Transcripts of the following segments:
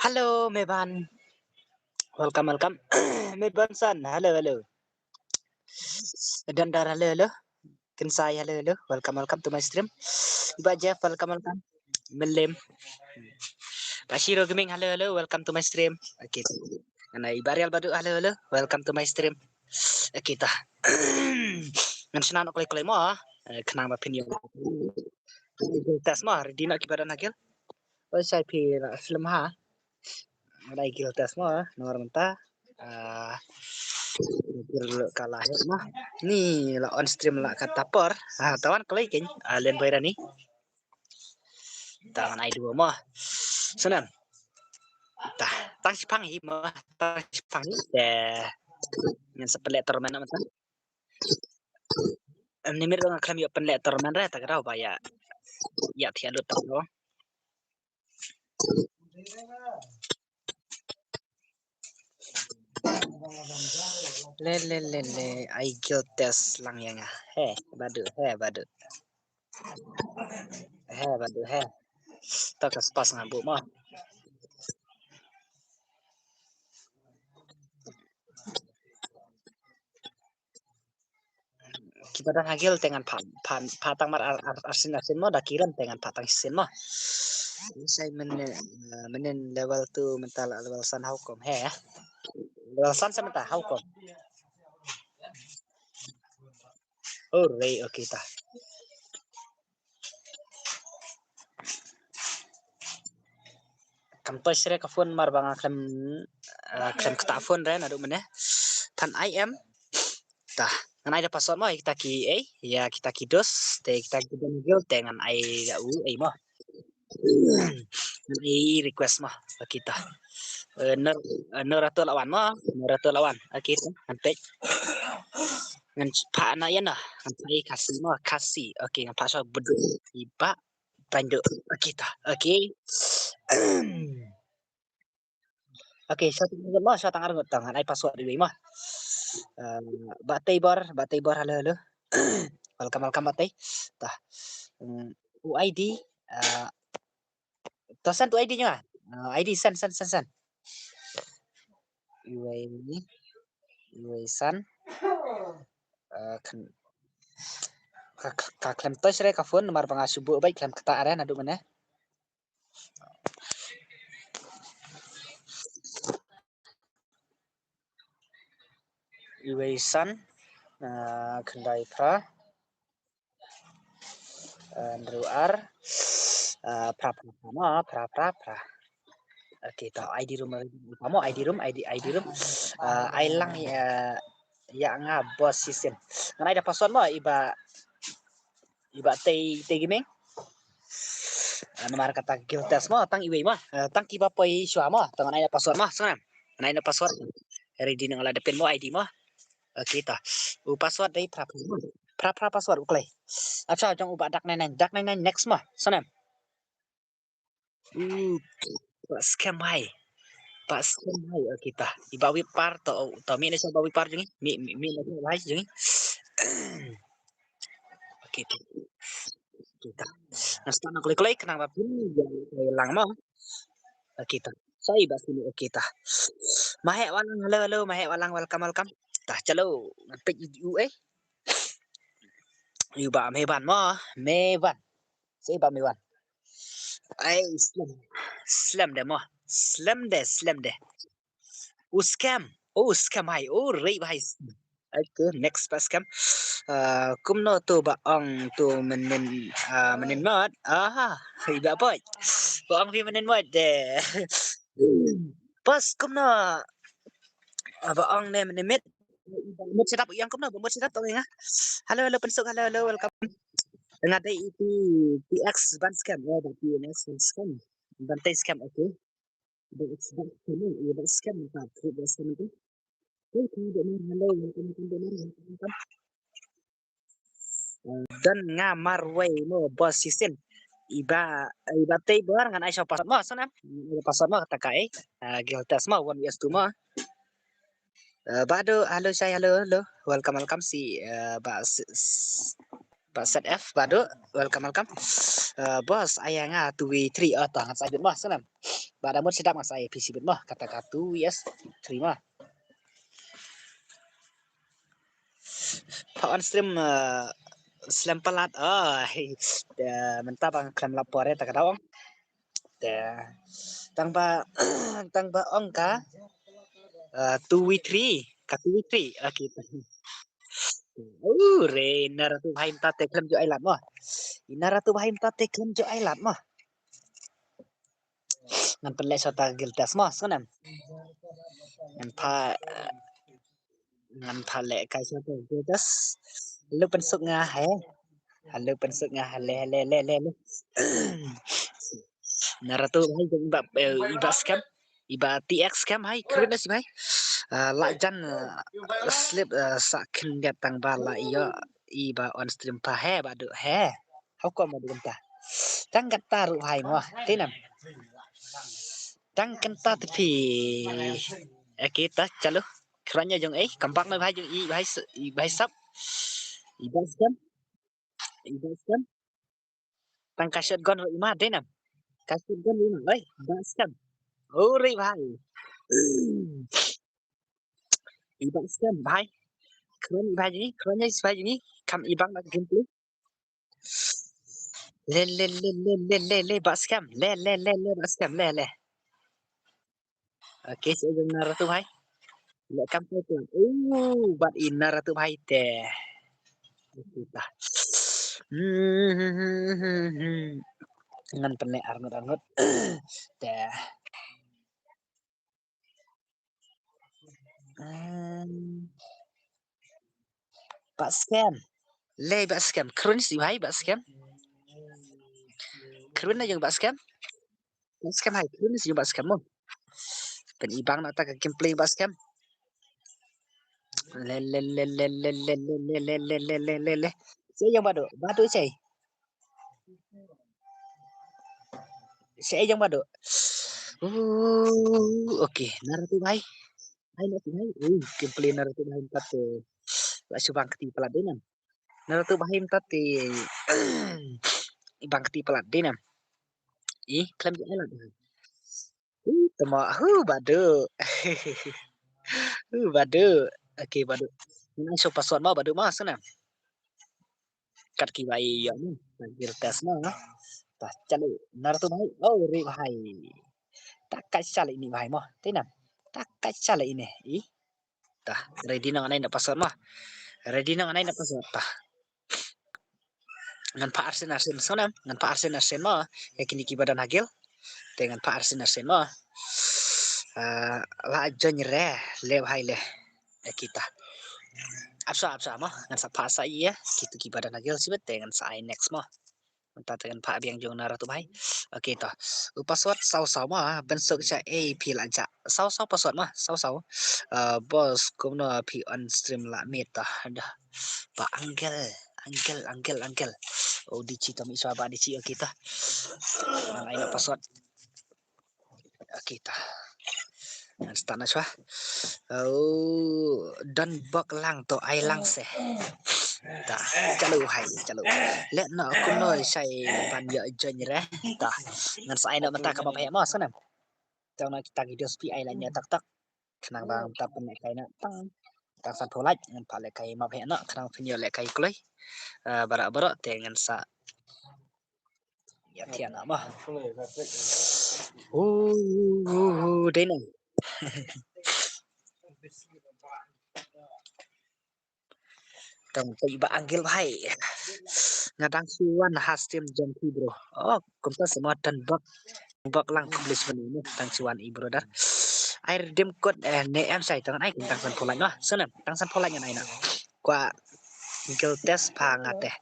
Halo Meban, welcome. Meban san, halo. Dandar halo. Kensai halo. Welcome to my stream. Iba Jeff, welcome. Melim. Bashiro Gaming, halo. Welcome to my stream. Okay. Ana Ibarial Badu, halo. Welcome to my stream. Kita. Ngan senan klay mo. Kenang opinion. Tas mo, di nak kibaran nakil. Oh, saya pilih film ha. Ada ikil tes mo, nomor mentah. Kalah mah ni lah on stream lah kata por tawan kelai ken alen bayar ni tangan ai dua mah senang tang sipang hi mah tang sipang ni yang sepelet termen mah ni mir dengan kami pelet termen reh tak tahu ya tiada tahu le ai gil tes lang yang badu tak pas ngabu mah kita dah hagil dengan patang mar arsin mah dah kirim dengan patang sin mah saya menen level tu mental level san hukum level san sama tak hukum oh rei okay ta kampai sere ka phone mar bang klem kata phone ren adu meneh tan im tah ngan ai da password mah kita ki ya kita ki dos te kita ki gil dengan ai ga u mah ai request mah kita ner atau lawan kita nanti ngan pa na yan ngan ai kasih mah kasih okay ngan password bedu iba tanda kita okay okay saya tangar tangan ai password di mah Batay bar halo welcome Batay tah UID tosan tu ID nya ID san UID san ka klem tos re ka phone nomor pangasubo baik klem kata aren adu mana Iwaisan kendai pra Andruar pra kita ID room kamu ID room ailang ya nga bos sistem karena ada password mo iba te gaming nomor kata guild test mo tang iwe mah tang kiba poi shwa mo tang ada password mah sana ada password ready nang ala depend mo ID mo kita password dai pra password uklay acha jong uba dak 99 next mah sana scam hai kita iba wipar to mi na sa wipar jeng mi na sa jeng kita nasta na klik kenapa pun lang mo kita sa iba sini kita mahe walang halo mahe walang welcome tah chalo pik u iba meban mo meban si iba meban ai slam deh mo slam deh scam hai rei hai okay next pas scam kumno tu ba ang tu menen mat iba boy ba ang menen mat deh pas kumno ba ang ne menen met setup yang kumno ba setup to nga halo pensuk halo welcome dengan itu PX ban scam dan PNS scam bantai scam okay dan scam tak scam itu dan ngamar way mo bos sistem iba tay bar ngan ai pas mo sana pas mo kata kai gil tes mo 1vs2 mo bado halo saya halo welcome si ba Pak ZF badu welcome. Bos ayang 2 3 tangan saya mah senam. Bada mod sedap mas saya PC mah kata yes terima. Pak on stream slam pelat mentah bang klam lapornya tak ada ong. Tang ba tang ba ong ka 2 3 ka 2 3 kita. Re naratu bahim tate klam jo ailat mah. Naratu bahim tate klam jo ailat mah. Ngan pelek sota giltas mah senam. Ngan pha lệ cái sota giltas. Lu pensuk ngah halo pensuk ngah le. Naratu bahim iba scam. Iba TX scam hai keren sih hai. Lại jan slip sakin datang bala iyo iba on stream pa he badu he. How come badu ta? Tang kata ru hai mo. Tinam. Tang kenta tapi kita chalo. Kerana jong kampak na bahai jong bahai sap. Ibaskan tang kasyat gon ru ima tinam. Kasyat gon ima oi ibaskan. Uri bahai. Ibaskan bahai. Keren bahai ni, kerana bahai ni kam ibang nak gameplay. Le bascam le bascam le. Okey saya dengar tu hai. Le kam tu. Bat inar tu hai teh. Kita. Ngan pene arnut. Teh. Bascam. Le bascam. Keren sih hai bascam. Keren aja bascam. Bascam hai keren sih bascam mo. Pen ibang nak tak gameplay bascam. Le. Saya yang badu saya. Saya yang badu. Okey, naratu bhai. Hai naratu bhai. Gameplay naratu bhai tate. Lah subang keti pelat denan. Naratu bhai tate. Ibang keti pelat denan. Klaim je elat. Tama badu. Badu. Okey badu. Nang so password mau badu mas sana. Kat ki bai ya ni. Bagir tes mah. Tah chalo naratu bhai. Ri bhai. Tak cale ini bhai mah. Tinam. Tak cale ini. Tah ready nang anai nak password mah. Ready nang anai nak password tah. Ngan pa arsen sonam. Ngan pa arsen mah. Kini ki badan hagil. Dengan pa arsen mah. La aja nyereh. Le bhai le. Kita. Apsa mah. Ngan sa pa sa iya. Kitu ki badan hagil sibet. Dengan sa next mah. Entah dengan Pak Biang Jong Naratu Bhai. Okey toh. Password sau mah bentuk cha AP la ja. Sau password mah sau. Bos kumno pi on stream la meta. Dah. Pak Angel. Oh dici kami sahabat dici kita. Lain password. Kita. Start na swa. Dan bak lang to ai lang se. Tah, chalo. Let na aku no sai ban ya jen re. Tah, ngan sai na mata ka ba mas sana. Tau na kita video spi ai la nya tak. Kenang bang ta pen kai na tang. Tang san tholaj ngan pa le kai ma phe na kenang pinyo le kai kloi. Bara te ngan sa. Ya tian mah. Dena. Tang tiba anggil bhai. Ngadang suan hastim jengki bro. Oh, kumta semua dan bak lang publish ini tang suan i bro dar. Air dem code ne em sai tangan ai tang san polanya sana tang san polanya nai na. Kwa gil test pa ngate.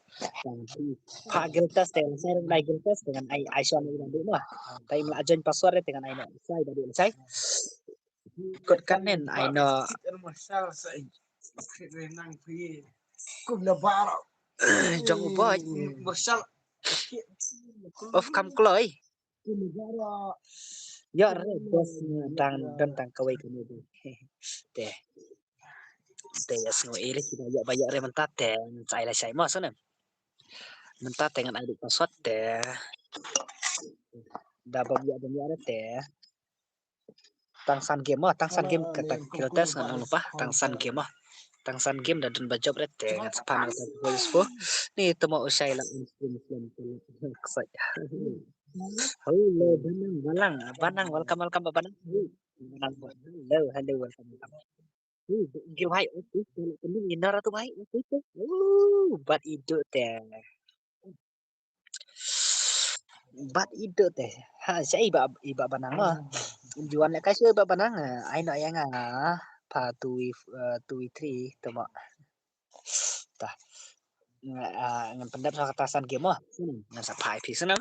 Pa gil test dengan saya nai gil test dengan ai suan ni ndu mah. Tai mla ajen password dengan ai na sai badu sai. Code kanen ai no Jong boy bersal of kam kloi ya re bos tang kawai kene tu teh yes no ere kita ya bayar re mentat teh sai la sai mas sana Mentah dengan adik password teh. Dapat dia ada teh. Tangsan game kata kiltes ngan lupa tangsan game tangsan game dan bajop teh ngan sepanang Facebook. Nih itu mau usai lah saja. Halo Banang, Banang, welcome Banang. Halo, welcome. Gil hai itu penuh minar atau baik itu. Bat itu teh. Bat itu teh. Ha, saya iba Banang mah. Juan lek kasih iba Banang. Ai nak yang pa tui tri temo. Tah. Ngan pendap sa katasan game mah. Ngan sa pai pi senam.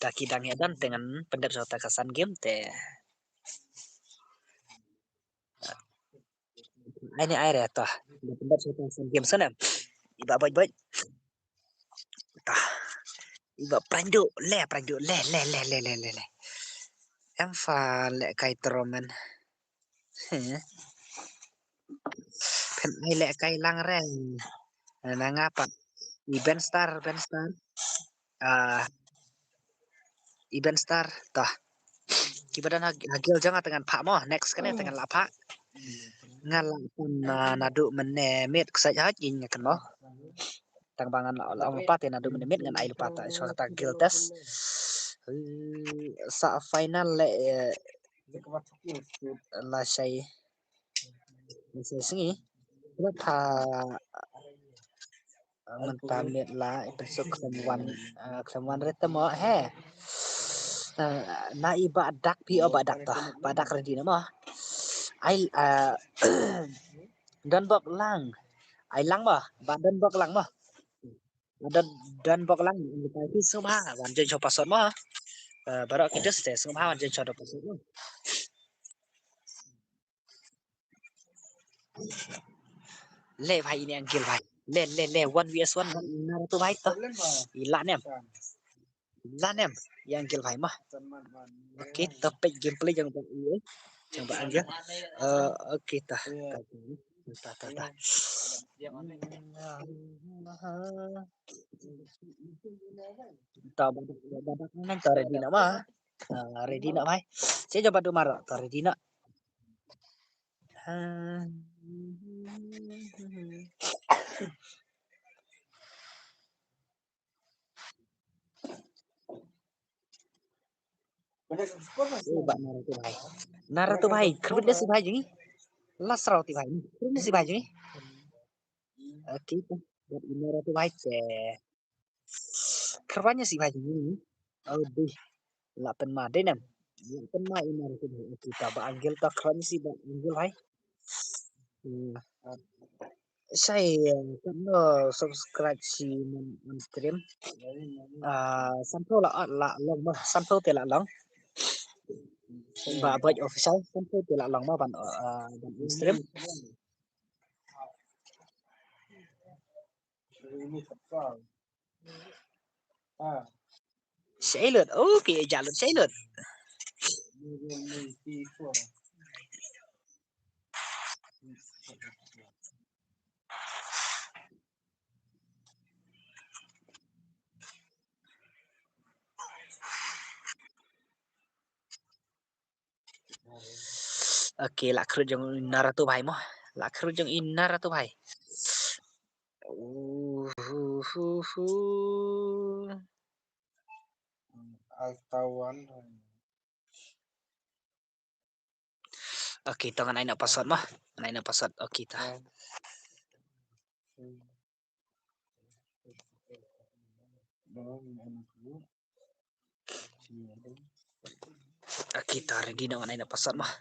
Daki dang dan dengan pendap sa katasan game teh. Ini air ya tah. Pendap sa katasan game senam. Iba baik-baik. Tah. Iba pranjo le. Em fa le kai tromen. Pen ai le kai lang reng. Nah ngapa? Event star. Event star. Tah. Kibadan hagil jangan dengan Pak Mo. Next kan dengan lapa. Ngalapan nadu menemit saja jinya kan mo. Tangbangan lang lupa nadu menemit ngan ai lupa ta so kata giltes. Sa final le la say singi. Lupa mentamit la besok kesemuan retemo he. Na iba dak pi badak ta. Badak ready nama. Ai dan bok lang. Ai lang mah, badan bok lang mah. Dan bok lang itu semua wanjen coba pasal mah. Baru kita semua wanjen coba pasal mah. Le bhai ini anggil bhai. Le 1vs1 nar tu bhai to. Ila nem. Yang anggil bhai mah. Oke, topik gameplay jangan buat ini. Coba anggil. Oke tah. Tah. Tah badak nang tah ready nak mah. Ready nak bhai. Saya coba tu marah tah ready nak. Naruto bhai, kerja si bhai jadi. Las roti bhai. Kerja si bhai jadi. Oke, buat Naruto bhai teh. Kerjanya si bhai jadi. Aduh, lapan made nam. Lapan ma Naruto bhai. Kita banggil tak kerjanya si banggil bhai. Saya kan subscribe si stream. Sampai la long mah sampai te la long. Ba baik official sampai te la long mah ban stream. Sailor, okay, jalur sailor. Oke, lak kru jong Naruto bhai mah. Lak kru jong Naruto bhai. Oke, tangan aina password mah. Aina password. Oke tah. Kita ready dengan aina password mah.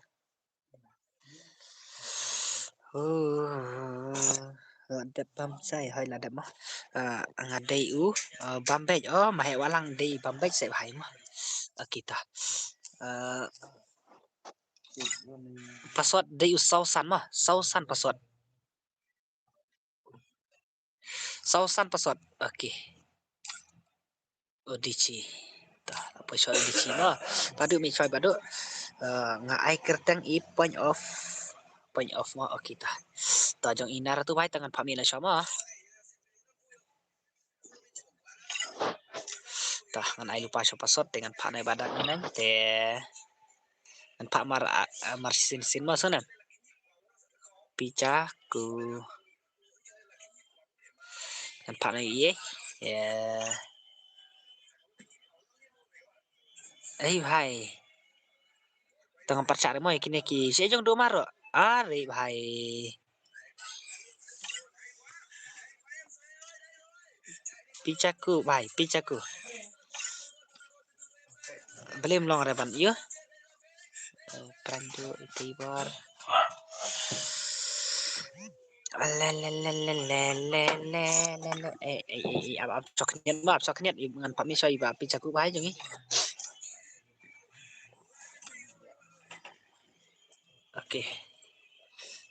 Đẹp băm say hơi là đẹp mà ngà đây băm bét mà hệ walang đi băm bét sẽ phải mà kita password đây sau san password oke odici apa soal odici mah tadi mi coba bado nga ai kerteng i point of mah oke ta jong inar tu bai tangan pamila sama Tah ngan ai lupa so pasot dengan pak nai badak nang te ngan pak mar sin mo sana. Picaku ngan pak nai ye. Ya. Hai. Tengah percaya mo kini ki. Saya jong do maro. Are hai. Picaku, bhai, picaku. Belum long reban iyo. Prandu itibor. Ab coknyat ngan pak mi soi ba picaku bhai jongi. Oke.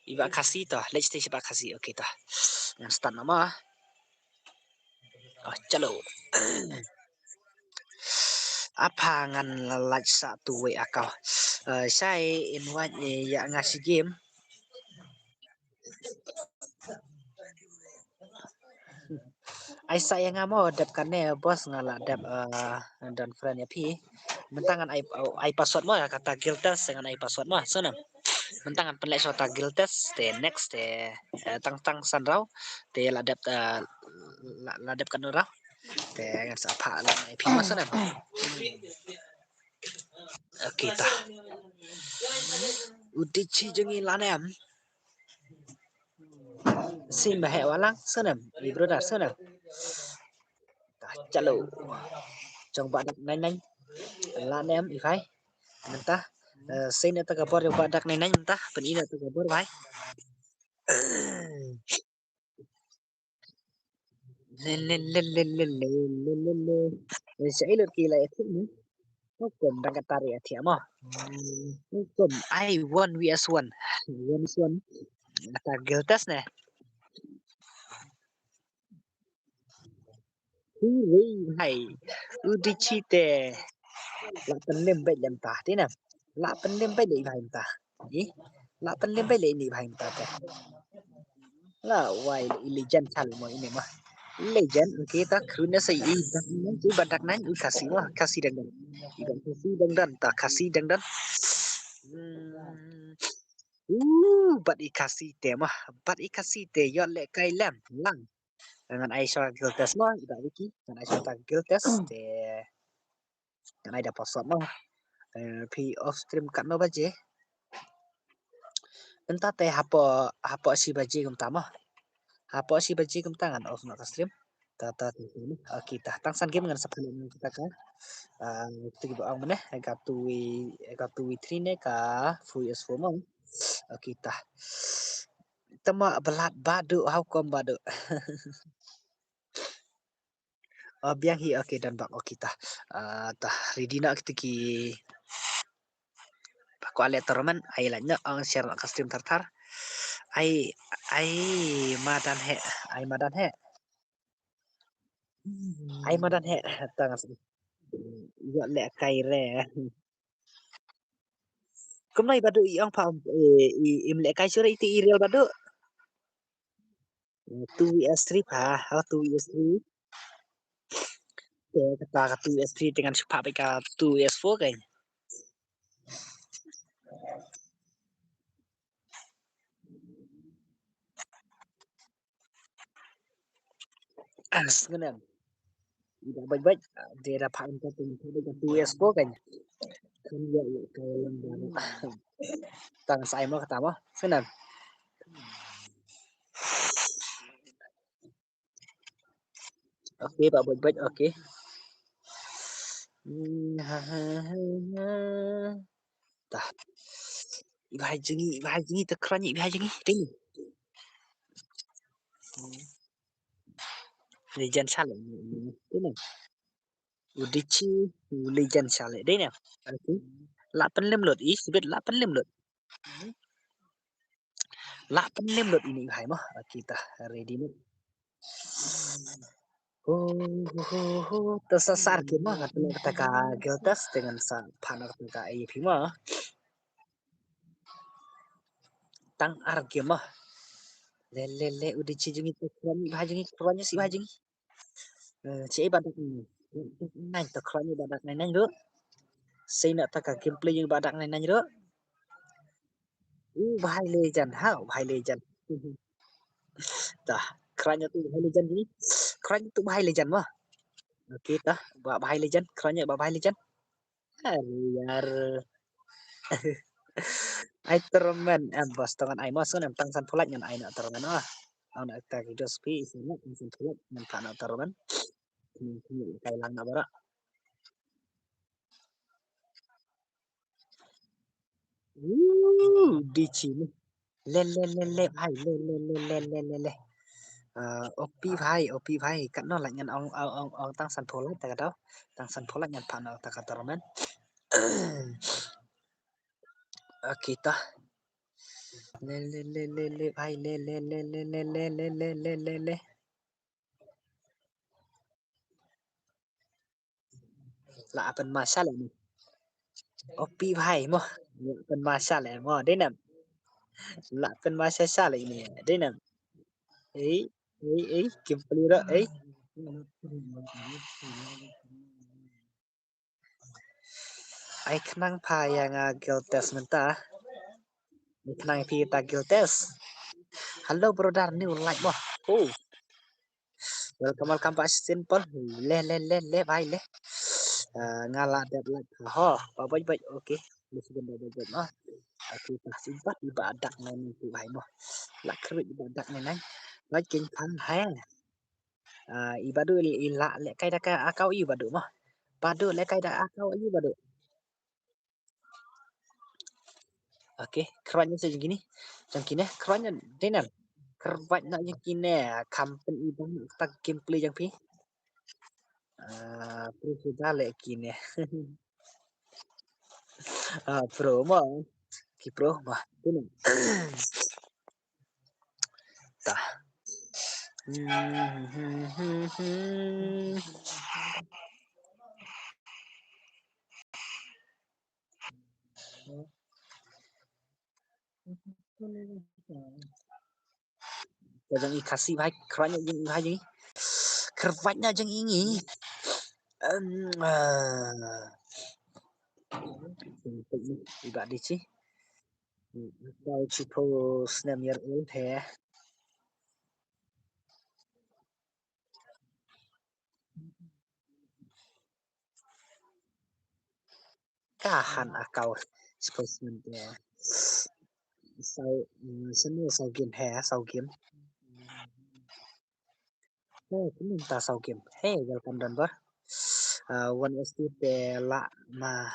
Iba kasih toh, let's take iba kasih. Oke toh. Yang start nama. Oh, chalo. Apa ngan like satu way akau. Saya invite ya ngasih game. Ai saya nggak mau dap karena bos ngalah dap dan friend ya pi. Mentangan ai password mo ya kata guiltes dengan ai password mo sana. Mentangan penlek sota guiltes te next te tang sanrau te ladap kan orang te ngan sapa lah ai pi mas sana. Oke tah. Udici jengi lanem. Sim bahe walang sana. Ibro dar sana. Tah chalo. Trong bạn nanh nanh lan em ifai mentah sen eta gabor yo badak nanh nanh mentah pen ina eta gabor bai le sai lur ki la ethi ni hukum dang katari ethi mo hukum ai 1 vs 1 1 ata geltas ne hi hai udichite la penem bai lem tah tina la penem bai le bai tah ni la penem bai le ni bai tah la wai ilijan chal mo ini mah legend kita kuna sai i ci badak nan i kasih wah kasih dandan ikan kasih dandan tak kasih dandan bat i kasih teh mah bat i kasih teh yo le kai lam lang dengan Aisyah Giltes mah tidak wiki dengan Aisyah Giltes teh dengan ada password mah p off stream kat no baje entah teh apa si baje kum tamah apa si baje kum tangan off nak stream tata kita tangsan game dengan sepuluh kita kan tiga ang mana ega tu trine ka fuyas fomo kita tama belat badu how kom badu biang hi oke dan bak kita tah ridina kita ki ko ale torman ai lanya ang share ka stream tartar ai ai madan he ai madan he tangas ya le kai re kum nai badu i ang pa im le kai sure iti real badu 2vs3 pa 2vs3 kata 2vs3 dengan cepat mereka 2vs4 kan sebenarnya tidak baik-baik dia dapat untuk dengan 2vs4 kan kan ya kalau yang baru tangan saya mau kata mah sebenarnya oke pak baik-baik oke tah ibah jengi terkeran ibah jengi ding legend salah ini udici legend salah deh nih oke 8 lượt ý biết 8 lượt 8 lượt ini hai mah kita ready nih tersasar gimana kata Gildas dengan partner kita IP mah tang arge mah lele udah cijungi tuh bhajengi kurangnya si bhajengi cai badak ini Nang tak keranya badak nang ruk. Saya nak tak gameplay yang badak nang ruk. Bahai legend ha, bahai legend. Tah, keranya tu bahai legend ni. Keranya tu bahai legend mah. Okey tah, buat bahai legend, keranya buat bahai legend. Aduh yar. Ai termen bos tangan ai mas kan tang san pulat nyan ai nak termen ah. Au nak tak hidup spi sana san pulat nyan tak nak termen. Kai lang nak bara. Di sini. Le भाई le. Opi भाई kat no lak nyan ong tang san pulat tak tahu. Tang san pulat nyan tak nak tak termen. Kita le भाई le. Là phần masa lại Opi भाई mo. Phần masa lại mo. Đây nè. Là phần masa lại nè. Đây nè. Kim peluru ai kenang pa yang Giltes mentah. Kenang pi ta Giltes. Halo brother ni like mo. Oh, welcome Pak simple. Le bye le. Ngala dat like. Ho, baik. Okey. Mesti benda baik mah. Aku tak simpat ibadak nan tu bye mo. Lak kerit ibadak nan. Lai king phang hang. Ibadu ila le kai da ka akau ibadu mah. Padu le kai da akau ibadu. Okey, kerannya macam gini. Macam gini, kerannya dinner. Kerbat nak yang gini, company bang tak gameplay yang pi. Pro sudah lek gini. Pro mah. Ki pro mah. Ini. Tah. Jangan kasih baik kerannya yang ini. Kerbatnya yang ini. Iba di sini. Now suppose 6 year old here. Kahan akau suppose dia. Sau game hè sau game. Hey, minta sau game. Hey, welcome Denver. One ST la ma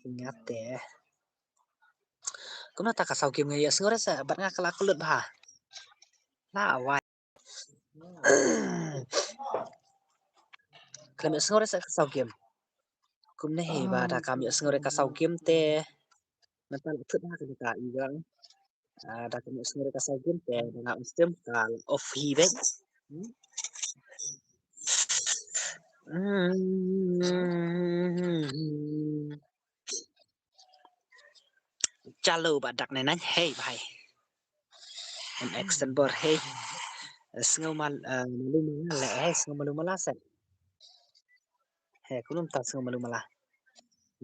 ingat deh. Kung nata ka sau game ngaya siguro sa bat nga kala kulot ba. Na wa. Kami siguro sa sau game. Kung nahi ba da kami siguro ka sau game te. Mental tut na ka igang. Da kami siguro ka sau game te nga ustem ka off hibek. Chalo badak nenan hey bhai. Em action bor hey. Sngau mal malu le hey sngau malu mala set. Hey kunum ta sngau malu mala.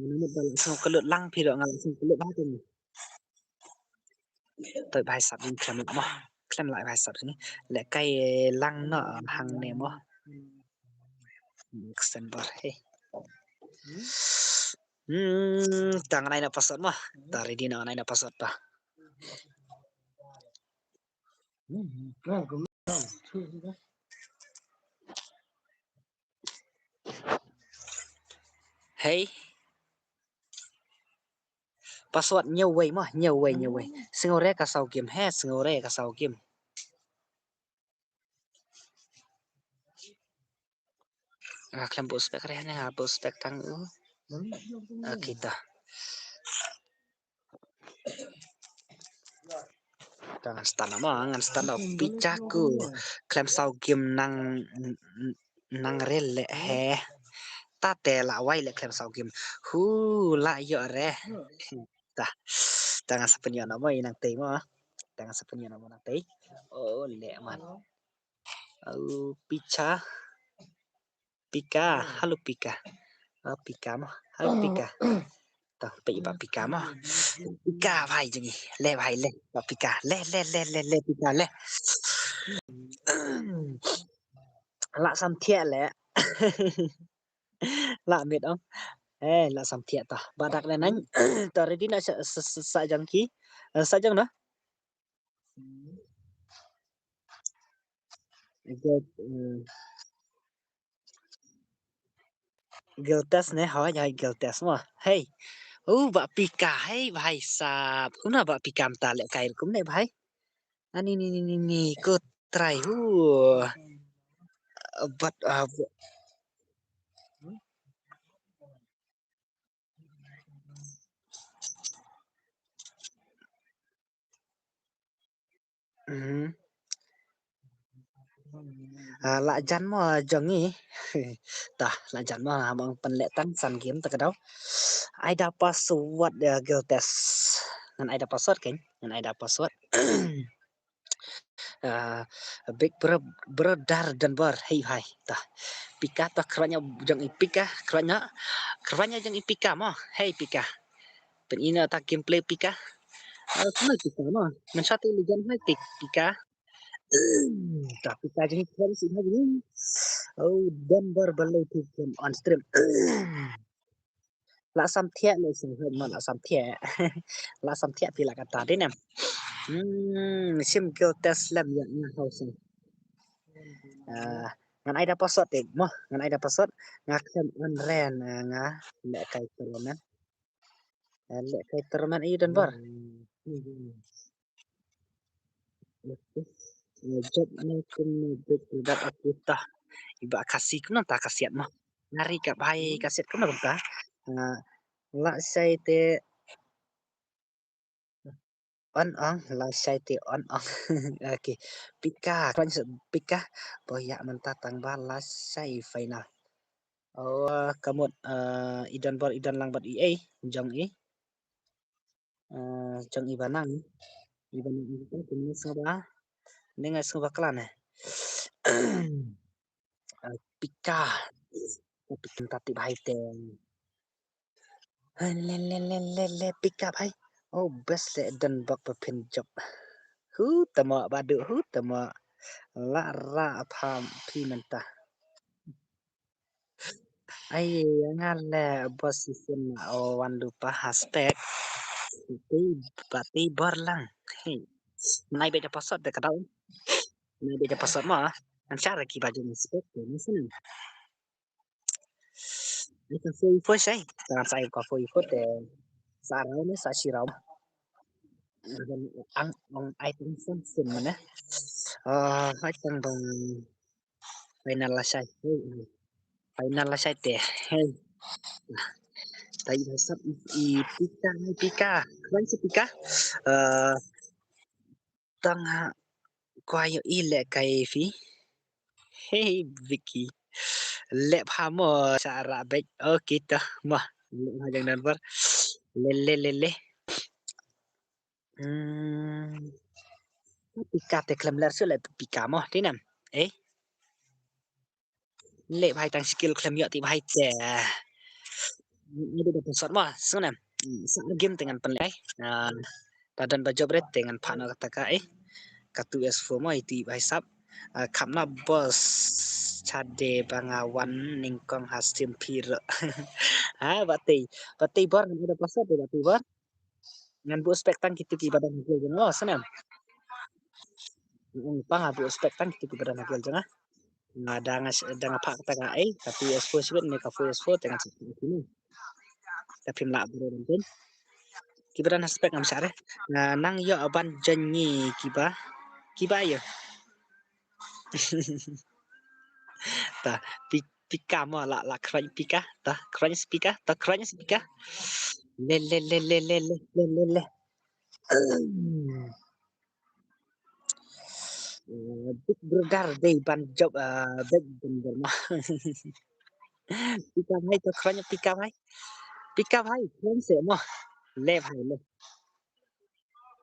Ini bal sngau kelut lang pi do ngal sngau kelut ba tu. Tôi bài sập những klem lại mà klem lại bài sập ini lại cây lăng nó hàng này mà extender hey tangan này là password mah dari di này là password pa hey password nhiều way mà nhiều way singore ka sau game he singore ka sau game klem bos spek re ne bos spek tang kita Jangan stand mo, ngan stand up picaku. Klem sau game nang rele he. Tate la wai le klem sau game. La yo re. Tah. Jangan sepenyo nama inang tei mo. Jangan sepenyo nama nang tei. Oh le man. Pica. Pika, halo Pika. Pika mah, halo Pika. Tao bị bà Pika mah. Pika vai jangi, le vai le, bà Pika, le Pika le. Lạ xăm thiệt lẽ. Lạ mệt không? Ê, lạ xăm thiệt ta. Bà đặt lên anh. Tao ready na sa jang ki. Sa jang đó. Girl test ne hỏi rồi girl test mà. Hey, bà Pika hey भाई साहब. Kuna bà Pika ta lẹ kai cũng này भाई. Ni cô try but lạ chắn mà chẳng nghĩ ta lạ chắn mà bằng phần lệ tăng sàn kiếm ta cái đó ai đã password girl test ngan ai đã password kan ngan ai đã password big brother dan bar hey hai ta pika ta keranya jang pika keranya jang pika mah hey pika pen ina ta gameplay pika semua pika mah men satu legend hai pika tapi tadi kan sih hari oh Denver balai tu on stream lạ xăm thiệtเลยสิเพิ่นมาlạ xăm thiệt lạ xăm thiệt thì là cái ta đấy nè sim kêu test làmอย่างนี้เขาสิngan ai dapat password eh mah ngan ai dapat password ngakem on ren nga lek kai termen lek kai termen i dan bar job ni kun job aku tah iba kasih kuna ta kasiat mah ngari ka bai kasiat kuna ta la sai te on on la sai te on on okay pika kan pika boya mentatang bala sai final oh kamut idan bar idan lang bat i jong i jong i banang iban itu punya sabah dengan sabah klan pika tapi tentatif hai te le pika bhai oh best le dan bak pin job hu tama badu hu tama la ra tham phi mentah ai ngan le position wan lupa hashtag itu berarti barlang hey nai beda password de kadau nai beda password mah an cara ki baju ni spek ni sen ni kan foi foi sai tangan saya ko foi foi de sarau ni sa sirau dan ang ai tung sen sen mana hai tang dong final la sai final la sai te hey tại vì sắp pika pika kwan si pika tang qua yo i le kai fi hey Vicky le pha mo cara baik oh kita mah le ha jang dan bar le pika te klem lar su le pika mo thế nam eh le bhai tang skill klem yo ti bhai te ada dapat shot mah su nam sa game dengan penlai tadan ba job ret dengan partner kata ka katu S4 mo iti bhai sap kapna bos chade bangawan ningkong hasim pira bati bar ngan ada pasal de bati bar ngan bu spektan kitu ki badan hagel jeng senam pang bu spektan kitu ki badan hagel jeng ada ngapa kata ka katu S4 sibet ne ka S4 dengan seperti ini tapi mla bro dan ki badan spek ngam sare nang yo aban janyi kiba yo ta pika mo la kran pika ta kran spika ta kran spika le big brother day ban job big brother mah pika bhai to kran pika bhai kran se mo le bhai le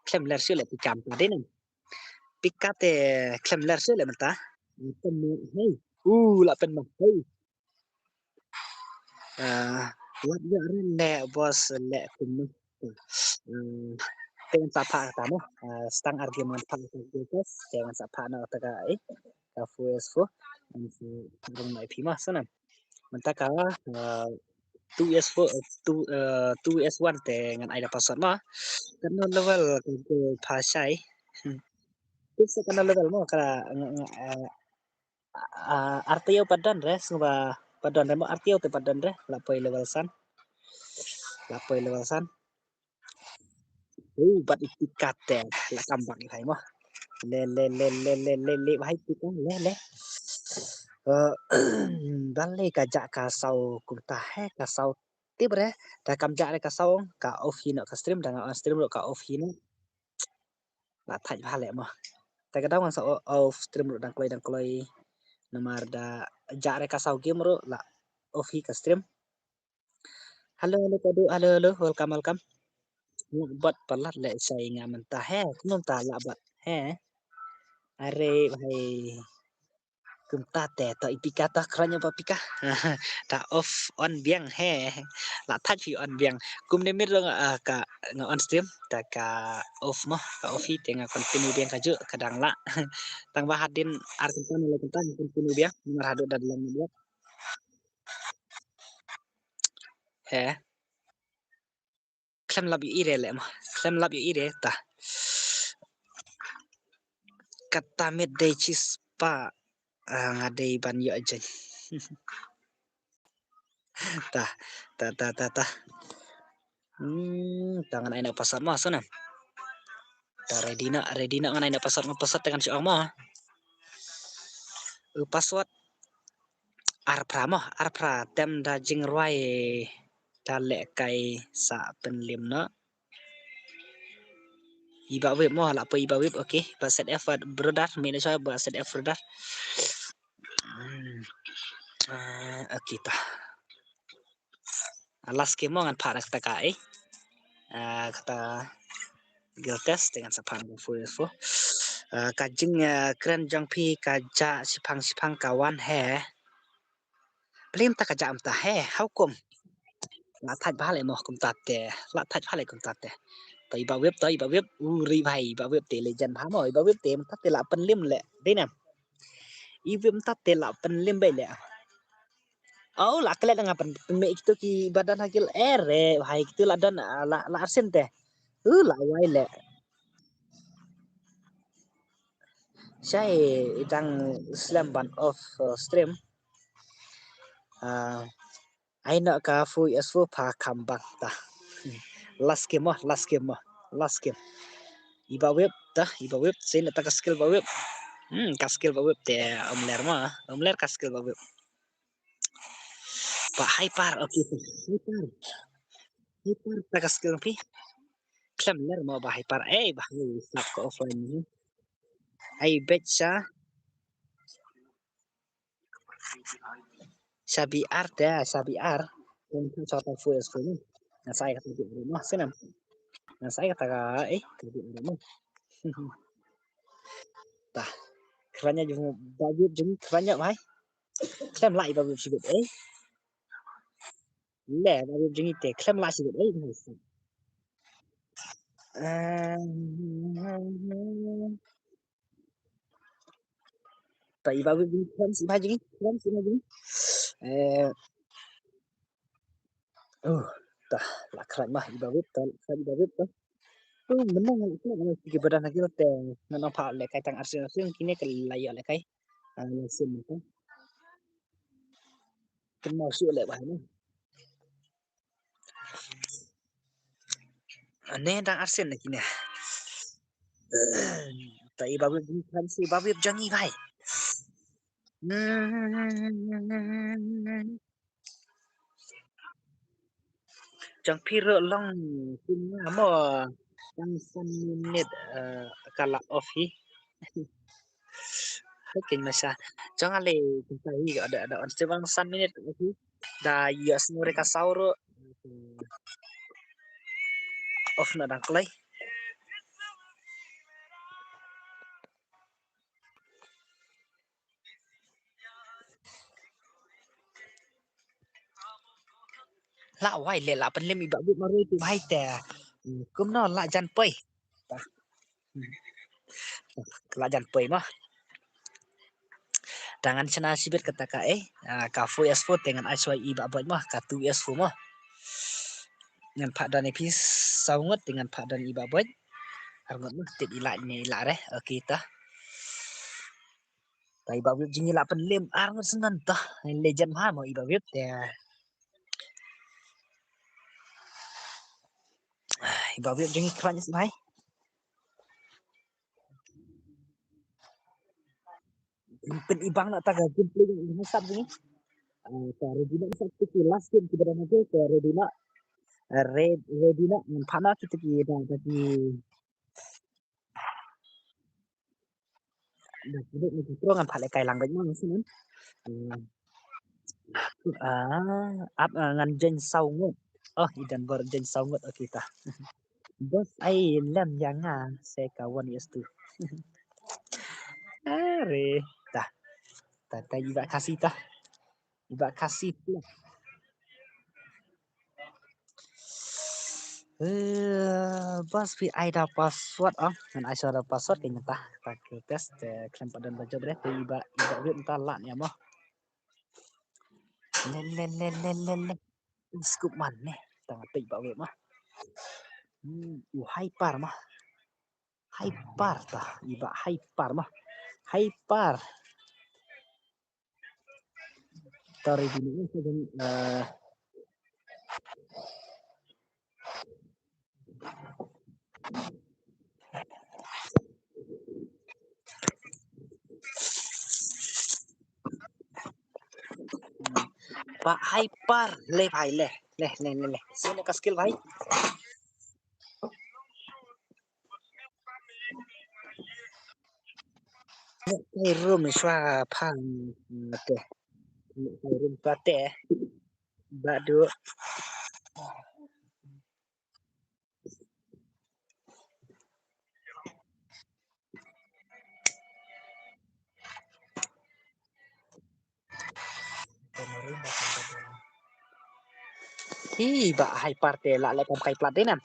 klem ler sile pika ta de nam pika te klem ler sile mata pen hey la pen hey What you le bos le kumu. Dengan sapa tamo stang argument pa guys dengan sapa na taga ka fuesfo si rong mai pima sana mentaka 2s4 2s1 te ngan ai da pasal ma karena level ke pasai bisa karena level mo kara artio padan res ngba padan mo artio te padan re la poi level san bat ikat te la kambang hai mo le bahai kita le Ờ, Bán lê cả dạ cả sau cũng ta hết cả sau tiếp đấy ta cầm dạ đây cả sau cả off nữa cả stream đang on stream rồi cả off nữa là thành pha lẹ mà ta cái đó ngang sau off stream rồi đang quay nomor da dạ đây cả sau game rồi là off cả stream halo halo kado halo halo welcome welcome buat pelat lẹ say ngamen ta he không ta lạ bật he are hay kumtate to ipika to kranya papika ta off on biang he la touch on biang kum ne mir ka nga on stream ta ka off mo ka off te nga continue biang ka ju kadang la tang bahadin artikel le kita continue biang nomor hadu dalam dia he klem lab yu ire le mo klem lab yu ire ta kata med de chispa ngadei ban yu aja ta ta tangan aina pasar mas sana ta ready na nganai na pasar ngepesat dengan si Oma password arpra tem da jing roi da le kai sa penlim na iba web mo la pa iba web okay ba set f brother mina sa ba set f brother okay ta last game mo ngan para kata kai kata gil test dengan sapang fo kajing keren jang pi kaja sipang kawan he Blim ta kaja am ta he how come la thach bale mo kum tate la thach bale kum tate tai ba web ri bhai ba web te legend ha moi ba web te ta te la pen lim le de nam I web ta te la pen lim be le oh la kele dengan pen me itu ki badan hakil ere bhai itu la dan la arsen te la wai le sai idang slam ban off stream ai nak ka fu as fu pa kambang ta last game iba web sin ta ka skill ba web ka skill ba web te omler ka skill ba web pa hyper okay hyper ta ka skill pi klam ler mo ba hyper ba stop ko offline ni ai betcha sabi ar untuk contoh full screen nah saya kata di rumah senam nah saya kata di rumah tah kerannya juga baju jeng kerannya mai klem lại vào việc sử dụng ấy lẻ vào việc jeng ite klem lại sử dụng ấy tại vào việc klem sử hai jeng klem sử hai jeng tah lah keren mah iba web keren iba web tuh menang itu tiga badan lagi teh nanong pak lekai tang arsenal yang kini ke layak lekai langsung itu kenal sih lek bah ini aneh tang arsenal kini tại iba web keren sih iba web jangi bhai chẳng phi rợ long tin mà đang săn minute kala offi kinh mà sa chẳng ale kita hi ada on sebang san minute offi da yes mereka sauro off na dang play wai le la pen lem ibak bit maru tu hai te kum no la jan poi ta la jan poi mah tangan cina sibit kata ka ka fu es fu dengan ai swai ibak bit mah ka tu es fu mah dengan pak dan epis saungot dengan pak dan ibak bit arngot mah tit ila ni ila re okey ta ta ibak bit jingi la pen lem arngot senan ta legend ha mo ibak bit te ibak bit jingi kran sai pen ibang nak taga jumpa ni sab ni ta redina sab tu last game kita dah ke redina redina phana tu ki dah tadi dah kudu ni terus ngan phale kai lang mang sini ap ngan jen sau ngot oh idan bar jen sau ngot okey ta bos ai lam yang saya kawan yes tu are ta ta ta iba kasih ta iba kasih tu bos pi ai da password kan ai ada password kayaknya ta pakai tes klaim padan baca bre iba iba wit entar lah ya mah le scoop man nih tengah pe iba wit mah hyper mah hyper ta iba hyper mah hyper Tori dulu Pak hyper le bhai le sini ka skill bhai cái room xoa phang ke cái room pate ba do hi ba hyper te la le kam kai plat te nam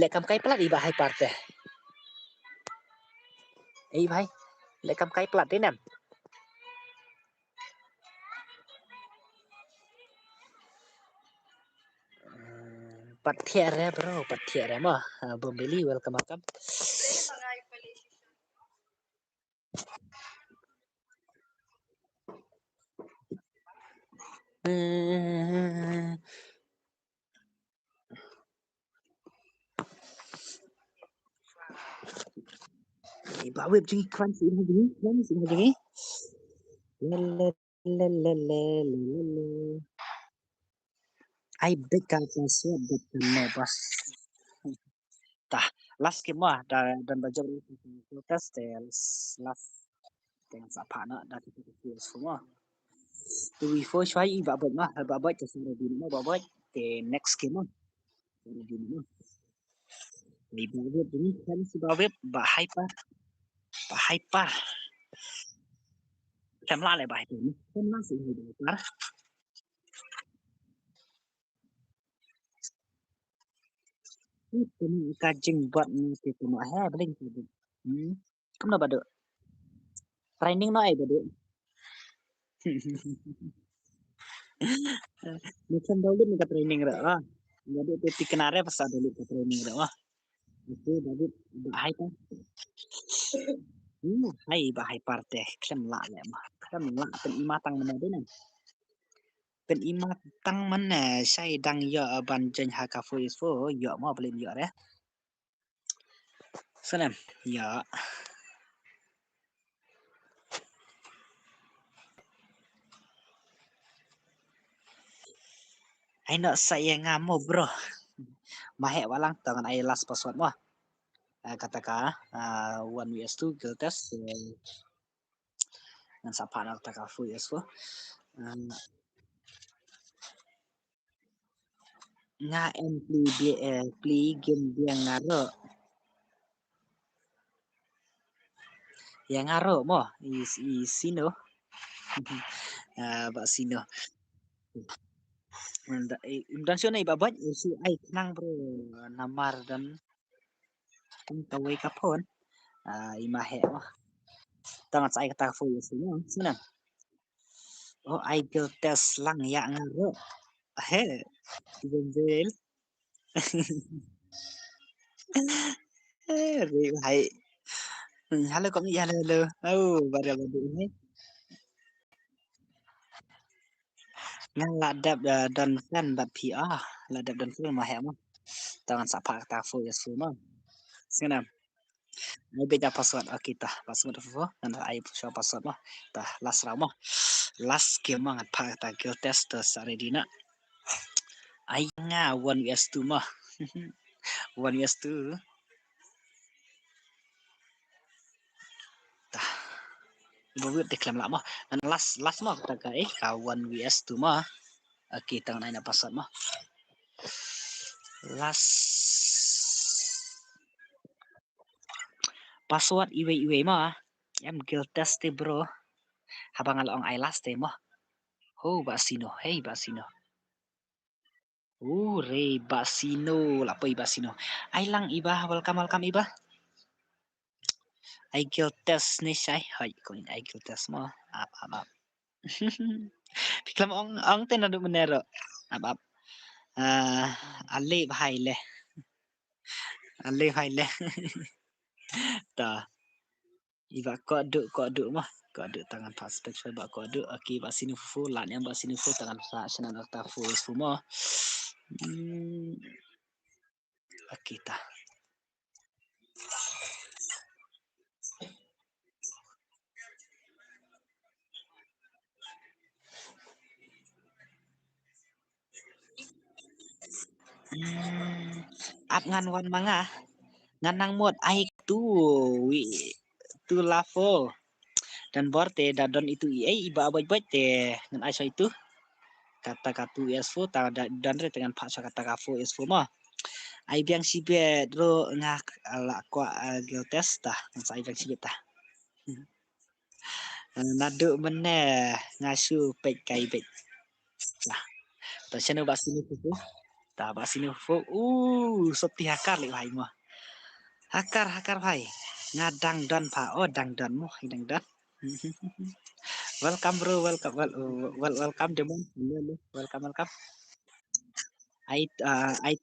le kam kai plat i ba hyper te ei bhai le kam kai plat te nam Patiare bro, patiare mah. Bombeli welcome akam. Iba web jingi kran si jingi. Le. I bet ka password bet no bas. Tah, last game mah dan baca test last dengan siapa nak dah kita semua. Tu before shwai babot mah babot ke sini di mah babot ke next game mah. Di mah. Di babot ini kan si babot bah hyper. Kem la le bah hyper ni. Kem la si hyper. Itu ni kajing buat ni itu mah beling tu. Kamu nak badu? Training no ai badu. Macam dulu ni ka training dah. Jadi tu tikenare pas ada lu training dah. Itu David bahai kan? Hai bahai parte klem la le mah. Klem la pen imatang mana dia nan. Pen imatang mana saya dang ya ban jen haka fo ya mau beli ya deh. Senam ya. Ai nak saya ngamo bro. Mahe walang tangan ai last password mah. Katakan 1vs2 girl test dengan siapa nak katakan full yes fo. Nga em play game dia ngaro yang ngaro mo is sino ba sino Dan sio na ibabaj si ay nang bro namar dan taway kapon imahe mo tangat sa ay kata fo yun sino oh I will test lang ya ngaro he Benzel ri hay halo kami halo halo oh bara badu ini nang ladap dan kan bab PR ladap dan film mahe mo tangan sa pa kata fo yes mo sino ay beda password kita password fo dan ay show password mo tah last round mo last game mo ngat pa kata kill test sa ready na ay nga 1vs2 mo 1vs2 tah Bubut deklam lama dan last mah kita kawan vs tu mah kita na pasal mah last password iwe mah em guild test bro habang along ay last mah ho basino hey basino re basino lapoy basino ay lang iba welcome iba ay guild test ni siya hay kung ay guild test mo up Bigla mo ang tinanong menero up ali bahai le ta iba ko adu mah ko adu tangan pas special ba ko adu aki ba sini fu lan yang ba sini fu tangan sa sana ta fu semua kita ap ngan wan manga ngan nang mod ai tu wi tu lavo dan borte dadon itu iba abaj te ngan aso itu kata katu esfo ta dan re dengan pak kata kafu esfo mah ai biang sibet ro ngak ala kwa geotes ta sai biang sibet ta nadu meneh ngasu pek kai bet lah ta seno basini fu ta basini fu soti hakar le hai mah hakar hai ngadang dan pa oh dang dan mo dang dan welcome bro welcome demon welcome IT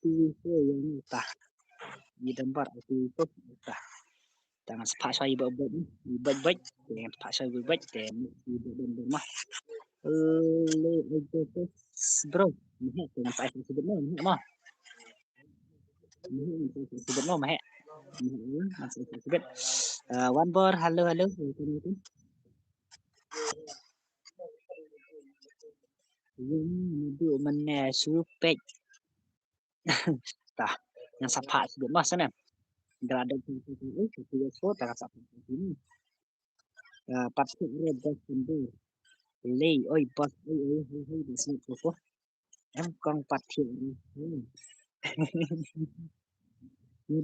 itu yang tah di tempat IT itu tah jangan sepak saya ibat dengan sepak saya ibat dan ibat rumah le itu bro dengan saya sebut no mah sebut no mah masih sebut one more halo itu mana supek tah yang sepak sebut mah sana ada itu foto tak sepak ini pasti ada sendiri lei oi bos oi di sini tuh em con patio ni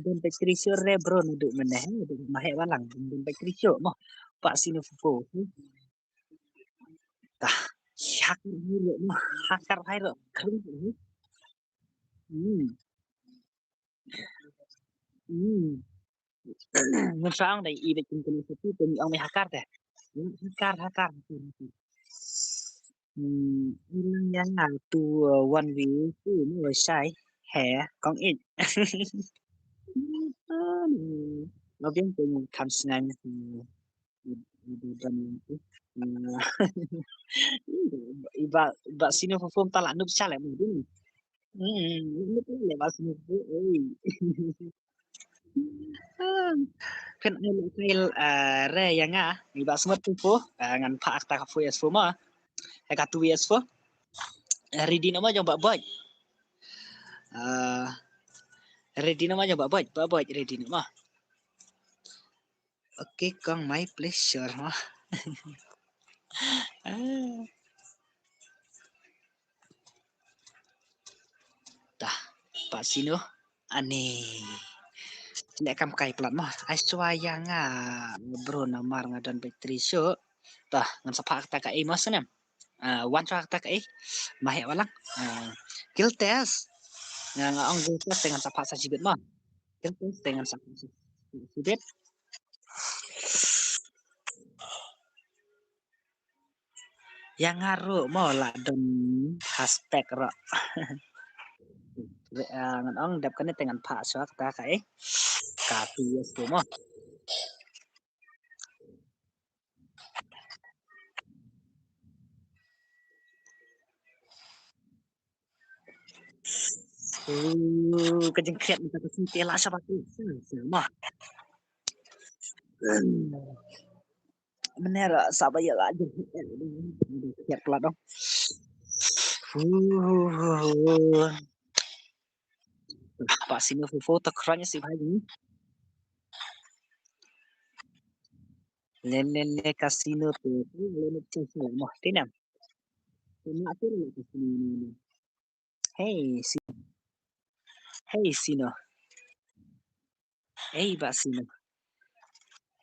don Patricio re bro duduk meneh duduk mahe walang don Patricio mah pak sini fufo tah hakar hiro mah hakar hiro kering hmm hmm ngun saang dai ibe tingkul itu tumi ang may hakar teh hakar ilang yang tu one view tu mo sai hè con ít nó biến từ tham sân dan itu iba iba sini fofom tala nup sale mo din nup le ba sini fo oi kan ai kail re yang iba smart fo ngan pa akta fo es fo ma ka tu es fo ready nama jong ba boy ready nama jong ba boy ready nama oke kong my pleasure mah tah pak sino ane nek kam kai pelat mah ai swaya bro namar ngadan Patricio tah ngan sepak ta ka mas nem one cho tak mahek walang kiltes ang giltes dengan sapa sa sibit mo kiltes dengan sapa sa sibit yang ngaruh mo la don hashtag ro ngan ong dap kan dengan pa so ta kai ka pi so mo kejengkret kita ke sini lah siapa tu mo bener sabar ya lah jengkret pula dong Pak sini foto kerannya sih lagi lele kasino tuh lele cincin mau tinam cuma tuh lele kasino hey si hey sino hey Pak sino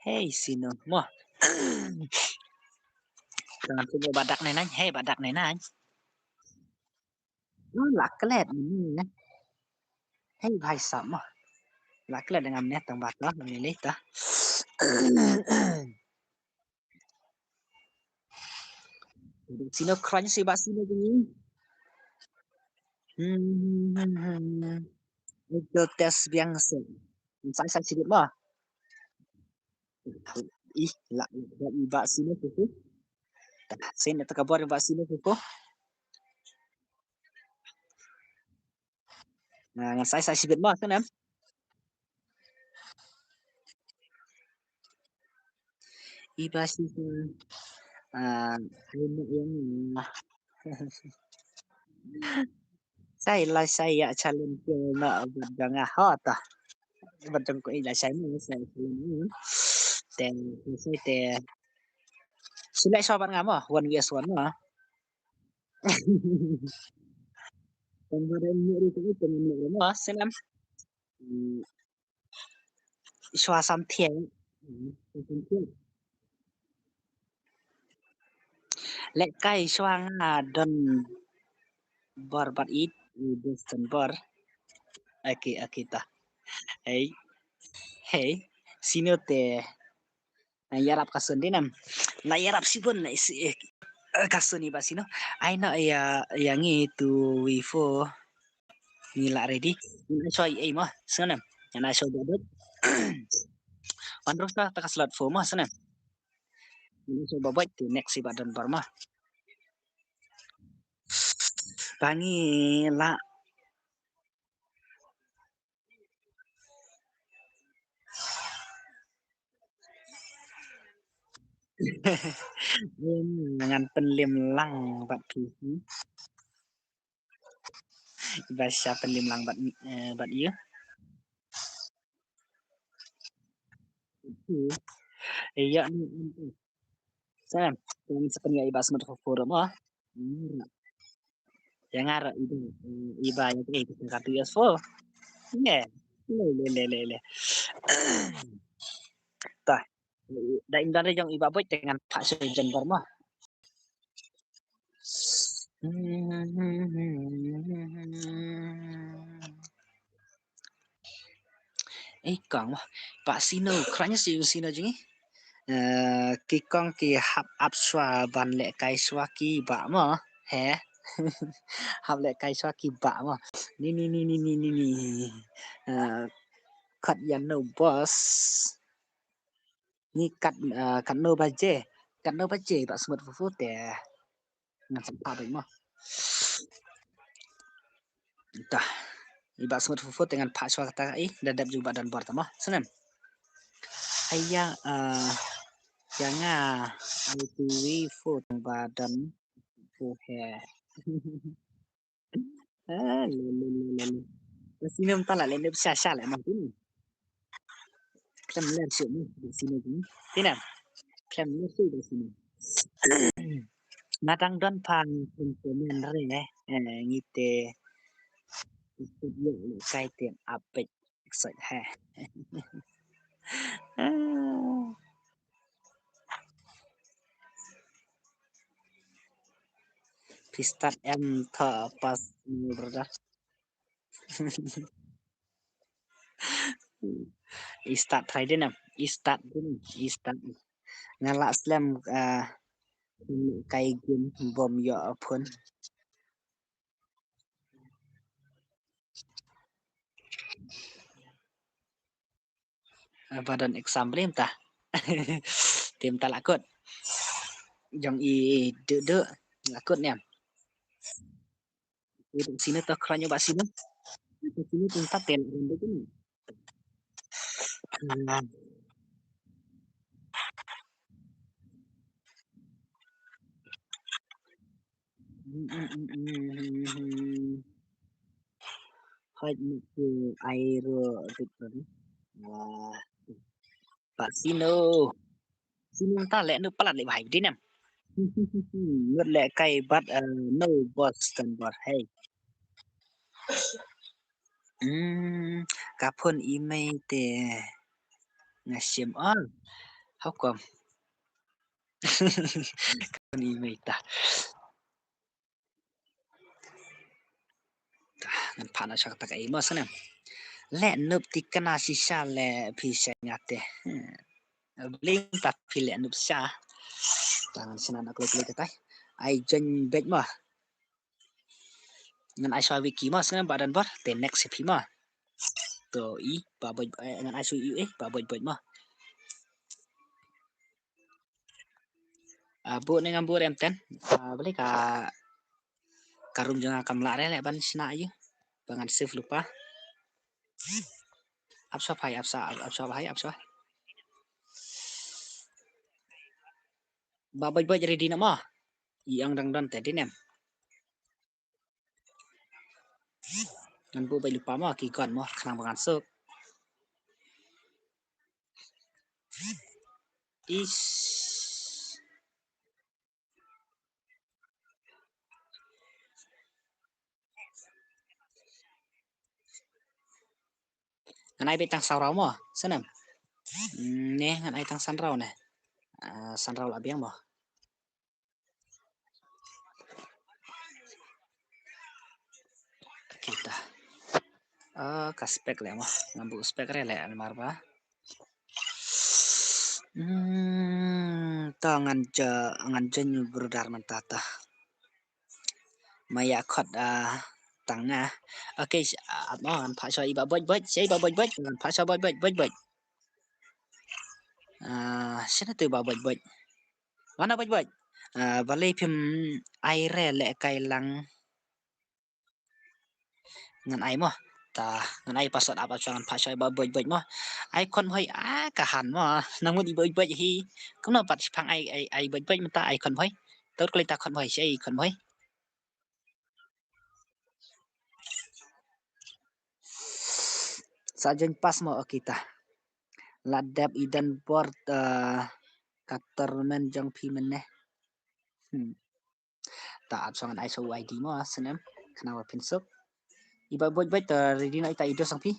hey sino mau jangan coba badak nenang hey badak nenang lạc cái lẹt nè hey bài sẩm à lạc cái lẹt dengan net tầng bạc đó mình lấy ta sino crunch si ba sino gini itu tes biasa saya sedikit mah ih lah ba sino tu sen ta kabar ba sino tu nah saya sedikit mah kan iba sih ini yang saya challenge na badang hot badang ko ila saya ni saya ten saya te sila sobat ngamo 1 vs 1 mo Kemarin itu temen mo senam xóa sam thiện lại cay xoang đơn bor bát ít distant bor akita hey hey sino te na yarap kasun dinam na yarap sibon na isi kasun iba sino ay na ya yang itu wifo nila ready na soy ay mo sanam na soy babot Andros na takaslot fo mo sanam na soy babot to next iba don bor mo pangi la dengan penlim lang bat pi bahasa penlim lang bat iya iya Sam yang sepenuhnya iba semut forum oh yang ara itu iba yang itu kata USFO nge le tah da indane yang iba boy dengan Pak Surjan Barma kang mah Pak Sino keranya si Sino jingi ki kong ki hap ap swa ban le kai swa ki ba ma he hap le kai swa ki ba ma ni kat yan no boss ni kat no ba je ba smut fu fu te ngan sa pa ba ma tah iba smut fu fu dengan pak swa kata dadap juga dan pertama senam ayang yang itu fu badan fu he Sino tala le ne sha sha le ma tin klem le su ni sino tin tinam klem le su de sino natang don pan komponen re ngite studio kai tiệm apek sợi hè Start and pas brother. Start try din em. Start din. Start. Ngalak slam kai game bom yo pun. Badan exam blim ta. Tim ta lakut. Jong i de lakut ni em. Sini to kranyo ba sini. Sini tempat tel itu. Hơi từ ai rồi từ wah Pak Sino Sino ta lẽ nước palat lại bài đi nè ngất lẽ cay bắt no Boston bot hey kapon email te ngasim on how come kapon email ta ngan pana chak tak ai mo sana lẽ nup tikana sisa lẽ phi sa ngate bling ta phi lẽ nup sa tangan sana nak lek tay ai jen bet mo ngan ai soi wiki mo sana badan bot te next phi mo to i ba boy ngan ai sui ba boy boy mo bu dengan bu em ten boleh ka karum jangan akan melare le ban sina ayu bangan save lupa apsa pai apsa ba boy boy jadi dina mo yang dang dan tadi nem ngan bu boy lupa mo ki kon mo kenang bangan sok is ngan ai betang saurau mo sanam ne ngan ai tang sanrau ne sanrau la biang mo kita kaspek le mo ngambu spek re le marba tangan jen berdar mentata maya khot tanga okay mo an pha choi ba boj sei ba boj an pha choi boj sina tu ba boj mana boj balai phim ai re le kai lang ngan ai mo ta ngan ai pasot apa chuan pha choi ba boj mo ai kon hoi ka han mo nang mo di boj hi kom no pat phang ai boj ta ai kon hoi tot klei ta kon hoi sei kon hoi sajen pas mo kita ladap idan board kater men jong pi men ne ta ap sangan ai so id mo senem kenapa pinsuk iba boj ter di na ita ido sang pi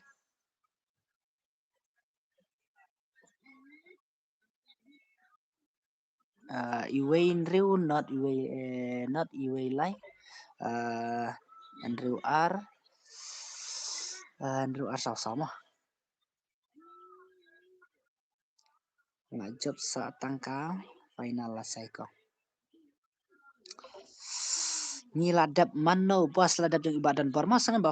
iwe Andrew not iwe like Andrew R sao sao job sa tangkal final lah saya kok ni ladap mano bos ladap jeng ibadan borma sangan ba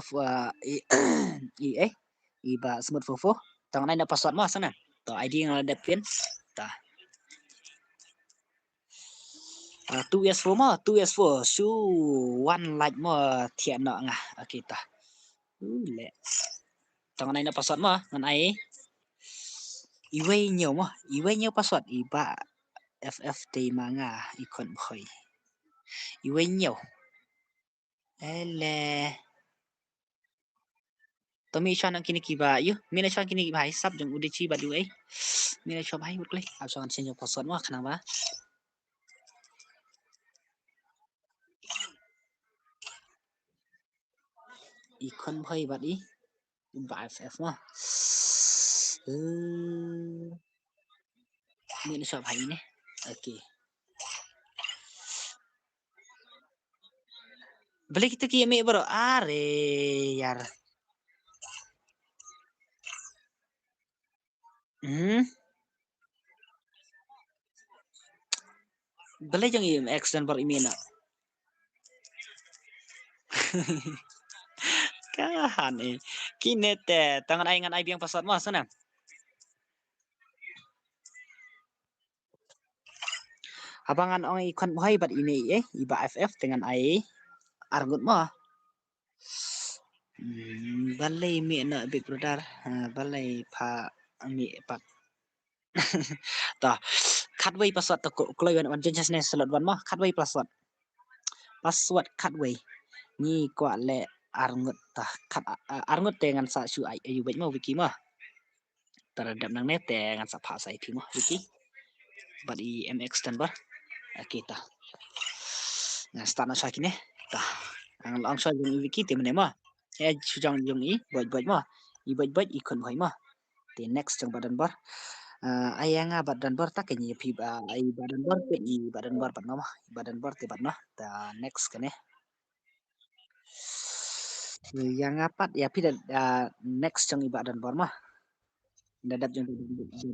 iba semut fofo tangan ai na password mo sana to id yang ladap pin ta 2s4 mo 2s4 su one like mo thian no nga kita le tangan ai na password mo ngan ai iwe nhiều password iba FFT manga ikon khoi iwe nhiều ele to mi chan kini kiba yu mi na chan kini bai sub jong udichi ba du ai mi na cho bai mut klei a chan change password mo khana ba ikon khoi ba di ba FF mo mi na cho bai ne okay Balik kita kimi bro. Are yar. Balik yang im X dan bar imina. Kahan eh. Kinete tangan aingan ai biang pasat mas sana. Abangan ong ikon mohai bat ini iba FF dengan ai argut mah. Balai mi na big brother. Balai pa mi pak. Tah. Cutway password to kloy wan jenis ne slot wan mah cutway password. Password cutway. Ni kwa le arngut tah kat arngut dengan sa su ai ayu bet mah wiki mah. Terhadap nang net dengan sa phasa IP mah wiki. Bat i MX dan bar. Kita. Nah start na sa kini. Tah. Ang langsung yung wiki tim ne mah. Sujang yung i buat mah. I buat ikon hoy mah. Te next yang badan bar. Ayang badan bar tak kenyi pi ai badan bar pe i badan bar pat mah. Badan bar te bat mah. Ta next kene. Yang apat ya pi next yang ibadan bar mah. Dadap yang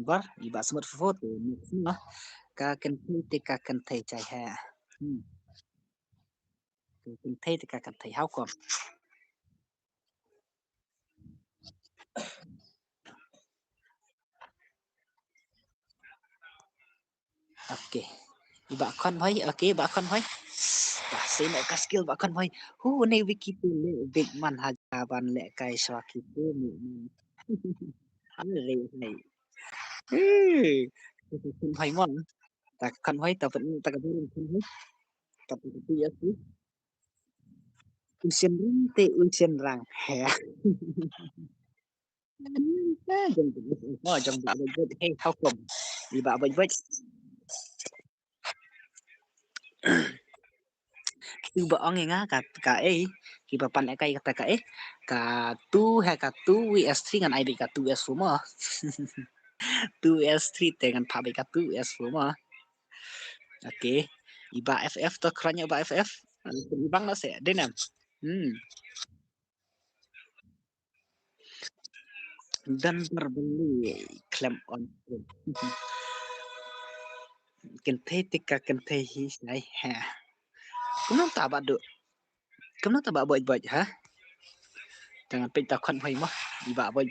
bar iba semut foto next mah. Ka kentei te ka kentei cai ha. Kentei te ka kentei how come? Oke. Iba kon hoy. Oke, iba kon hoy. Bahasa nak ka skill ba kon hoy. Hu ne wiki tu le big man hajaban le kai swaki tu ni. Ano re này. Kon hoy mon. Ta kon hoy ta vẫn ta ka kon hoy. Ta tu ya tu. Usian ring te usian rang. He. Trong hey how come? Iba ba iba ang nga ka iba pan kay kata ka ka 2 ha ka 2 WS3 ngan IB ka 2S mo 2S3 dengan pa ka 2S mo oke iba FF to keranya iba FF ibang na se denam dan berbeli claim on kente tika kente hi sai ha kumno ta ba do kumno ta ba boy ha jangan pita kon hoy mo iba boy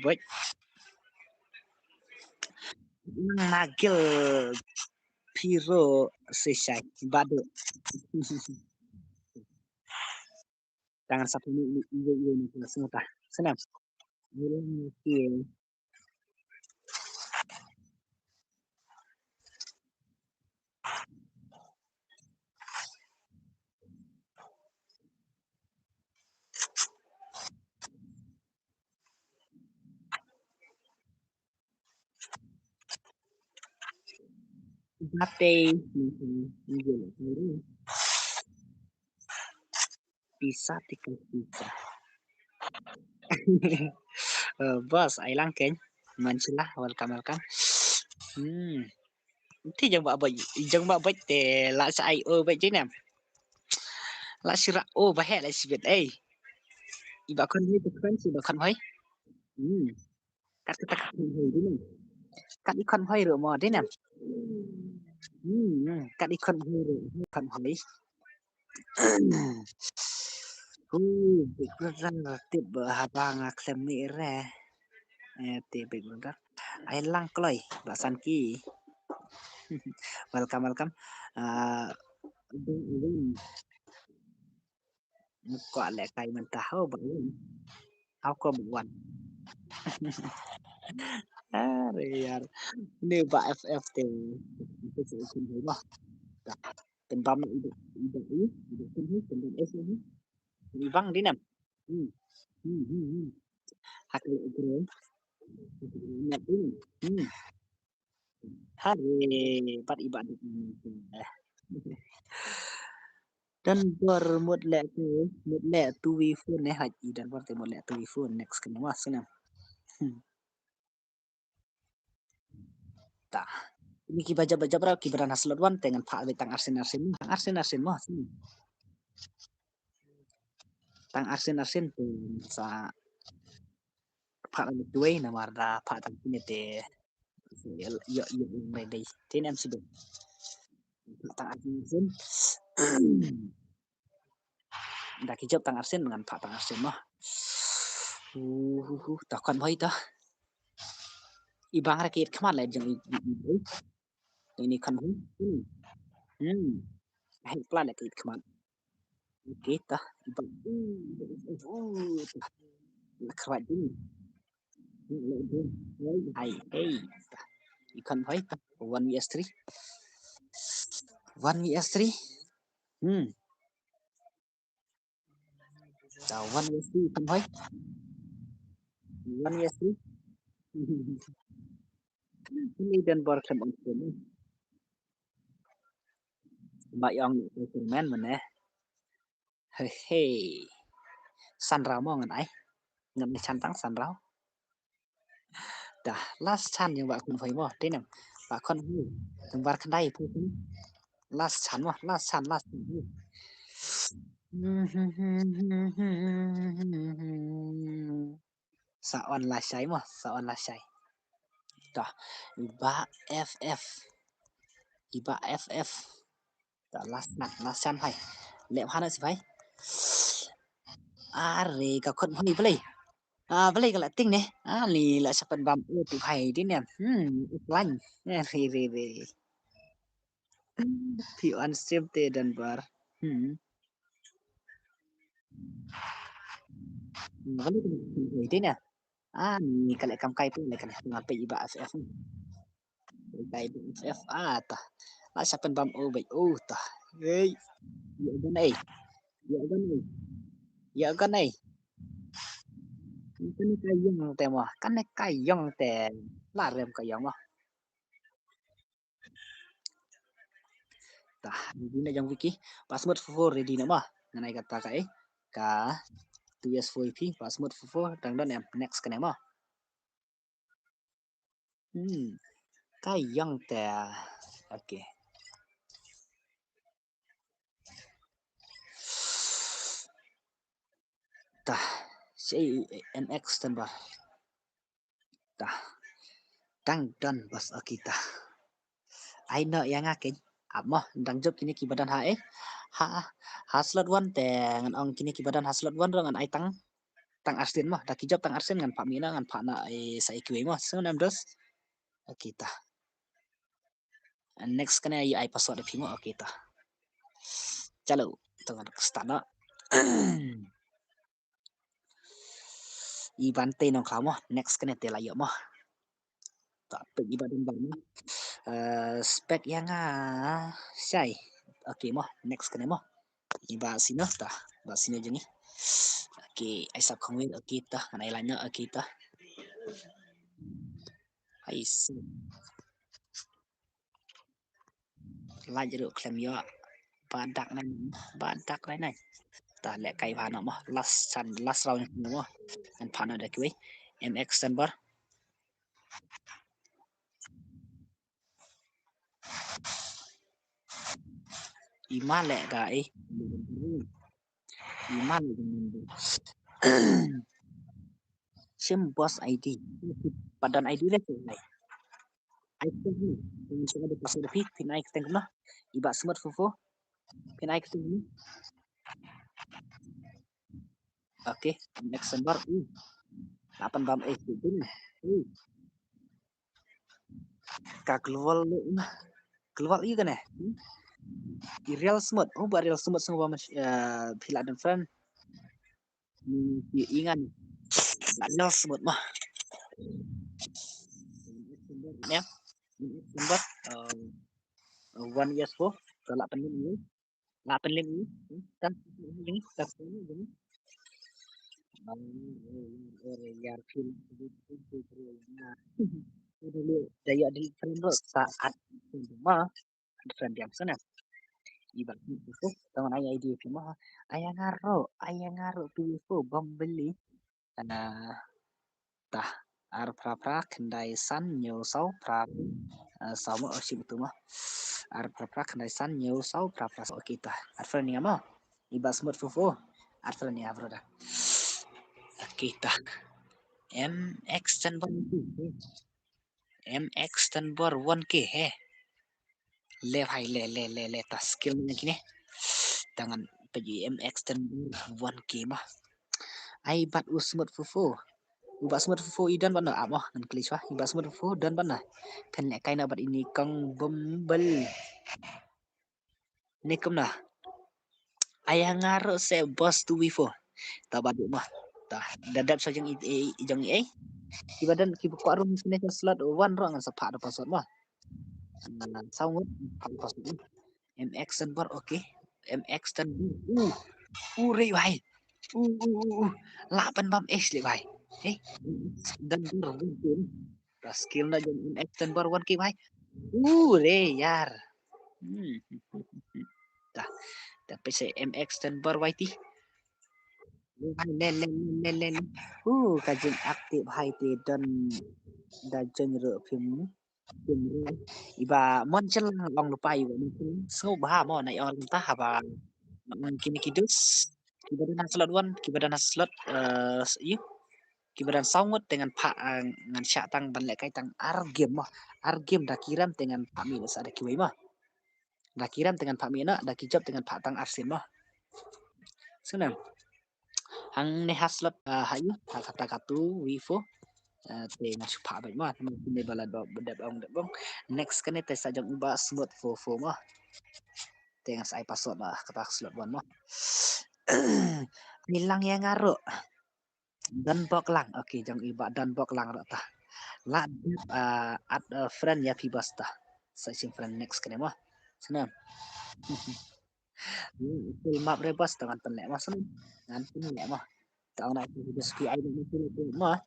nagil piro sesai bado tangan satu ini semua senam Mate bisa tiga bisa bos ailang ken manchilah welcome thì jang ba bai te la sai o bai chứ nè la sira o ba he la sibet iba kon ni te kon si ba kon hoi kat kita kat hoi đi nè kat ikon hoi ro mo đi nè kat ikon hoi ro kon hoi Bigran tip habang aksemi re te bigran ai lang kloy basan ki welcome ko le kai man tahu ba how ko buat are yar ni ba FF te itu sih mah tembam itu bang di nam hak itu net ini hari pat ibadat dan bermod le tu wi phone ne haji dan berte mod le tu wi phone next kan mas na ta ini ki baja bra ki berana slot wan dengan pak betang arsen mo tang arsin tu sa pak duai na marda pak tang sini te yo mai dei tin em sido tang arsin dah kijab tang arsin dengan pak tang arsin mah takkan mai ta ibang rakit kemana lah jeng ini kan hai plan rakit kemana kita ibang kawat ini hai hey ikan mai ta 1vs3 1vs3 Chào 1vs3 ikan mai 1vs3 ini dan barkem ang mbak yang men mana hei san rau mo ngan ai ngam ni chantang san rau dah last chan yang bạn kun phải mo thế nào bạn con từng bar kan dai pu last chan mo last chan last sa on la sai mo sa on la sai dah iba ff iba ff dah last chan hay lẹo hana si phải are ka kon ni play balik ka ting ne li la sa pan bam tu hay din nè lanh re thì on sim te dan bar balik thế nè ni ka le kam kai tu le ka ngapai iba ff kai ff ta la sa pan bam bai ta ei ya gan ei ya gan ei ya gan ei kan kai yang te mo kan kai yang te la rem ka yang mo tah di na yang wiki password for ready na mo nganai kata kai ka 2s4p password for dang don em next kan em mo kai yang te okay tah si mx tan ba tah dang don bas akita ai nợ yang akin mo dang job kini ki badan ha ha slot 1 te ngan ong kini ki badan ha slot 1 ro ngan ai tang arsin mah dak kijab tang arsin ngan pak mina ngan pak na sa iqwe mah so nam dos kita next kana ai password phimo kita chalo tangan start na iban te nong khamo next kana te la yo mah tak pe ibadan bang spek yang sai okay mah next kana mah iba sino ta ba sino jengi okay ai sab khongwe kita ngan ai lanya kita ai la jero klem yo badak lai này ta lẹ cây phá nó mà last round nữa mà anh phá nó được cái mx number iman lẹ cái iman sim boss id padan id lah này ai cũng sẽ ada pasal lebih pin ai keteng no iba smart fofo pin ai keteng oke next number 8 bam itu ka keluar iya kan ya di real smart real smart semua mas pila dan friend ingat real smart mah ya number 1 years for la pening ini la pening ini kan ini ini ya film dulu daya di friend saat mah ada friend yang sana ibarat itu teman ayah ide mah ayah ngaro tuh bom beli karena tah ar pra kendai san nyo sau pra sama osi itu mah ar pra kendai san nyo sau pra kita ar friend yang mah ibas smart fufo Arthur ni bro dah. Kita MX dan bar MX dan bar 1K le bhai le ta skill ni kini tangan pergi MX dan 1K mah ai bat usmut fufu ubak smut fufu idan bana amah nan klis wah ubak smut fufu dan bana kan lek kaina bat ini kang bembel ni kumna ayah ngaro se boss tu before ta badu mah ta dadap sajang jang kibadan kibuk arum sini slot one rong sapa ada password mah sawut password MX dan bar oke MX dan re bhai lapan bam H le bhai dan bar skill na jang MX dan bar 1K bhai re यार dah tapi saya MX dan bar YT len kajin aktif hai ti dan jeng re phim iba moncel long lupa iba so bah mo na yon ta haba kini kidus kibadan slot one kibadan slot yu kibadan sangut dengan pak ngan syatang ban lek kai tang argem dah kiram dengan pak mi ada kiwai mah dah kiram dengan pak mi na dah kijab dengan pak tang arsin mah senang hang ne haslot hayu kata katu wifo te masuk pak baik mah ne balad bedap bong next kan te sajang ubah smooth fo mah dengan saya password mah kata slot one mah nilang yang ngaro dan bok lang oke jang iba dan bok lang rata la at friend ya pibas ta searching friend next kan mah senang full map rebas dengan penek mah senang ngan penek mah tahu nak itu SPI itu mah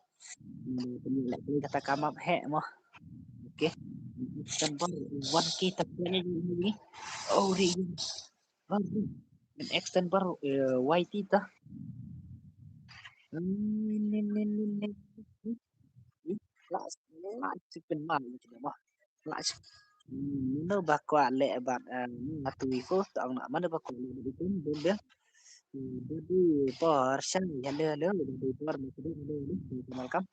penek kata kamap he mah oke dan bang 1K tapi ini oh ri extend baru YT tah lah cipen man gitu mah lah no bakwa le bat atu ifo tang nak mana bakwa le itu benda jadi portion ya le di luar itu welcome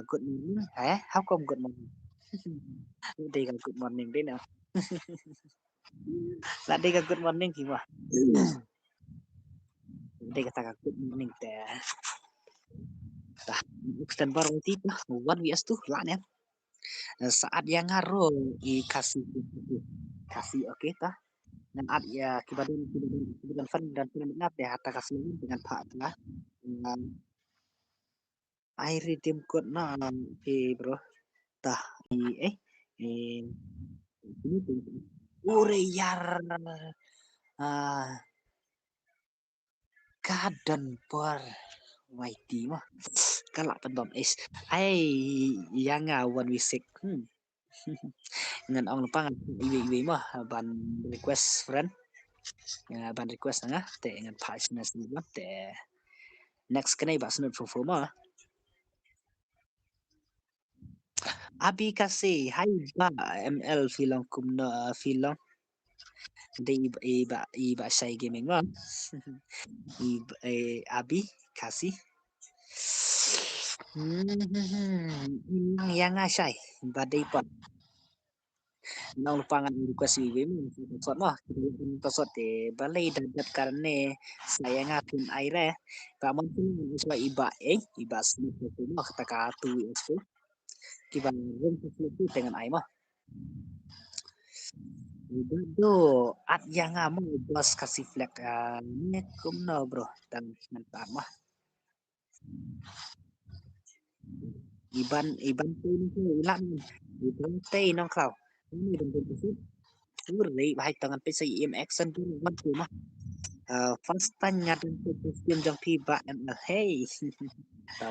good morning how come good morning đây là good morning đấy nào là đây là good morning thì mà đây kata good morning teh tah extend baru itu one vs tuh lah nih saat yang ngaruh kasih oke tah dan ad ya kibadan fan dan peminat deh hatta kasih dengan pak tah I redeem code na bro tah ini ure yar kadan por YT mah kalak pendom ai yang one wisik ngan ong lupa ngan iwi mah ban request friend ban request nga te ngan partners ni mah te next kena iba sunut fufu mah abi kasih hai ba ML film kumna film de iba say gaming mah abi kasih yang ngasay badai pot nang lupangan request iwi password mah password te balai dadat karne saya ngatin aire kamu tuh iba iba semua mah kata katu itu kiban room itu dengan ai mah do at yang ngamu bos kasih flag ini kumno bro dan mantap mah iban tuh ilang iban teh nong kau ini dan Uri bahai tangan PC IMX tuh mah first time dan system jang tiba hey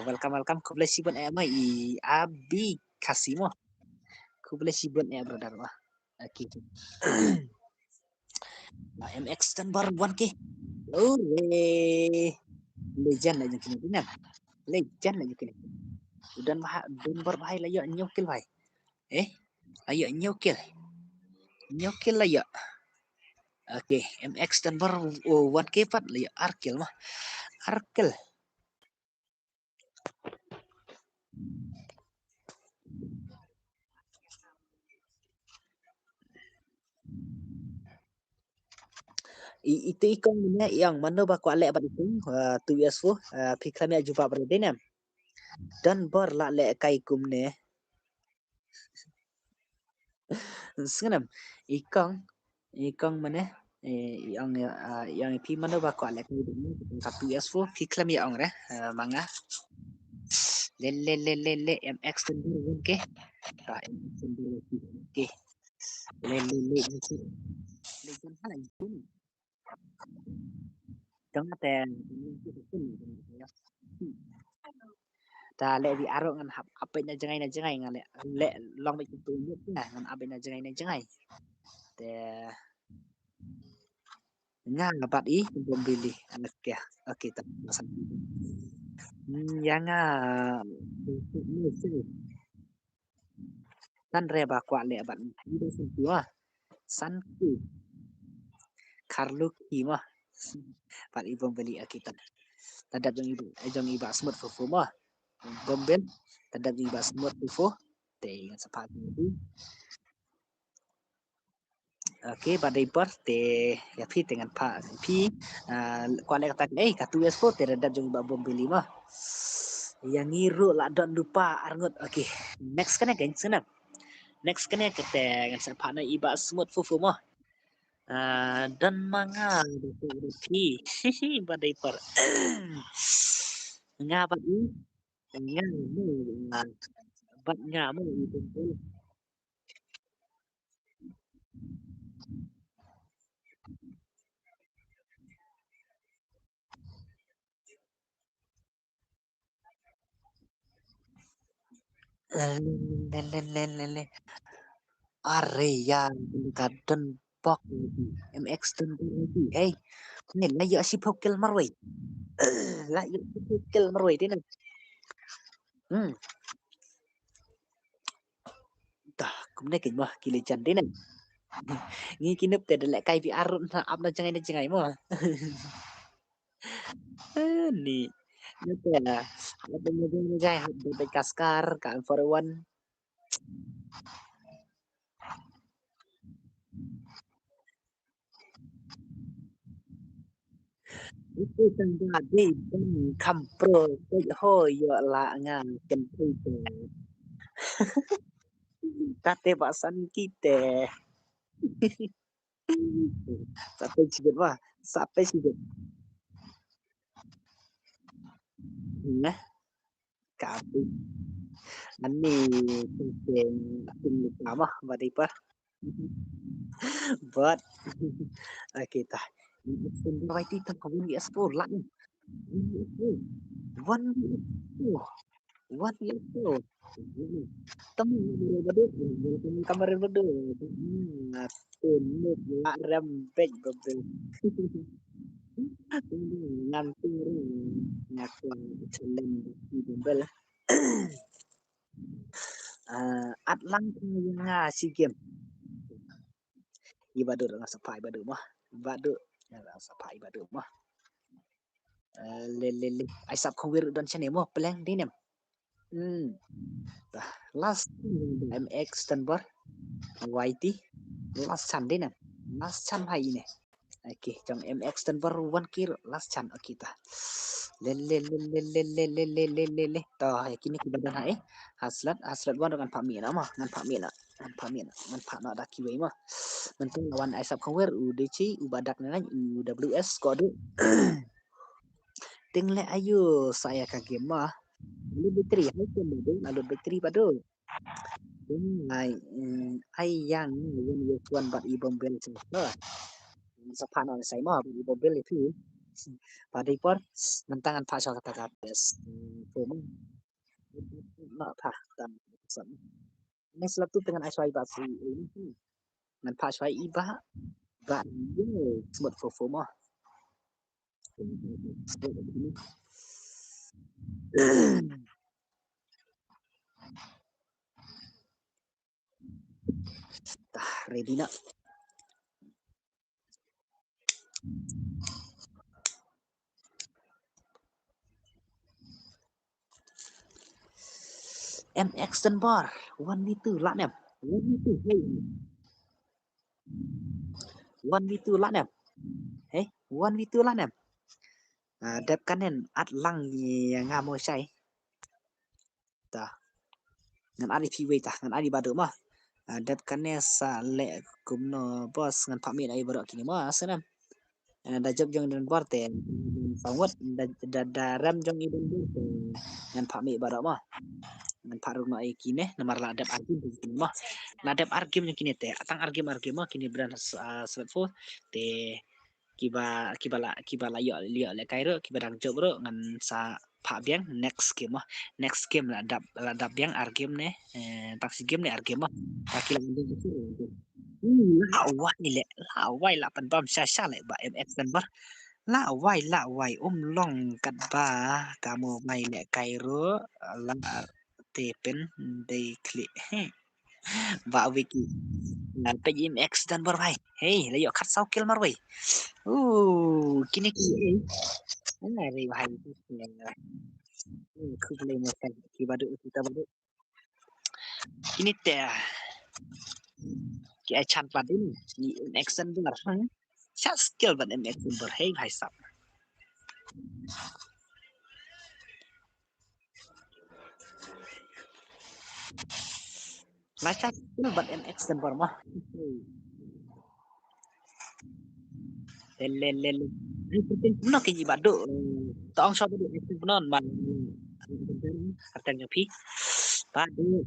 welcome ku boleh sibun mai abi kasih mo ku boleh sibun brother mah oke MX dan baru 1K legend aja kini benar legend aja kini dan berbahaya lah ya nyokil bahai ayo nyokil lah ya Oke, MX dan baru oh, 1K4 ya Arkel mah. Arkel. Itu ikon yang mana baku alek bat itu tu years fu piklamnya jumpa berdena dan bar la lek kai kum ne senam ikon ikon mana yang pi mana baku alek kai kum satu years fu piklamnya ong re manga le MX sendiri oke tak MX sendiri oke le le kan hal itu jangan ten ta le di aro ngan hap apa na jangai ngan le long bị tu nhất na ngan apa na jangai te nga dapat i belum beli anak ya oke tak pesan yang kan reba kwa le bat itu semua san ku Carlo mah pat ibom beli kita tadap jong iba smart fo mah bomben tadap iba smart fo te ingat sepatu itu oke badai per te ya pi dengan pak pi kwa le kata katu espo te tadap jong iba bom beli mah yang ngiru lah don lupa arngot oke next kan ya kan senap next kan ya kata dengan sepatu iba smart fo mah dan manga pi badai per ngapa ini ngamu bat ngamu itu lele are ya kadon pok MX dan lagi hey ini lah ya si pokel marwai lah ya si pokel marwai din tah kumne kin mah kilijan din ngi kinep te lek kai pi arun na ap na jangai mo ni nete na ada mo jai hat be kaskar kan for one itu tadi kampro ho yo la ngan ken tate basan kita sampai siget wah sampai siget nah kapi nani pengen pengen lama baripa but kita Wai ti tan kawin di asko lan one one years temu badu kamar badu ngatin la rembek badu nganti ngakon challenge di bel at lang nga si game ibadu nga sapai badu mah badu sapai badu mah le ai sap không wir dan chane mo plan đi nem last MX tan bar YT last chan đi nem last chan hai ne oke trong MX tan bar one kir last chan kita le toh kini kita dah haslat wan dengan Pak Mina mah dengan Pak Mina dengan Pak Nak dah kiwai mah mentung lawan Aisap Khawer UDC ubadak nan UWS kode tingle ayo saya kage mah lalu bakteri hai kemudian lalu bakteri pada ai ai yang yang tuan bat ibom bel semua sepanon saya mah ibom bel itu pada ipor mentangan Pak Syah kata bes nak tah dan ini selalu dengan Aiswai Basri ini dengan Pak Syah iba ba semut fofo mah tah ready nak MX dan bar 1v2 lạ nè 1v2 hey 1v2 lạ nè hey 1v2 lạ nè đẹp kanen at lang nga mo say ta ngan ali piwe ta ngan ali bado mah đẹp kanen sa le kum no bos ngan pamit ai baro kini mah senam da job jong dan barte sangot da ram jong idon ngan pamit baro mah ngan parung no ai kine namar la dep argim kini mah la dep argim kini te atang argim mah kini brand smartfo te kiba la yo le kairo kiba dang job bro ngan sa pha biang next game la dap biang argim ne taksi game ne argim mah takil la wai le la wai la pan bam sha le ba mx dan bar la wai long kat ba kamu mai le kairo la tepen de klik ba wiki pe mx dan bar vai hey la yo kat sau kill mar vai kini này thì bài không lên một phần thì bà đợi kita badu ini teh kayak chan padin di action benar chat skill ban action ber hey भाई साहब lah chat skill ban action ber mah lên nó cái gì bà đợi tao sao bà đợi action benar man akan nyapi badu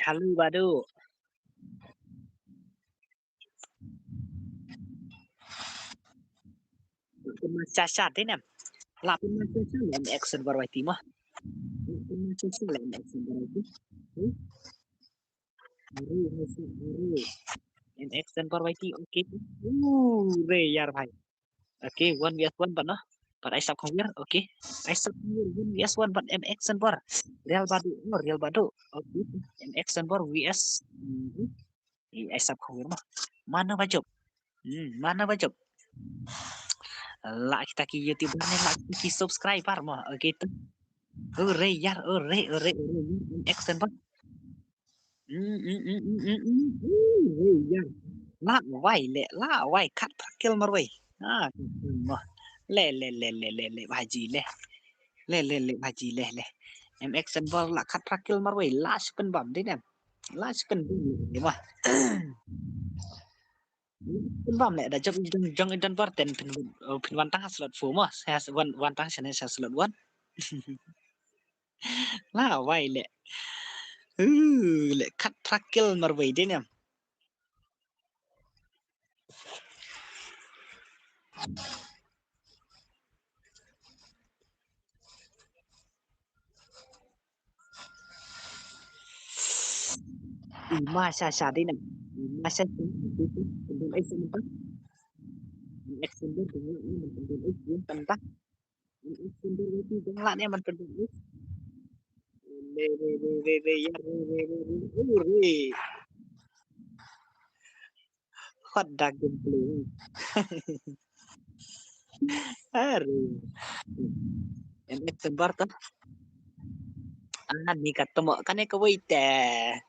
halu badu Cha thế nè là làm action ber vậy mah làm action ber in action ber vậy okay re yar bhai okay 1v1 but no but I stop here okay I stop here 1v1 but MX and bar real badu okay MX and bar vs I stop here mah mana bajok mana bajok lại kita ki YouTube này lại ki subscriber mah okay tu re yar re MX and bar re yar la wai cut kill mar wai le baji le baji le MX and bar la cut kill mar wai last pen bam đấy nè last pen đúng không pen bam nè đã trong in bar ten pen one tang slot full mah has one tang chane slot one la wai le cut kill mar wai đấy nè sa đấy nè sa extender dengan tentang extender itu jangan yang mententu hot daging blue aduh yang sebar tuh nih ketemu kan ya kawai teh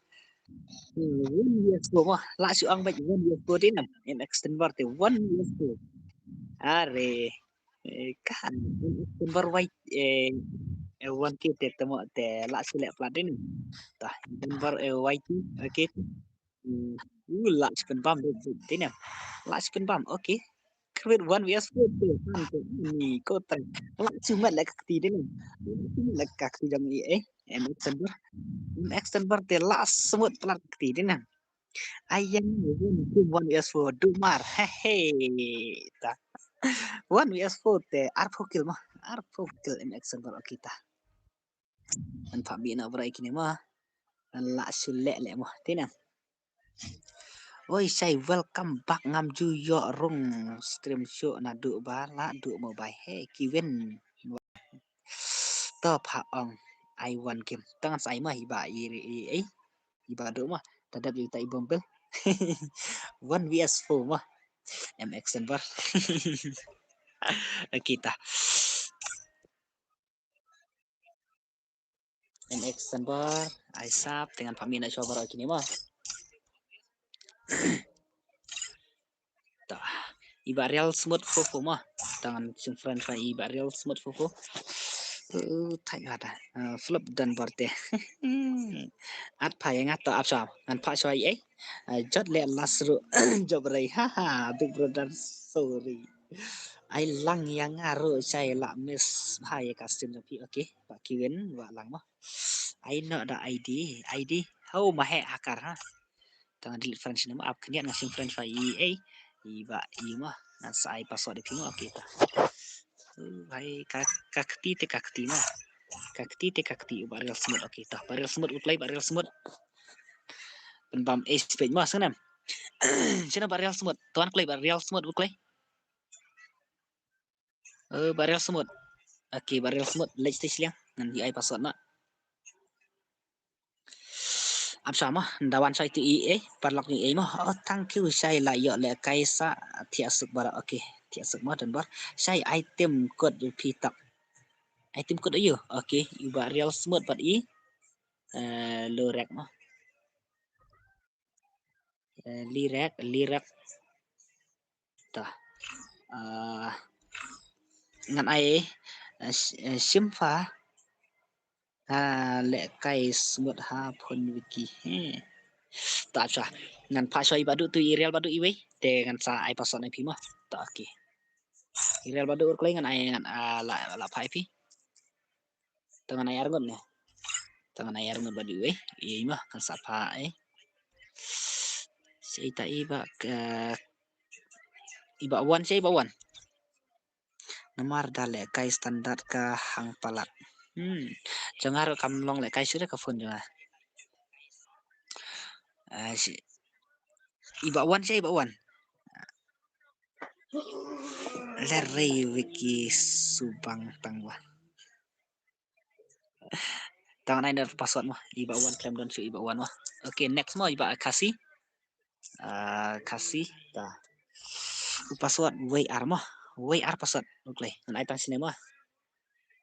one years ago mah lah si ang baik 1 years ago din yang extender teh 1 years ago are kan extender white one kit temu teh lah si lek pladin tah extender white okay lah si penpam din lah si penpam okay Create one vs four ni kota cuma lek kakti din lek kakti jam em extender te las semut pelat kakti din ayam one vs four dumar hehe ta one vs four te arfokil mah arfokil em extender kita an pambi na berai kini mah la sulek lek mah tina Oi say welcome back ngam ju yo rung stream show na du ba la du mo bai he kiwen to pha ong I one game tangan sai mah hiba hiba do mah tadap yu tai bombel 1 vs 4 mah MX bar kita NX bar Aisap dengan Pak Mina coba baru kini mah. Tah. Iba real smooth fofo mah. Tangan sing friend iba real smooth fofo. Thay ada. Flip dan borte. At pa yang atau apa? An pa coy jot le lasru job ray. Haha, big brother sorry. Ai lang yang ngaruh saya lah miss hai custom tapi oke Pak Kiwin wa lang mah. Ai no ada ID how mahe akar ha. Tangan delete friends nama up kenian ngasih friends fa iba mah ngan sai password itu oke ta. Hai kakti mah. Kakti baril semut oke ta. Baril semut utlay baril semut. Penbam page mah senam. Sina baril semut. Tuan klay baril semut utlay. Baril semut. Oke baril semut let's test liang ngan di ai password mak. Sama dawan saya tu parlok ni mah thank you saya lah yo le kaisa tiasuk bara oke tiasuk mah dan bar saya item code pitak item code ayo oke iba real smooth pat lorek mah lirak tah ngan ai simfa le kai smooth ha pun wiki tak sah ngan pa soi badu tu real badu iwe dengan sa ai password ni mah tak oke real badu urklay ngan ai ngan la pai pi tangan ayar ngon ne tangan ayar ngon badu mah kan sapa saya tak iba wan namar dale kai standar ka hang palat jangar kam long le kai sudah ka phone jangan iba wan lerei wiki subang tangwa tangan ai password mah iba wan claim don su iba wan mah oke next mah iba kasih ta password WR mah WR password oke ngan ai tang sini mah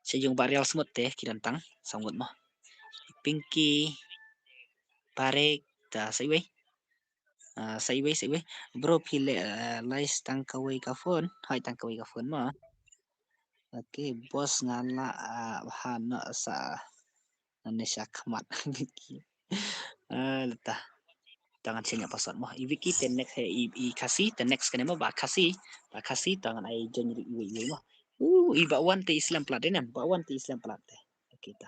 sejung barrial smooth teh kirantang sambut mah pinky parek ta sai we bro pile lais tang kawai ka phone hai tang kawai ka phone mah oke bos ngala hana sa Indonesia kemat letah tangan sini password mah ibiki ten next i kasih ten next kene mah ba kasih tangan ai jon iwe mah iba wan te Islam plat denam ba wan te Islam plat teh kita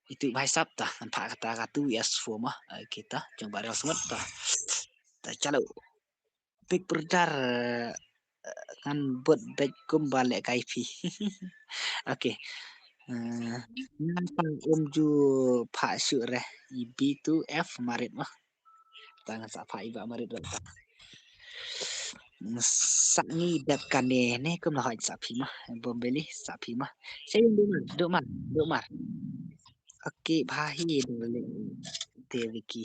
itu bahasa ta pak kata katu yes mah kita coba real semut ta calo big brother kan buat back kembali ke IP oke Nantang ju pak syureh B2F marit mah tangan sapa iba marit sangi dat kanene kum lah sapi mah bombeli sapi mah saya domar oke bahi dole tewiki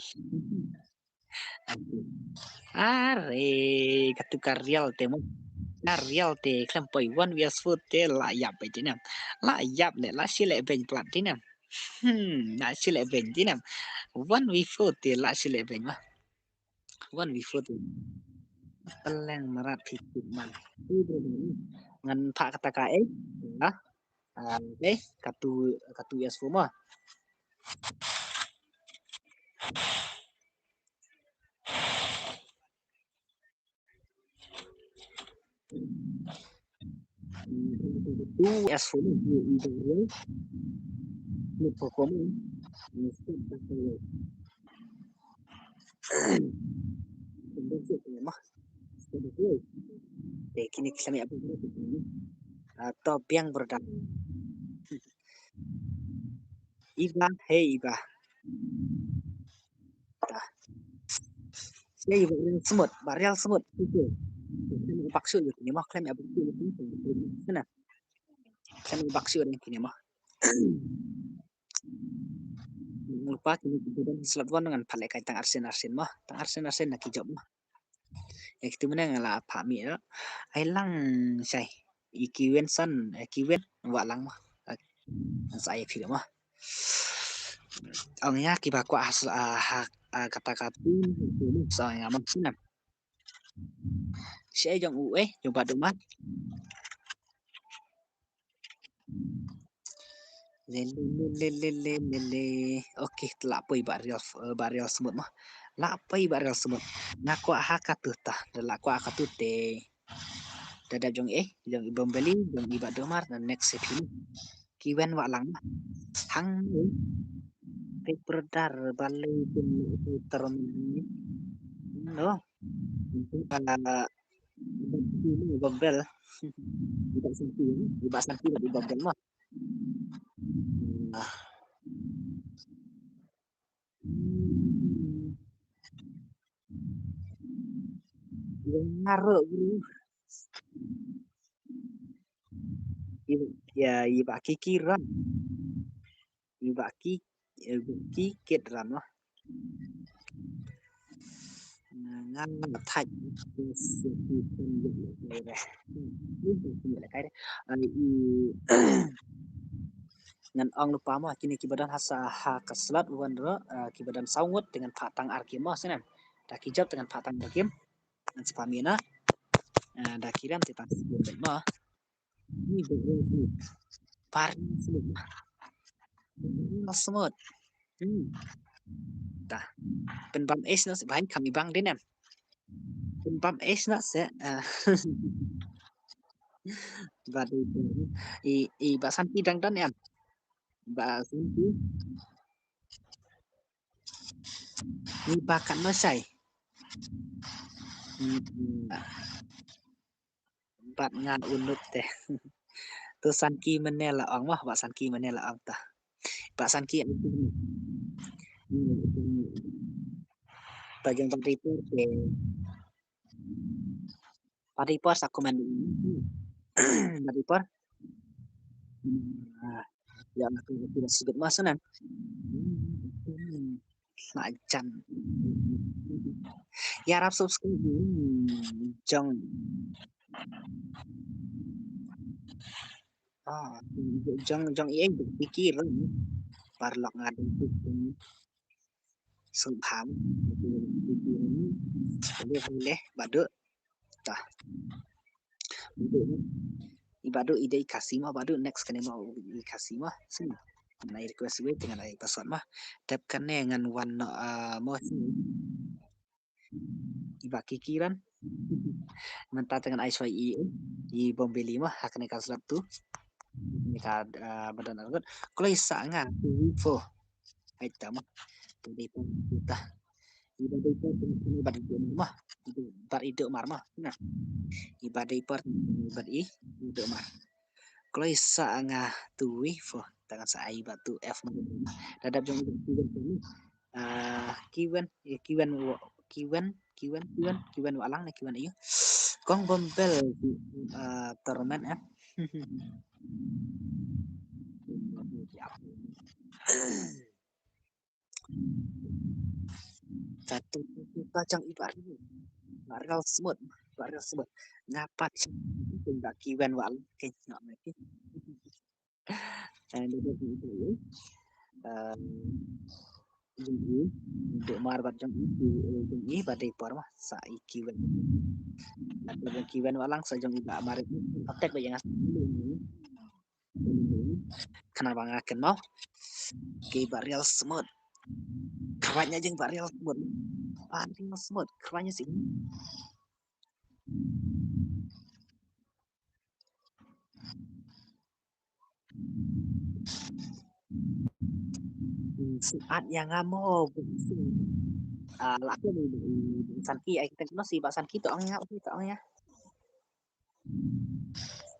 are katukar real temo real te klampoi one years food te la yap pe tinam la yap le la sile ben platinum la sile ben tinam one we food te la sile ben mah one we food peleng merat pikir man ngan pak kata kae nah katu yes mah yes ni pokok mah kini kami apa top yang berdam iba iba saya iba semut barel semut itu bakso gitu ni mah kami apa sana kami bakso ni kini mah lupa kini kemudian selatuan dengan palek kaitan arsen mah tang arsen nak hijau mah ya itu mana ngala pami ya ailang saya ikiwen san kiwen walang mah saya film mah Ông nhá kiba kwa kata-kata soalnya maksudnya sẽ dòng ue coba dulu lele oke telah poi baril semut mah lah poi baril semut ngaku haka tuta adalah ku haka tute dada jong jong ibom beli jong iba domar dan next set ini kiwen wak lang hang pe berdar balai pun teron no ibom bel iba santi ibom bel mah ngaruh ya iba kikiran iba kikit ran mah ngan thạch cái ngan ong lupa mah kini kibadan hasa ha kaslat wandro kibadan saungut dengan patang arkim mah senam dah kijab dengan patang arkim dan sepamina dah kiram tentang mah ini parni semut dah penbam es nas bahan kami bang denam penbam es nas ya badu i basan pidang dan ya basan ni bakan masai bat ngan unut teh tu sanki menela ong mah bak sanki menela ong tah bak sanki bagian paripur ke paripur aku mandi paripur yang aku tidak sebut masanan macan ya rap subscribe jong jong iya pikir parlok ngadu sumpam boleh badu tah ibadu ide kasih mah badu next kene mau kasih mah sini na request gue dengan ai password mah tap kene ngan wan mau iba kikiran mentah dengan ai soi i bombeli mah hakane kaslat tu nika badan argot kalau isa nga info ai tama pudi kita iba mah bar ide mar mah nah ibadai per ibadi ide mar kalau isa nga tuwi fo tangan sa ai batu f dadap jong kiwan kiwan walang na kiwan iyo kong bombel termen satu kacang ibar barel semut ngapat tidak kiwan walang kenyok lagi untuk marbat jong ini badai par mah saiki wen kiwan walang sajong iba marit praktek ba yang kenapa ngaken mau ke barel semut kawannya jeng barel semut kawannya sih saat yang ngamo laku di sanki ai kita masih pak sanki to ngap to ya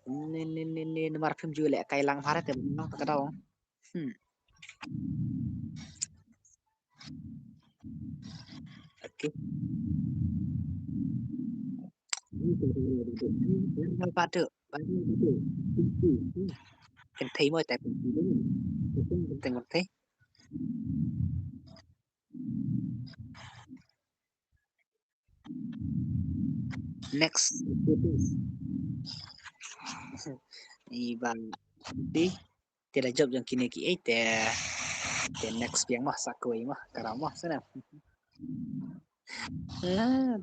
ni nomor film juga lek kai lang harat ya memang tak tahu oke pada kan thấy mọi tại tình một thế next iban di Tidak job yang kini ki next piang mah sakoi mah karamah sana.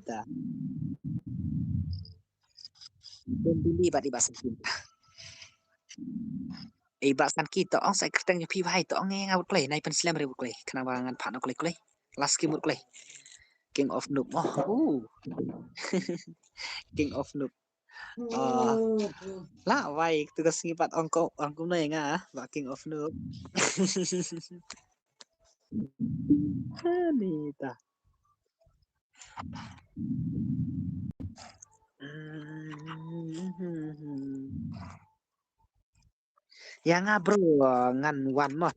Ta. Beli bat ibasan kita. Ibasan kita ong sai kerteng yang pi vai to ong ngau play nai pen slam re play. Kenapa ngan pan play. Last game play. King of Noob. King of Noob. Lah baik tugas ngipat ongko nai nga ba King of Noob. Nita. Ya nga bro ngan wan mah.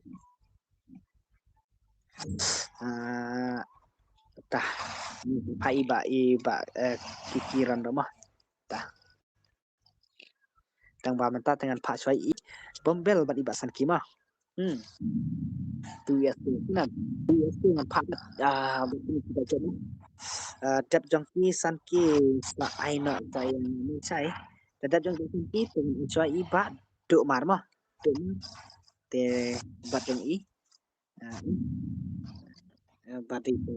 Tah iba kikiran mah. Tah. Tang ba menta dengan Pak Choi bombel bat iba san kimah. 2 years nan 2 years dengan Pak betul kita jadi. Dap jong ki san ki sa ai na tai ni sai. Dap jong ki tung Choi iba do mar mah. Do te bat jong i. Bat itu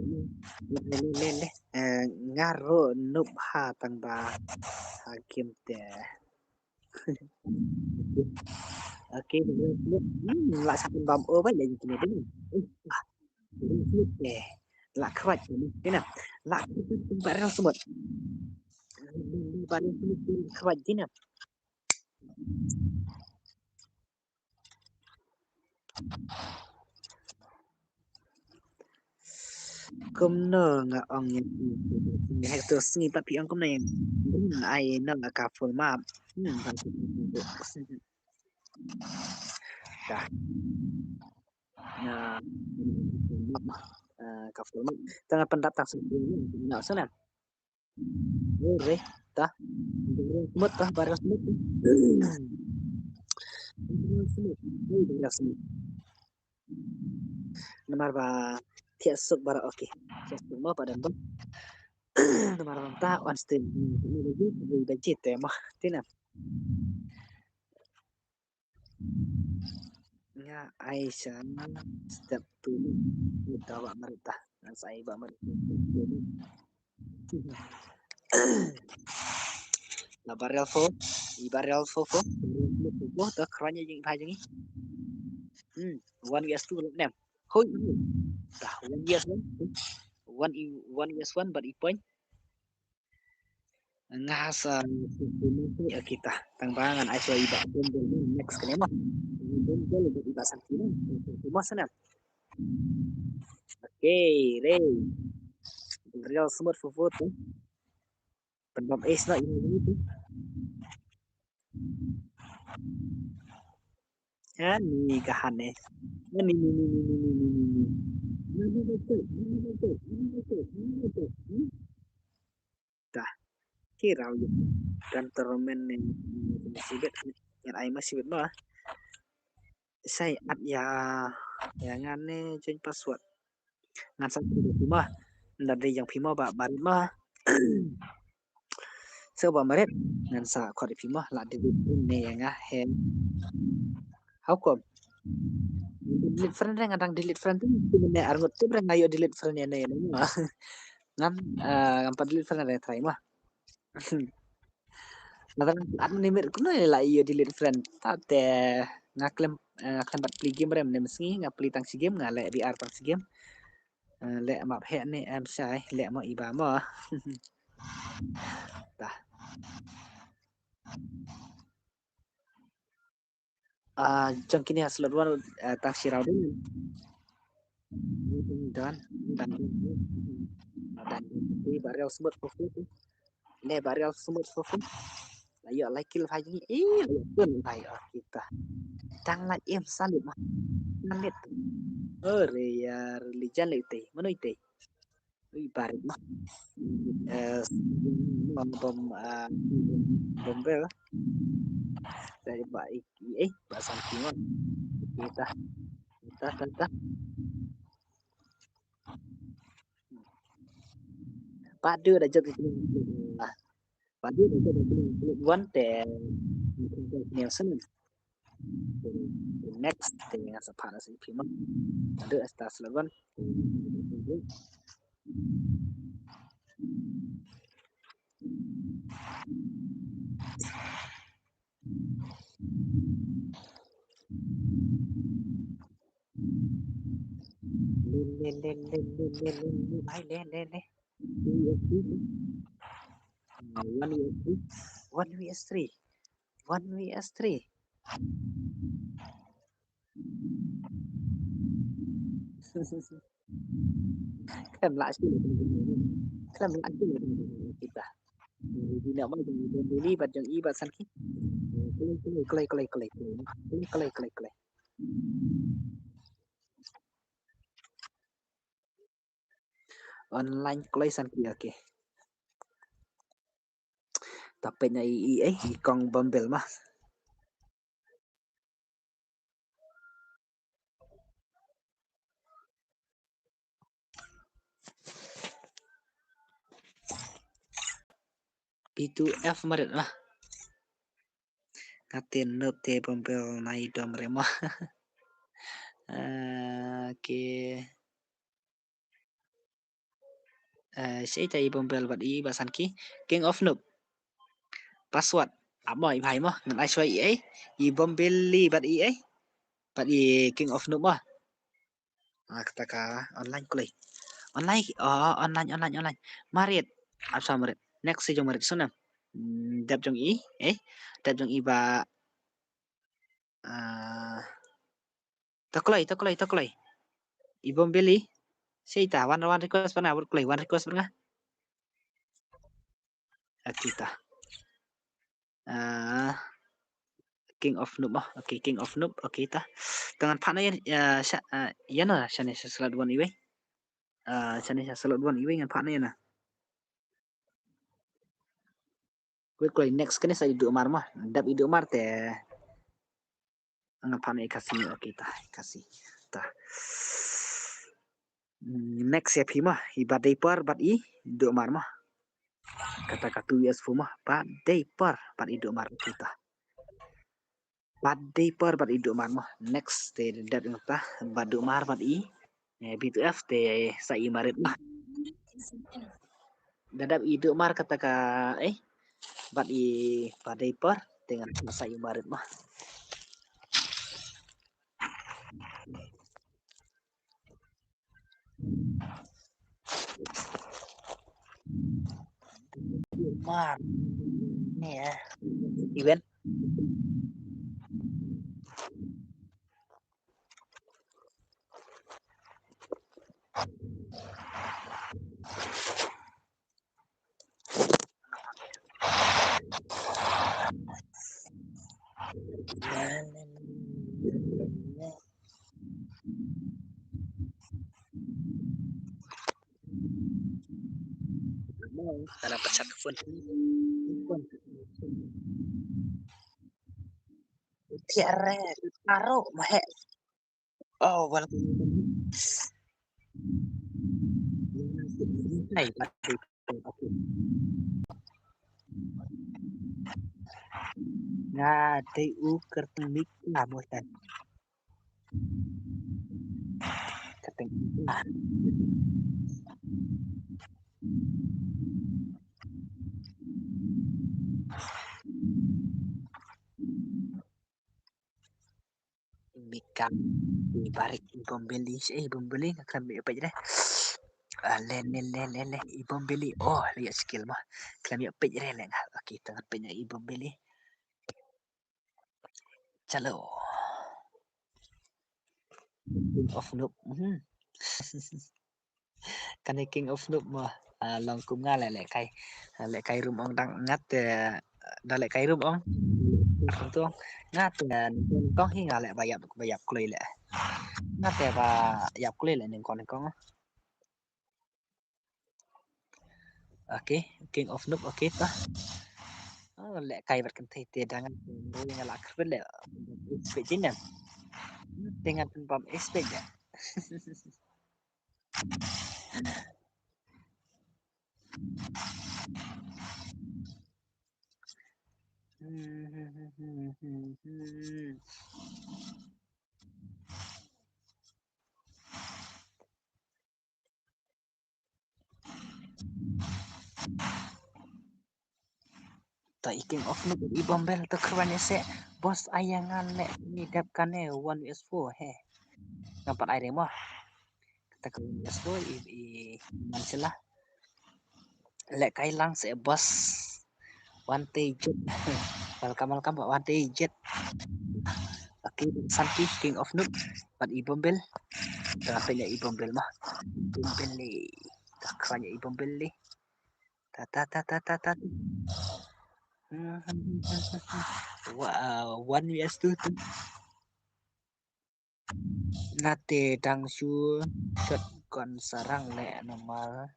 lên ngaro nup ha tang ba hakim te. Oke, lại sang bầm ơ vậy là gì này đúng không? Là khawat thế nào? Là bạn đang semut. Bạn khawat thế nào? Công nơ ngà ong hay từ sinh tập piang công này ai nơ ngà cà phê mà cà phê mà tengah pendatang sendiri nggak sana boleh tah semut tah barang semut nomor ba thiệt sức bara oke thiệt sức mà pada bang nomor ta on stem ni budget mah tina nga Aisyah step tu kita ba merita saya ba merita la barrel fo ta kranya jing bhai jing 1 years 2 nem hoi ta 1 years 1 years 1 but point ngasa kita tangbangan Aisyah iba next kene mah bombel iba sakina cuma sana oke re real smart foto pendam es na ini itu ya ni kahan ni dah kira dan termen sibet yang ai masih sibet mah saya ya ngane change password ngan sang mah dari yang pima ba mah ba maret ngan sa kho di pima la di ne nga hen how come delete friend yang ngadang delete friend tu ne arngot tu berang ayo delete friend ya ne mah ngan ngampa delete friend ada try mah Natan admin nimir kuno la iyo delete friend tate ngaklem bat play game rem nem singi ngapli tang si game ngale BR tang si game le map he ne am sai le mo iba mo tah jang kini hasil luar tang si raudin dan di barel sebut fofu le barel sebut fofu ayo like kill hai ni pun hai kita tang em salib mah nalit ya religion lite mana ite ibarat mah bom bombel dari baik bahasa Timur kita padu dah jadi padu dah jadi one ten Nielsen next dengan sepana si pima ada esta slogan lên bay lên one vs three one vs three làm lại làm lại kita tidak mau beli bajang ibat sanki kelai online kelai sanki oke tapenya i kong bambel mah P2F marit mah ngatin note bambel nai dom remah oke sẽ chạy bambel bật ý và sanki king of noob password mọi bài mà ngân ai xoay ấy i bombelli bật ý ấy bật ý king of noob mà kata ka online kulay online online marit apa marit next si jong marit sunam dap jong i dap jong i ba takulay i bombelli Seita one request pernah kulay one request pernah kita King of Noob oke King of Noob oke ta dengan partner ya no shane salat one iwe shane salat one iwe dengan partner na gue next kene sa idu mar mah dap idu mar te nga partner kasih oke ta kasih ta next ya mah ibadai par bat i idu mar mah kata katu yes fu mah badai par bat idu mar kita badai par bat idu mar mah next te dap ngata badu mar bat i B2F te sa i marit mah dadap idu mar kata ka bat i badai par dengan sa i marit mah mar nih ya event dalam pecat phone tiare taruh mah oh walaupun này nga tây u kertemik là một lần kertemik là mikam ibarik bombeli bombeli akan apa je len bombeli oh lihat skill mah kami apa je len okey tengah punya bombeli chalo king of noob kan king of noob mah long kum nga lại lại cây rum ong đang ngắt đã lại cây rum ong tuh ngắt có khi ngà lại bài dập cười lại ngắt và dập cười lại nên con ok king of noob ok ta lại cây vật cần thấy tiền đang ngắt lại khớp lại bị chín nè dengan pom SP ya Ta iking of nuk ibombel to kwan se bos ayangan le ni dap kane 1 vs 4 he. Nampak air mo. Kita ke 1 vs 4 i mansilah. Le kai lang se bos one jet. Welcome one jet. Oke, Santi King of Noob. Pat ibombel. Kenapa ya ibombel mah? Ibombel le. Tak kwan ibombel le. Ta. Wow, 1 vs 2 tu. Nate dang shu shot kon sarang le normal.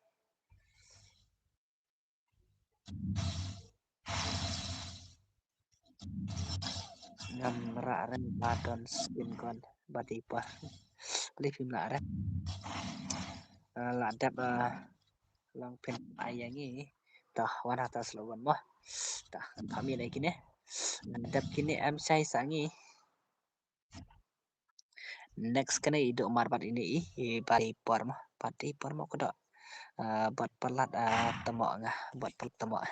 Ngam ra ren padon spin kon badi pa. Beli film la ren. La dap long pen ayangi. Tah wan atas lawan mah. Tah kami lagi ni. Dap kini am sai sangi. Next kena iduk marbat ini badi par mah ko dak buat pelat temok ngah buat pelat temok.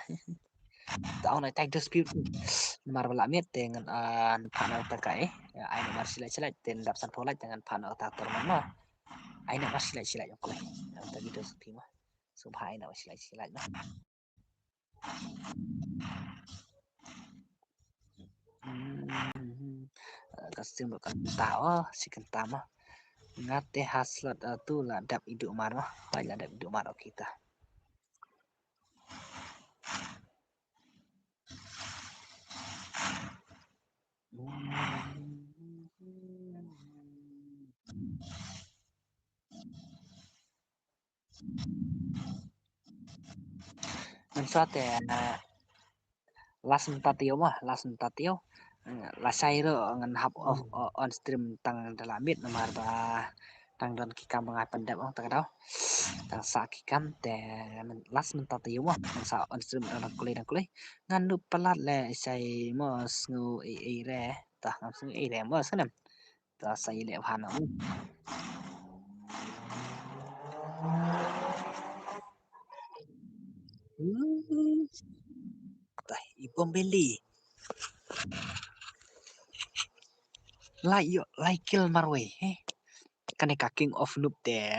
Tahu nak tag dispute marbat lamit dengan panel terkai ai nak marsilat dan dap san polat dengan panel tator mana ai nak marsilat yang kuat tadi dispute mah subha ai nak marsilat mah kasih bukan tahu si kenta mah ngate haslat tu lah dap iduk mar mah banyak dap iduk mar kita. Mensat ya last tatio lasairo ngan hub of on stream tang dalamit nomor ba tang don kikam mga pendap ang tagadaw tang sa kikam te last tatio mah sa on stream ang kulay ngan nu pelat le say mos ngu re tah ngam sing re mos kanam ta say le hana tah ibom beli like kill marway kaneka king of noob te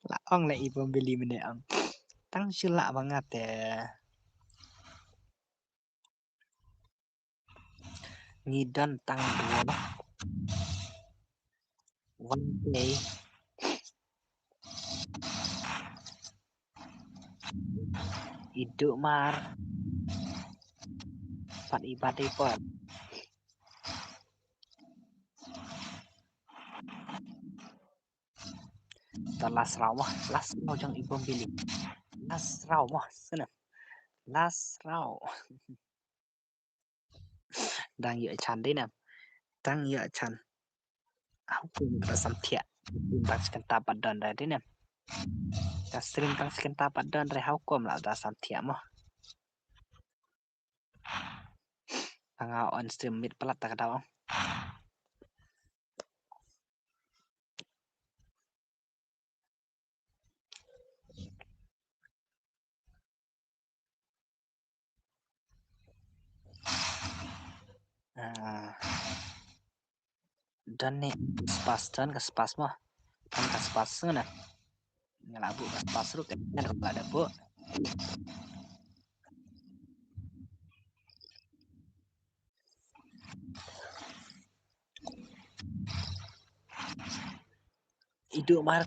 la ong le ibom beli mene ang tang sila banget ngidon tang dua one day iduk mar pat ibadai pon las raw jang ibom beli las raw mah sana las raw dang ye chan dei nam dang ye chan aku rasam thia bas kan tapat dan dei nam ta stream tang sken tapat dan re hau kom la da sam thia mah tanga on stream mit pelat ta daw dan ni spas dan ke spas mah kan ke spas sana ngelabu ke spas ru kan ada bu iduk mar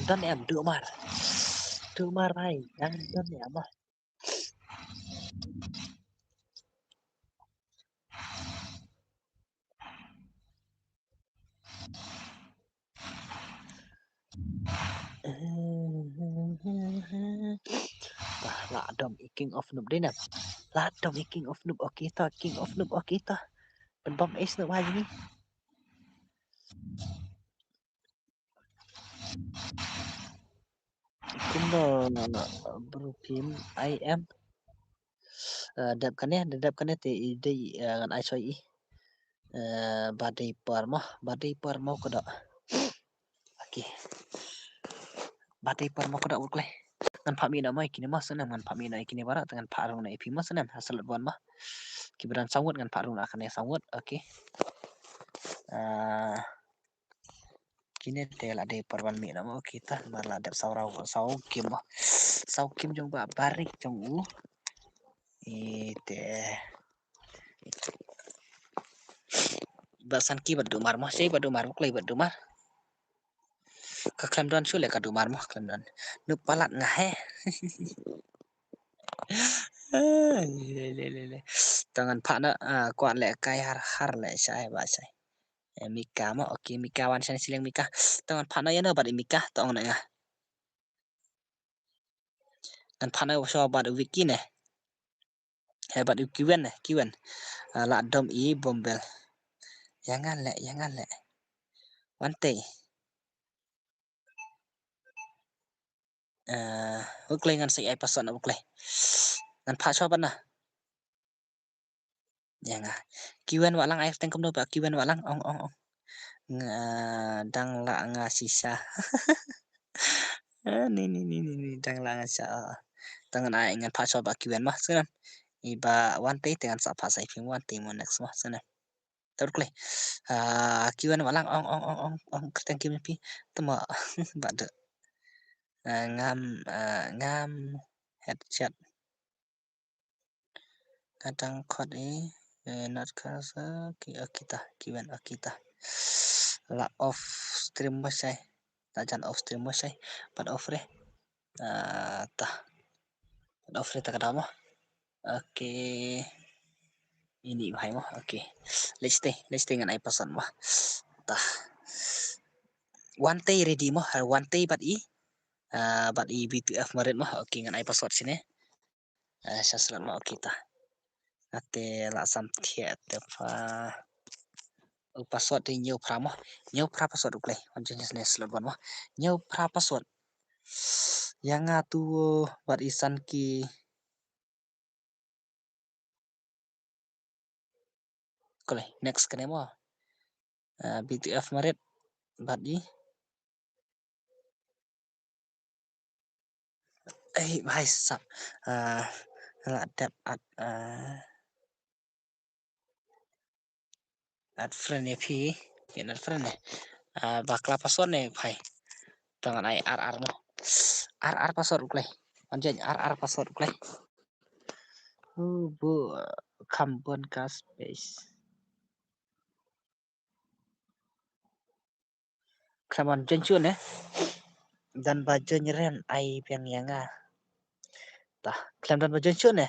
dan em duk mar bai dan em mah la dom king of noob dei nam la dom king of noob okay ta king of noob okay ta ben bom ace noob hai ni kuno berupim I am dap kan te dei ngan ai soi badai par mau ko da okay badai par mau ko da ukleh ngan pha mi na mai kini mas senam ngan pha mi na kini barat dengan pha rong na ipi mas senam hasil bon mah kibran sawut ngan pha rong na kane sawut okey kini tel ade parwan mi na mo kita marla dep saurau sau kim jong ba barik jong u ite basan ki badu mar mo sei badu mar klei badu mar ka klam don su le ka du mar mo klam don nu palat ngahe le tangan pha na kwa le kai har le sai ba sai Mika mo okey Mika wan san silang Mika tangan pha na ya na ba Mika tong na ya dan pha na so ba wiki ne hebat kiwen la dom i bombel jangan le wante uklei ngan sai ai pason uklei ngan pha so ba na jangan kiwen walang ai tengkom no ba kiwen walang ong dang la nga sisa ni dang la nga sa tangan ai ngan pha so ba kiwen mah senam iba wante dengan sa pha sai phim wante mo next mah senam terklei kiwen walang ong keteng kim pi tama bade ngam headshot kadang khot not kasa kita kiwen kita la off stream masai tajan off stream masai pad off re ta pad off re ta kada mo oke ini bahai mo oke let's stay ngan ai pasan mo ta one day ready mo one day but i BTF maret mo oke ngan ai password sini sasrat mo kita ate la sam thiet te pha password thì nhiều pra password uklei on jenis ne slot bon mo nhiều pra password yang tu wat isan ki uklei next kene mo BTF maret bat i bhai sap la dap at friend ne phi at friend ne bakla password ne bhai tangan ai RR mo RR password uklei on jen RR password uklei bu kambon ka space klamon jenchu ne dan bajo nyeren ai piang yanga tah klam dan bajo jenchu ne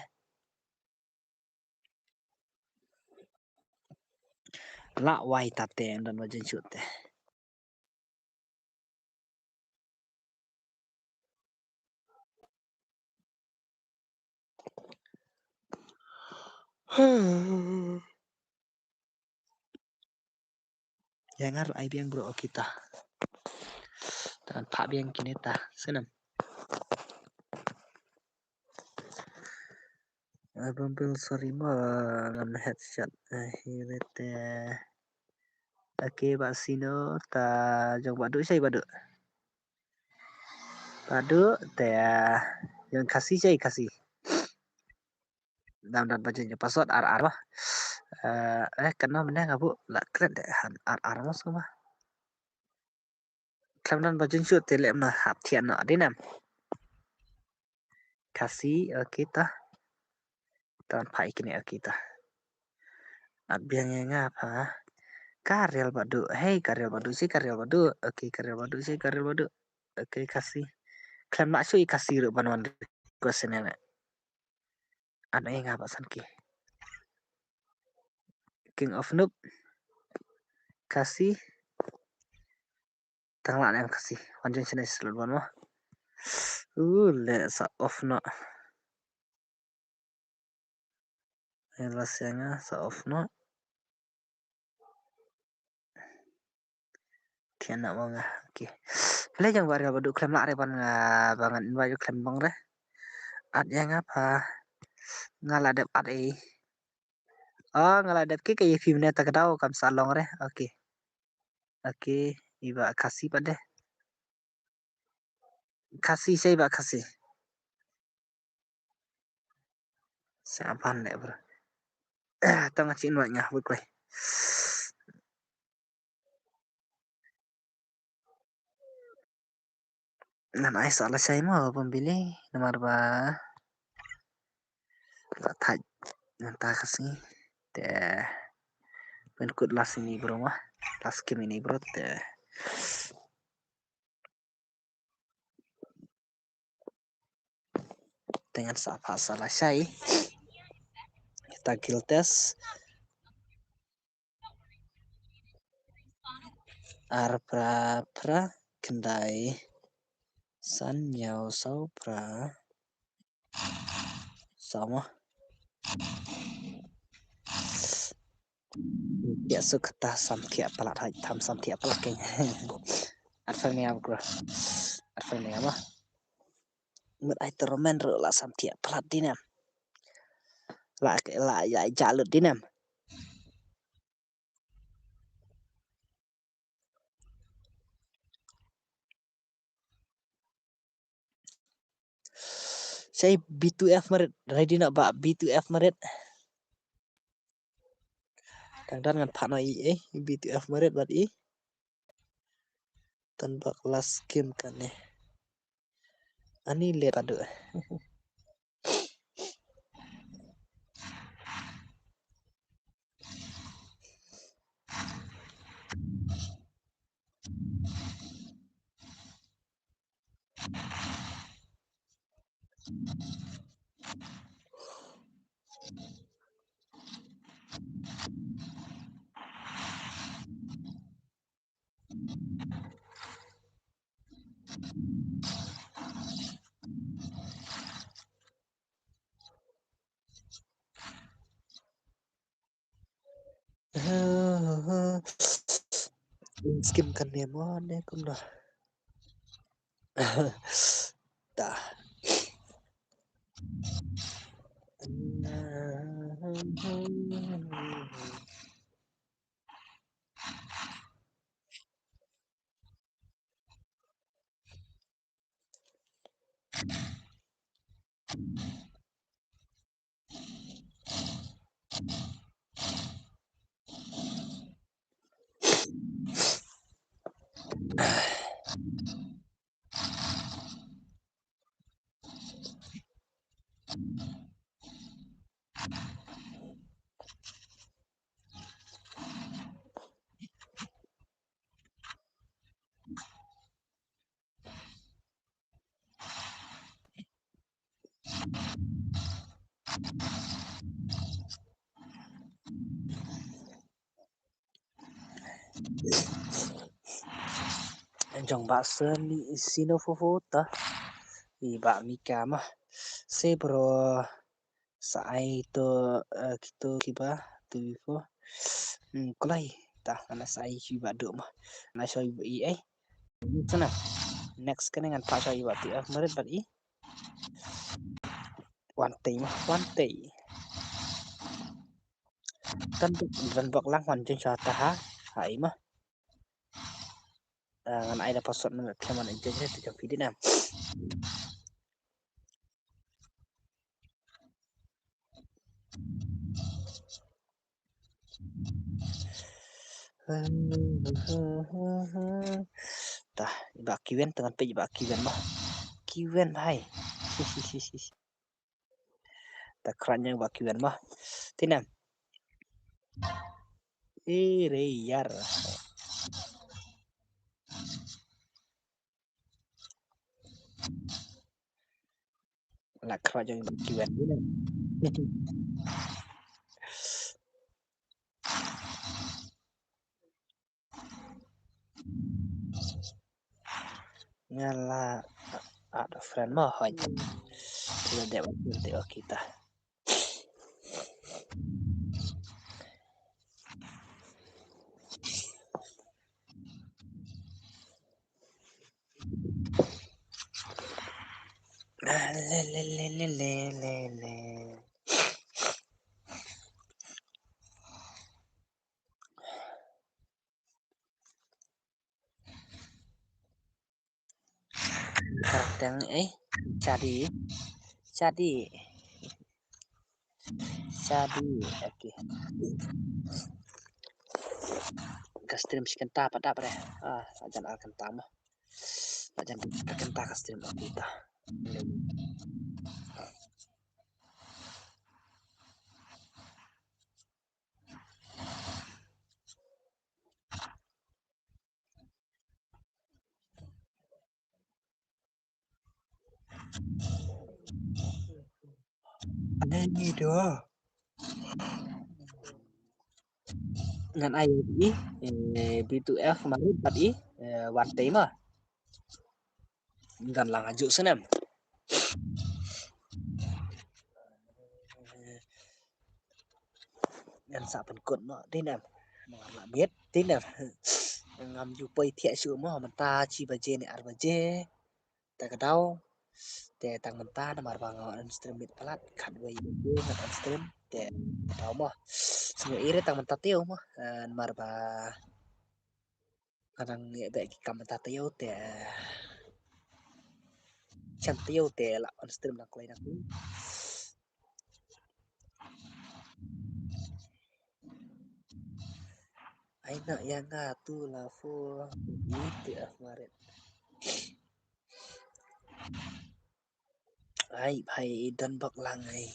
la wai tate dan bajo jenchu te yangar ai piang bro kita dan pak piang kineta senam bumble sorry mo ngam headshot hirete oke basino ta jong badu sai badu te yang kasih sai kasih dan bajunya password RR mah kena mana nggak bu lah keren deh RR mas mah kemudian baju shoot tele mah hatian no dinam kasih kita tahun pai kini kita abiangnya ngapa karel badu hey karel badu sih karel badu oke karel badu sih karel badu oke kasih klaim nak sui kasih ru banuan question ne ana yang ngapa sanki king of noob kasih tangla yang kasih wanjung sini selut ban mah le sa off no rasanya sa off no thian nak bang oke le jang war badu klaim lak re ban bangan baju klaim bang re at yang apa ngaladep at ngaladep ke kayak film ne tak tahu kam salong re oke iba kasih pada kasih saya ba kasih Saban deh bro. Tao ngasihin banyak gue. Nan ai salah saya mau pembeli nomor ba thạch nan ta kasih teh penkut las ini bro mah las kim ini bro teh dengan salah salah saya kita kill test arpra pra kendai san nhau sau pra sama ya sukata samtia palat hai tham samtia palat keng arfanya bro arfanya mah mut ai termen ro la samtia palat dinam la ya jalut dinam saya B2F merit ready nak bak B2F merit dan ngan pak noi B2F merit bat tanpa kelas game kan ya ani lihat ada skim kan ya mana kum dah dah jong bak seni sino fofota iba mika mah se bro sai to gitu kiba tu before kulai tah karena sai kiba do mah na shoy sana next kan dengan pak shoy bat merit bat one day kan dan bak lang wan jeng cha ta hai mah ngan ai da password na keman internet ke video nam tah ibak kiwen dengan pe ibak kiwen mah kiwen hai ta kran yang ibak kiwen mah tinam reyar la kran yang ibak kiwen tinam ngala ada friend mah hai tidak dewa kita le kadang jadi Jadi, oke. Ka-stream si kenta pada pada. Ajan kenta mah. Ajan kenta ka-stream kita. Ini doh. Ngan ayo i B2F kemarin 4i one time mah. Ngan lang aju senam. Ngan sa pen kot no tinam. Ngan biết tinam. Ngam ju poi thia su mo menta chi baje ni ar baje. Ta ka dau. Te tang menta na mar bang on stream bit palat khat wei bu ngan stream te dau mo. Semua ire tang menta teu mo mar ba kadang ni be ki kam menta teu te chan teu te la on stream nak lai nak. Ai nak yang tu la fu itu kemarin. Ai bhai dan bak lang ai.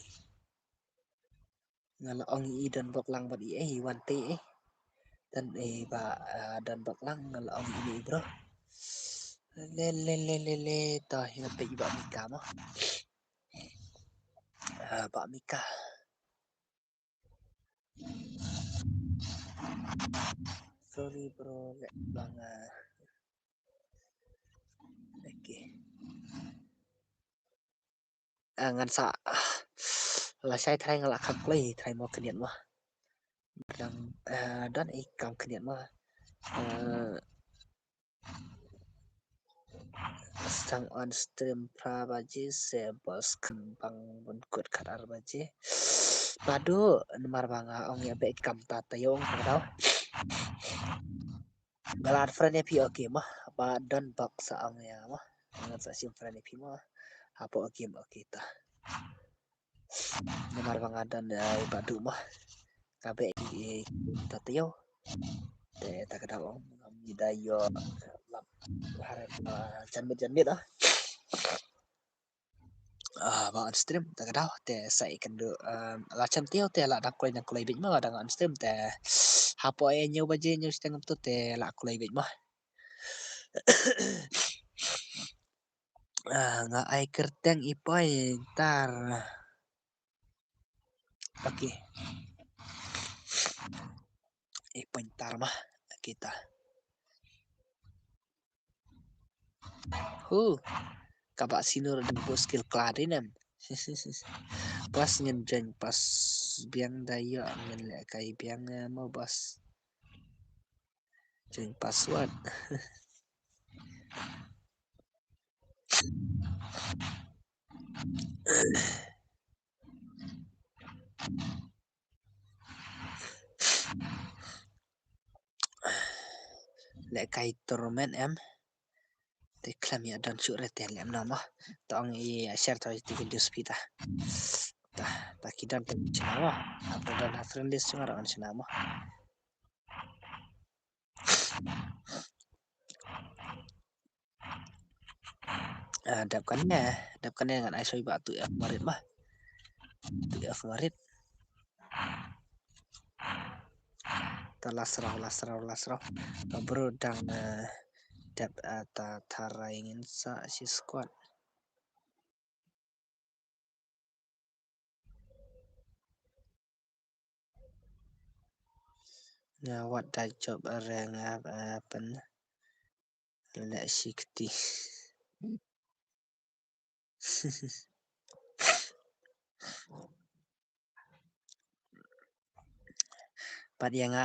Ngala ong i dan bak lang bat i wan te dan ba dan bak lang ngala ong ini bro. Le ta hingat pe ba mika mo. Pak Mika. Sorry bro, lek bang. Okay. Ngan sa là sai thay ngala kham play thay mo kenian mah. Dan kam kenian mah. Sang on stream prabaji se bos kembang bunkut kadar baji. Padu nomor banga ong ya be kam tatayong tau. Galar friend pi oke mah ba dan bak sa ong ya mah. Ngan sa sim friend pi mah. Apa game oke ta. Nomor banga dan badu mah. Kabe tatayo. Te tak ada ong dayo harap janbit ah. Ba on stream tak ada te sai kendo la cham teo te la dak kolai bit mah dang on stream te hapo e nyu baje nyu setengah tu te la kolai bit mah. Nga ai kerteng ipoi tar. Oke. Ipoi tar mah kita. Kabak sinur dan skill kladinem. Pas ngenjeng pas biang daya ngen lek kai biang mau bos. Jeng password. Lek kai torment em. Reklam ya dan surat yang nama tong i share tau di video spita. Tak kidan pencenama apa dan friendly semua orang cenama. Dapkannya dengan ISO batu ya kemarin mah. Tu ya kemarin. Lasrau. Bro dan dap tara ingin sa si squad. Nah, what that job orang apa lek sikti. Pat yang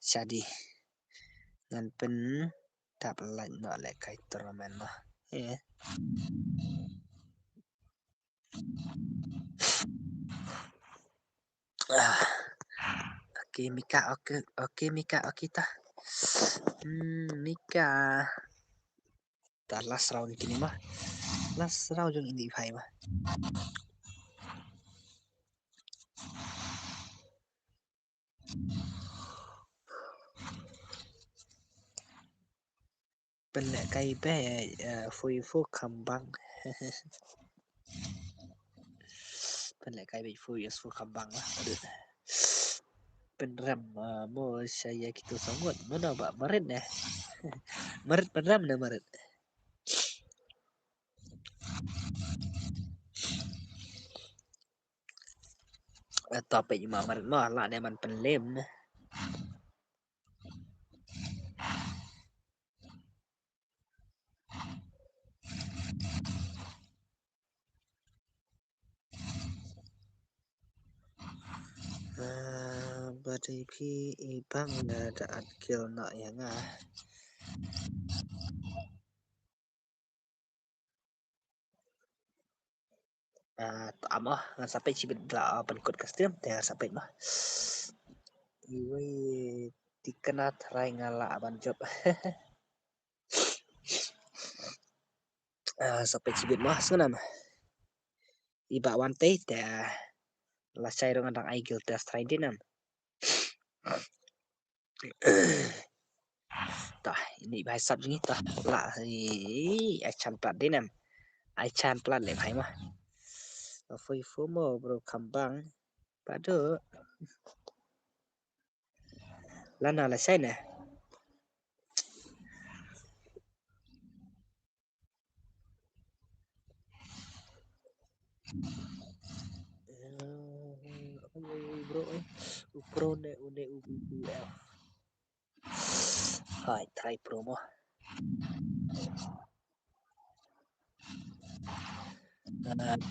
Shadi ngan pen tak pelan nak lek kai turnamen mah. Oke Mika kita. Mika. Dah last round kini mah. Last round jong ini bhai mah. Bên lại cây bé phui phú kembang. Bên lại cây bị phui phú kembang lah. Aduh. Penram mau saya gitu sangat mana pak Maret ya. Maret penram dah Maret. Topik cuma Maret mah lah dia man penlem nah. Bagi pi ibang ada adkil nak yang amah ngan sampai cibit bela penkut custom teh sampai mah. Iwe dikenat rai ngala aban job. Sampai cibit mah senam. Iba wante teh lah cai dengan dang aigil test try dinam. Tah ini bahasa ni tah lah ai chan plat dinam. Ai chan plat le bhai mah. Foi fomo bro kambang pada lana la sai nè. Bro pro ne une UBF. Hai try promo.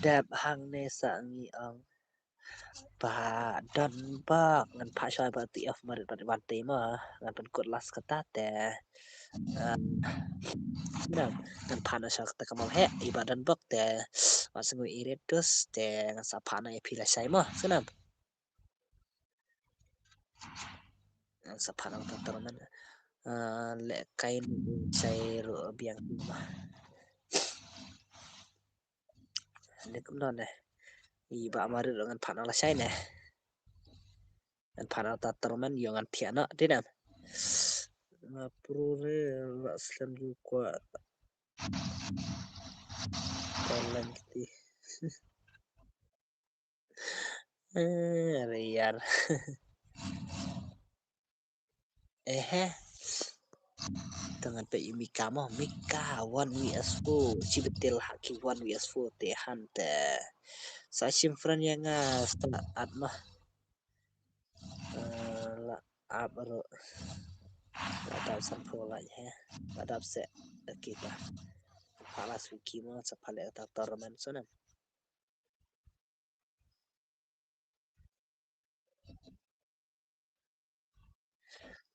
Dap hang ne sangi ang pa dan bak ngan pa shai ba TF marit pada bante mah ngan pen kod las kata te senam ngan pa na shak ta kamal he ibadan bak te masngu iretus te ngan sa pa na pila shai mah senam ngan sa pa na taman le kain shai ro biang mah ne kum non ne iba marit ngan pa na la shai ne ngan pa na taman yo ngan tiana dinam Ngapure la slam juga jalan gitu. Riar. Dengan pe Mika mah Mika 1vs4 si betul haki 1vs4 teh hante. Saya simfran yang setengah at mah la abro ada sampola ya. Ada se kita. Palas wiki mah sepale tak tormen sana.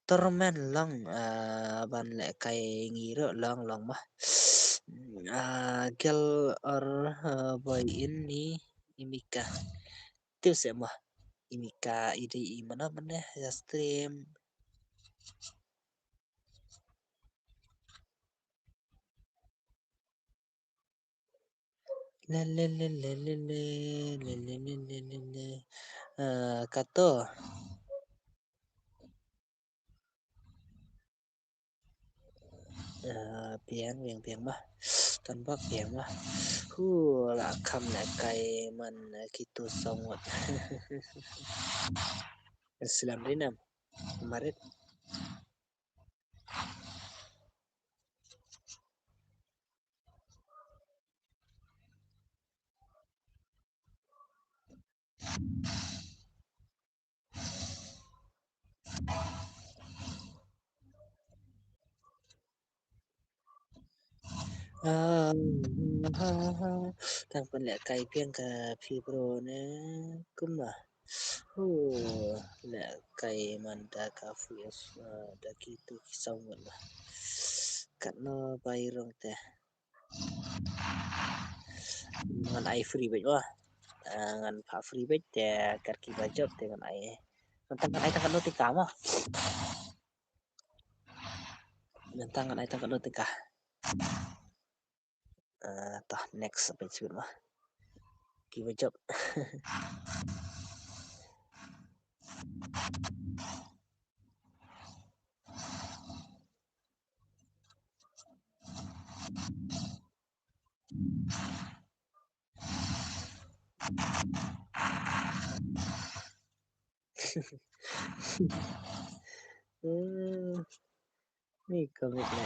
Tormen lang ban le kai ngiro lang lang mah gel or boy ini imika itu semua imika ide mana mana ya stream le le le le le le le le le le le le kato piang piang piang mah tanpa piang mah lah kam na kai man gitu sangat Islam dinam marit thằng con lẹ cày piang cả phi pro nè cũng mà lẹ cày man da ka phi da gitu xong rồi mà cắt nó bay rong te ngan ai free bet wah ngan pa free bet te kat ki bajot te ngan ai tentang ai tangkan notika mah tentang ai tangkan notika tah next sampai sini mah ki bajot Hmm, ini komiknya.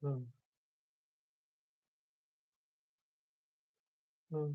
Hmm. Hmm.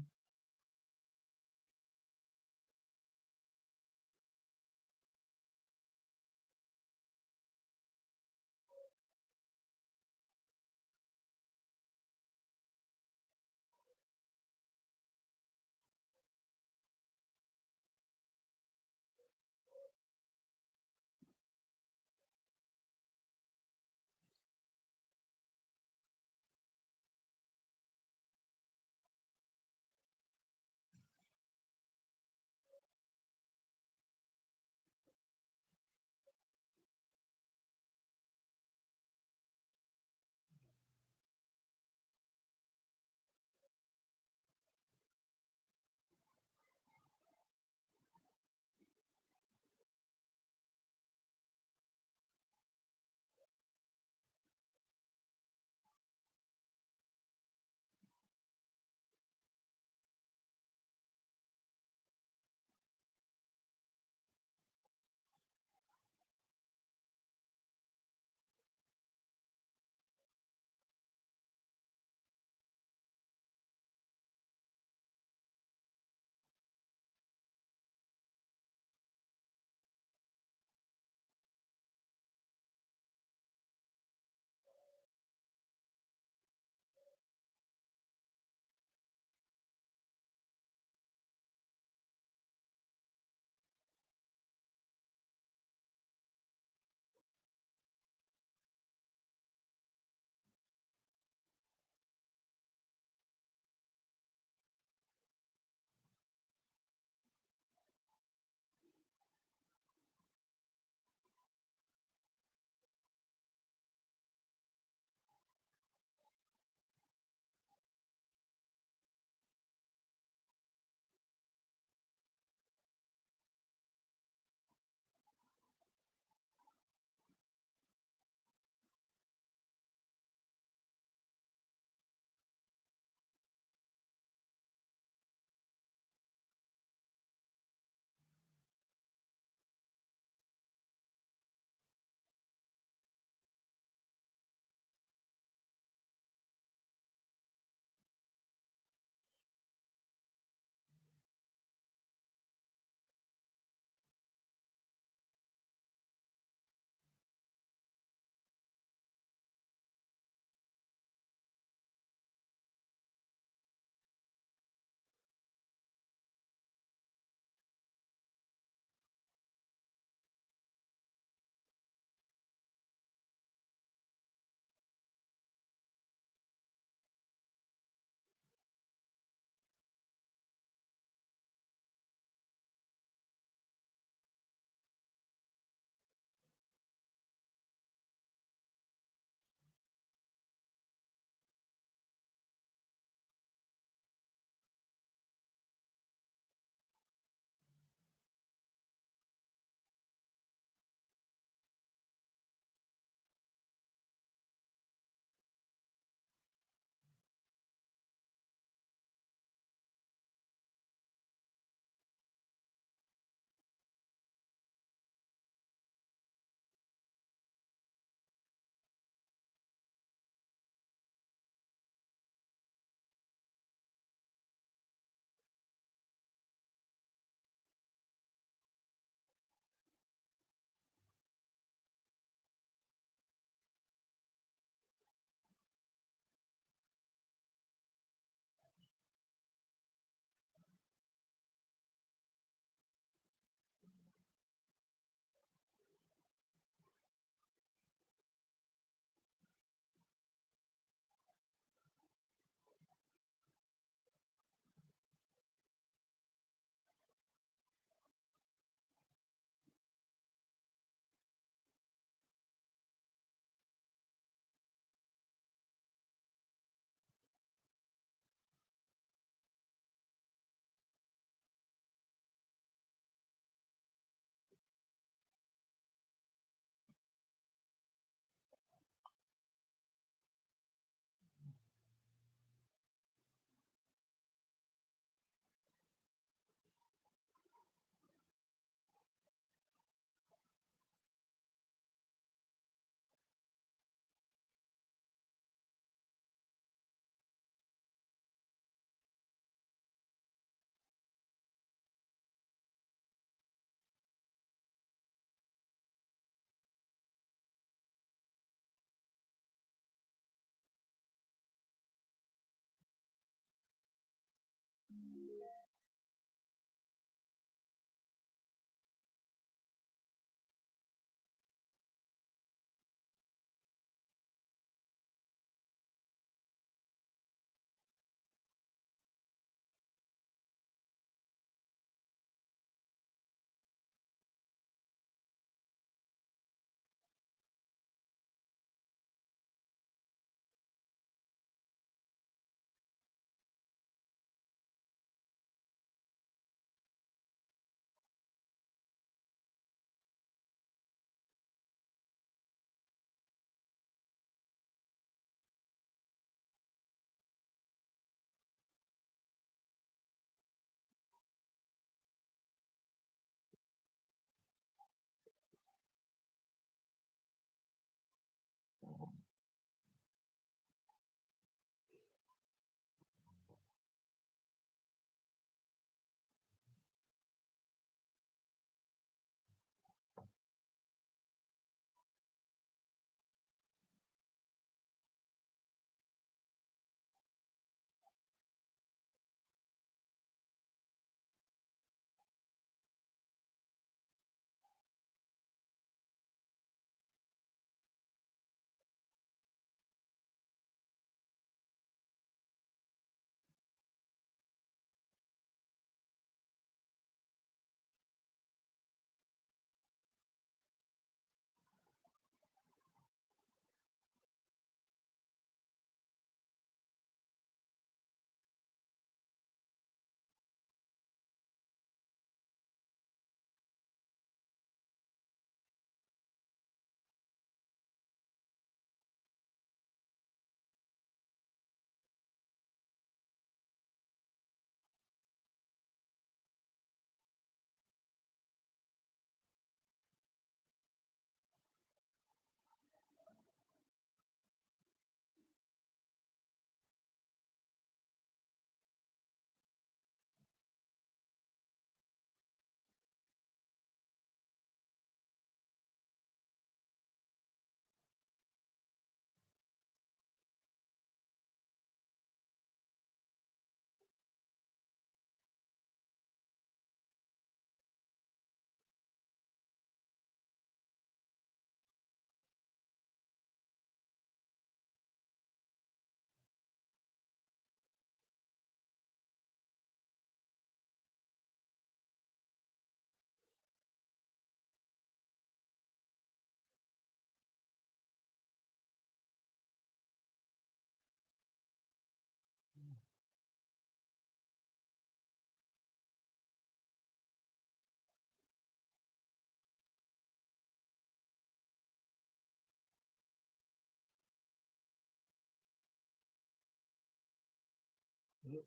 Hmm.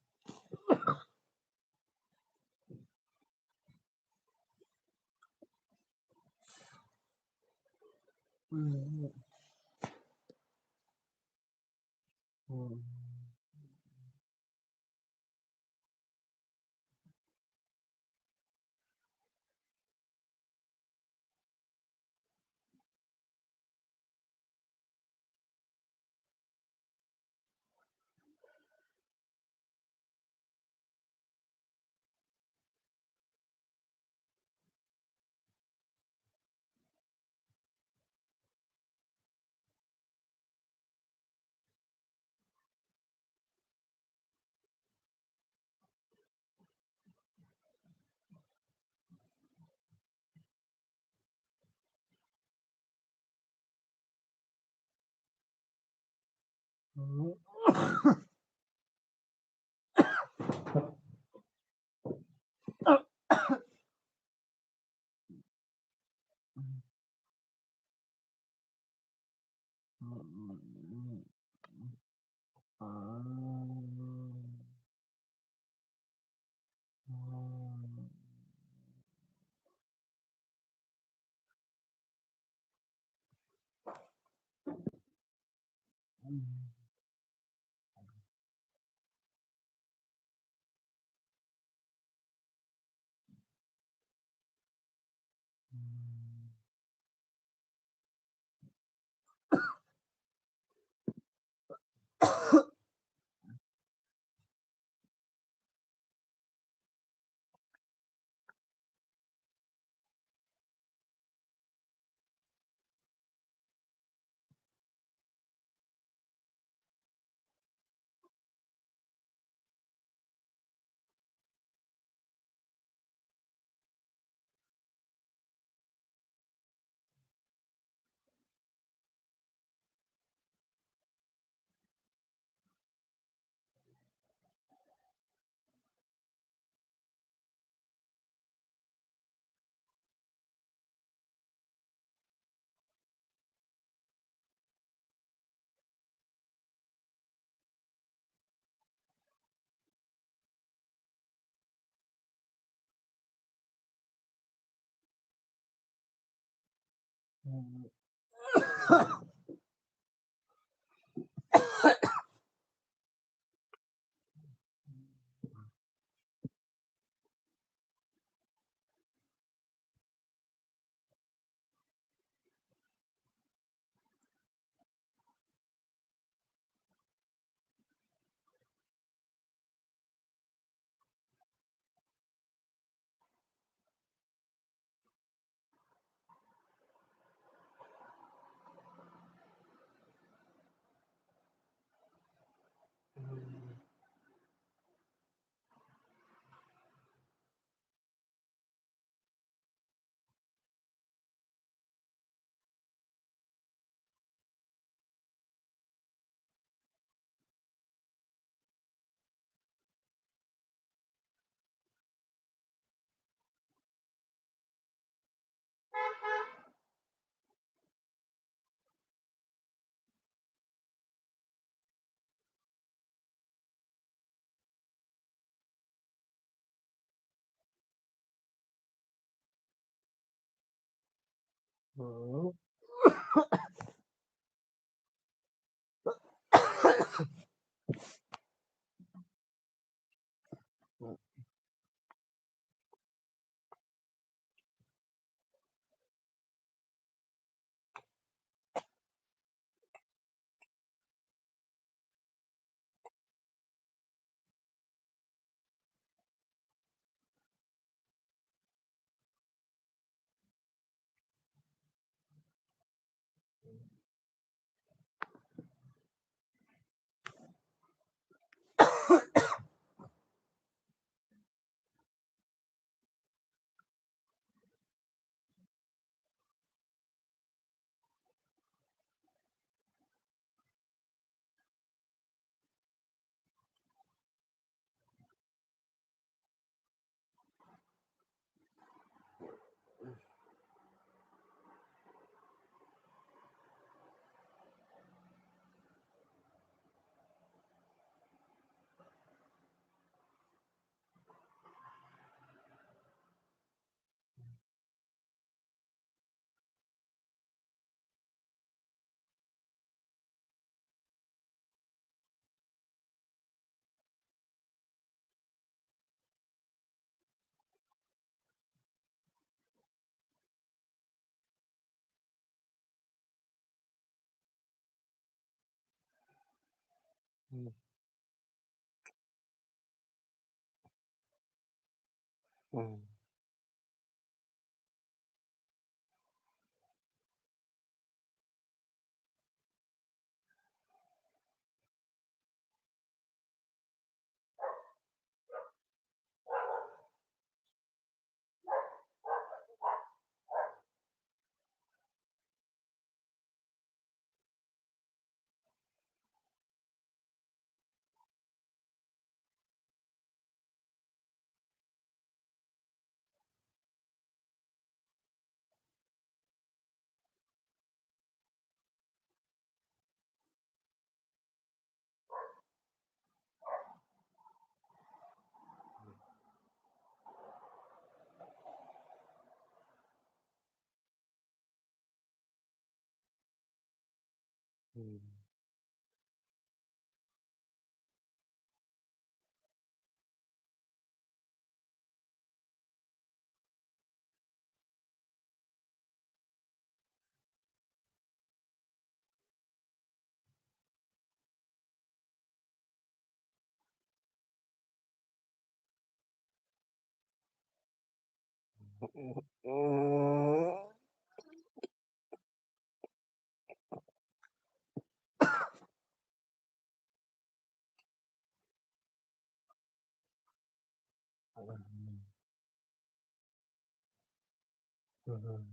Hmm. Hmm. Hmm. Hmm. Mmm, mmm, mmm, mhm,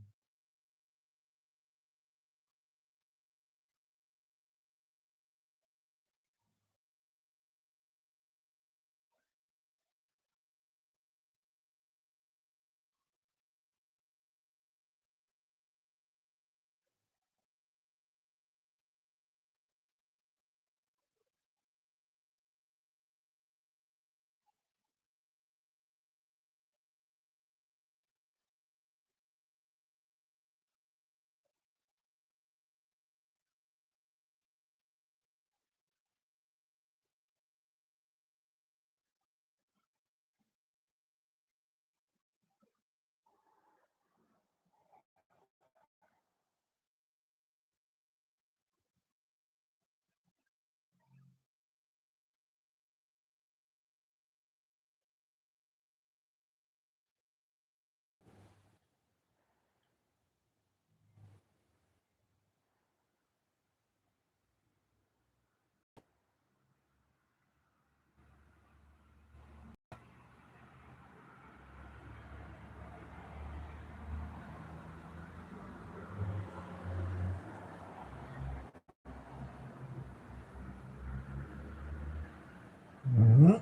mmm,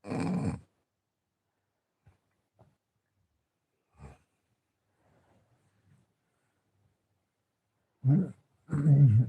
mhm, mhm, mhm.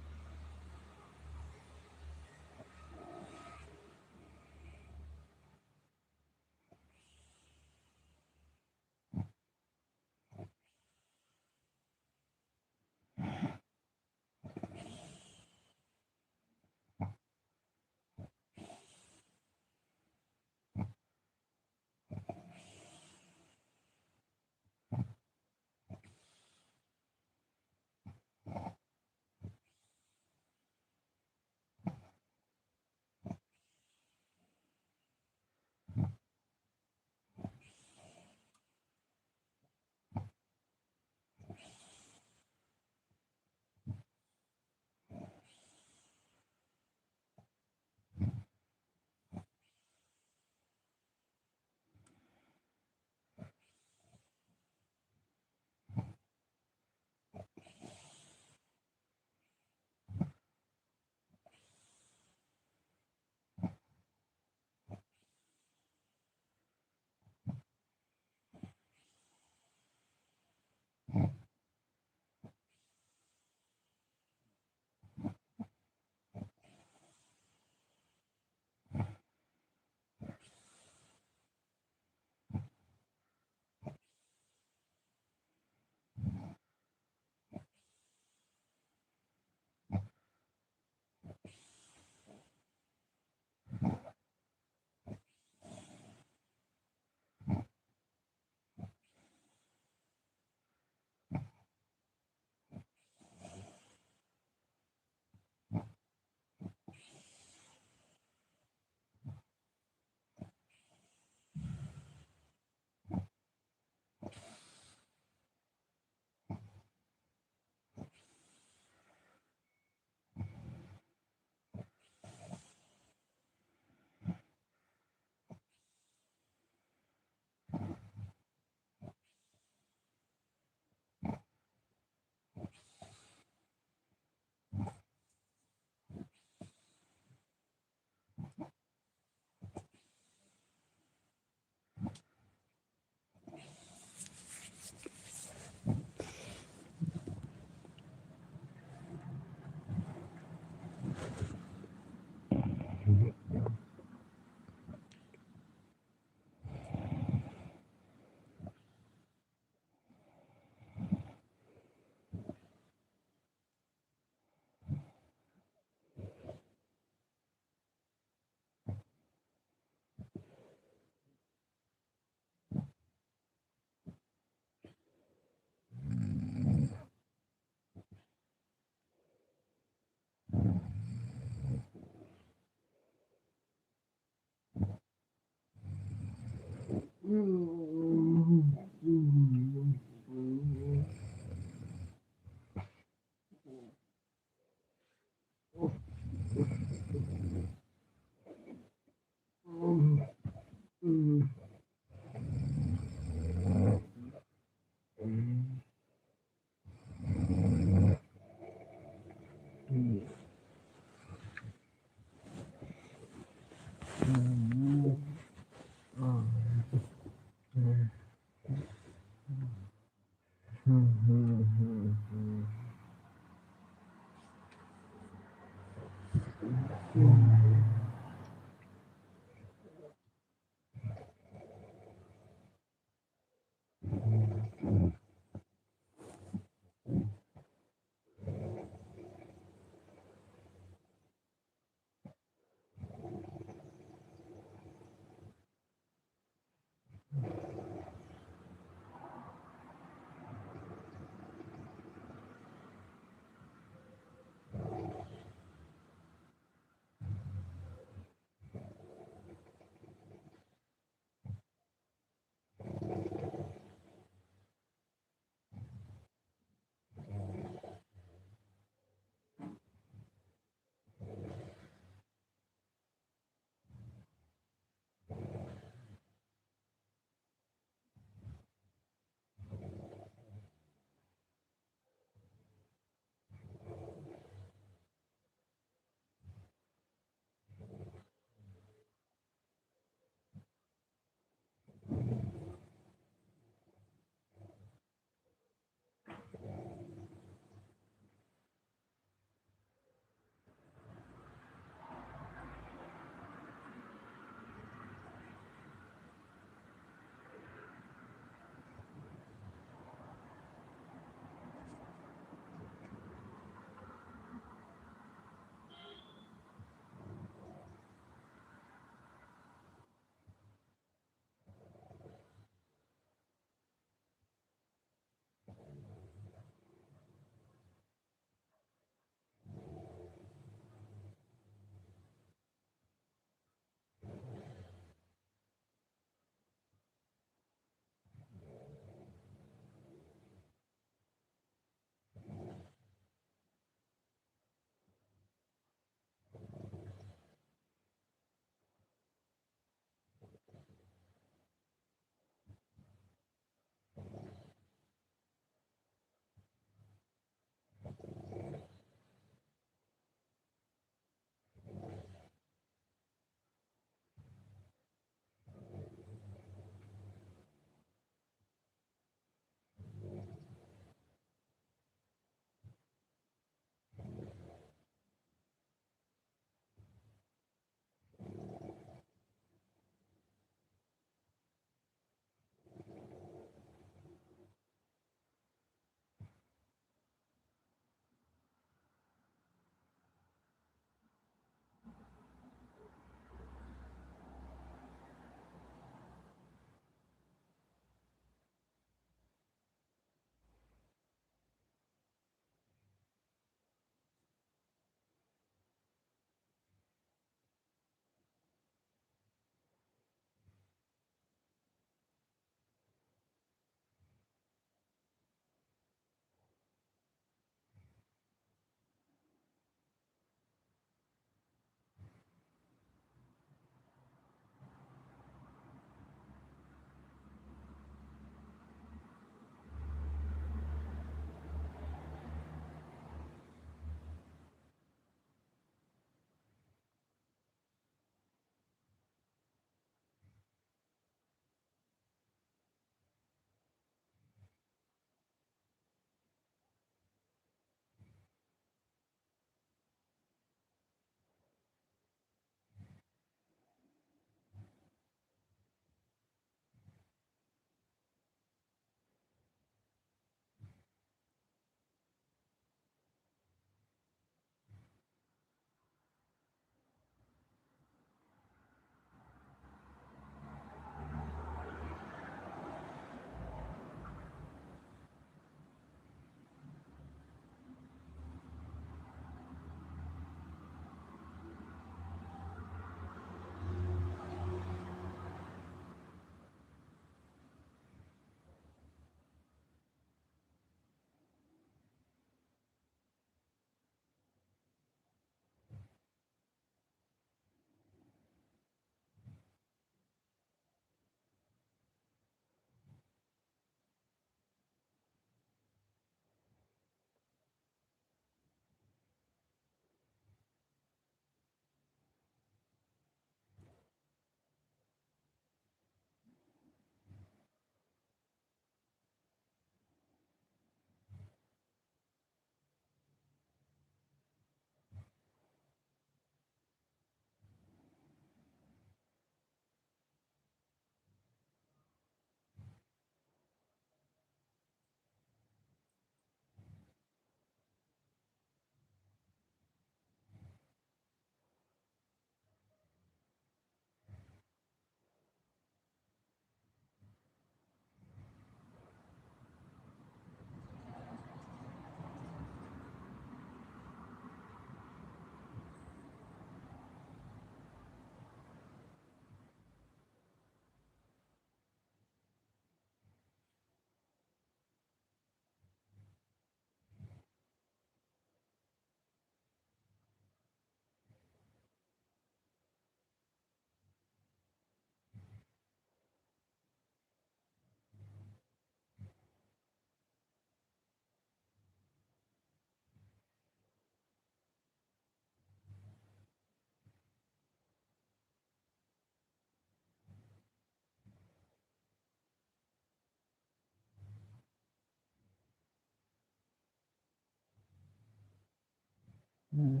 Hmm.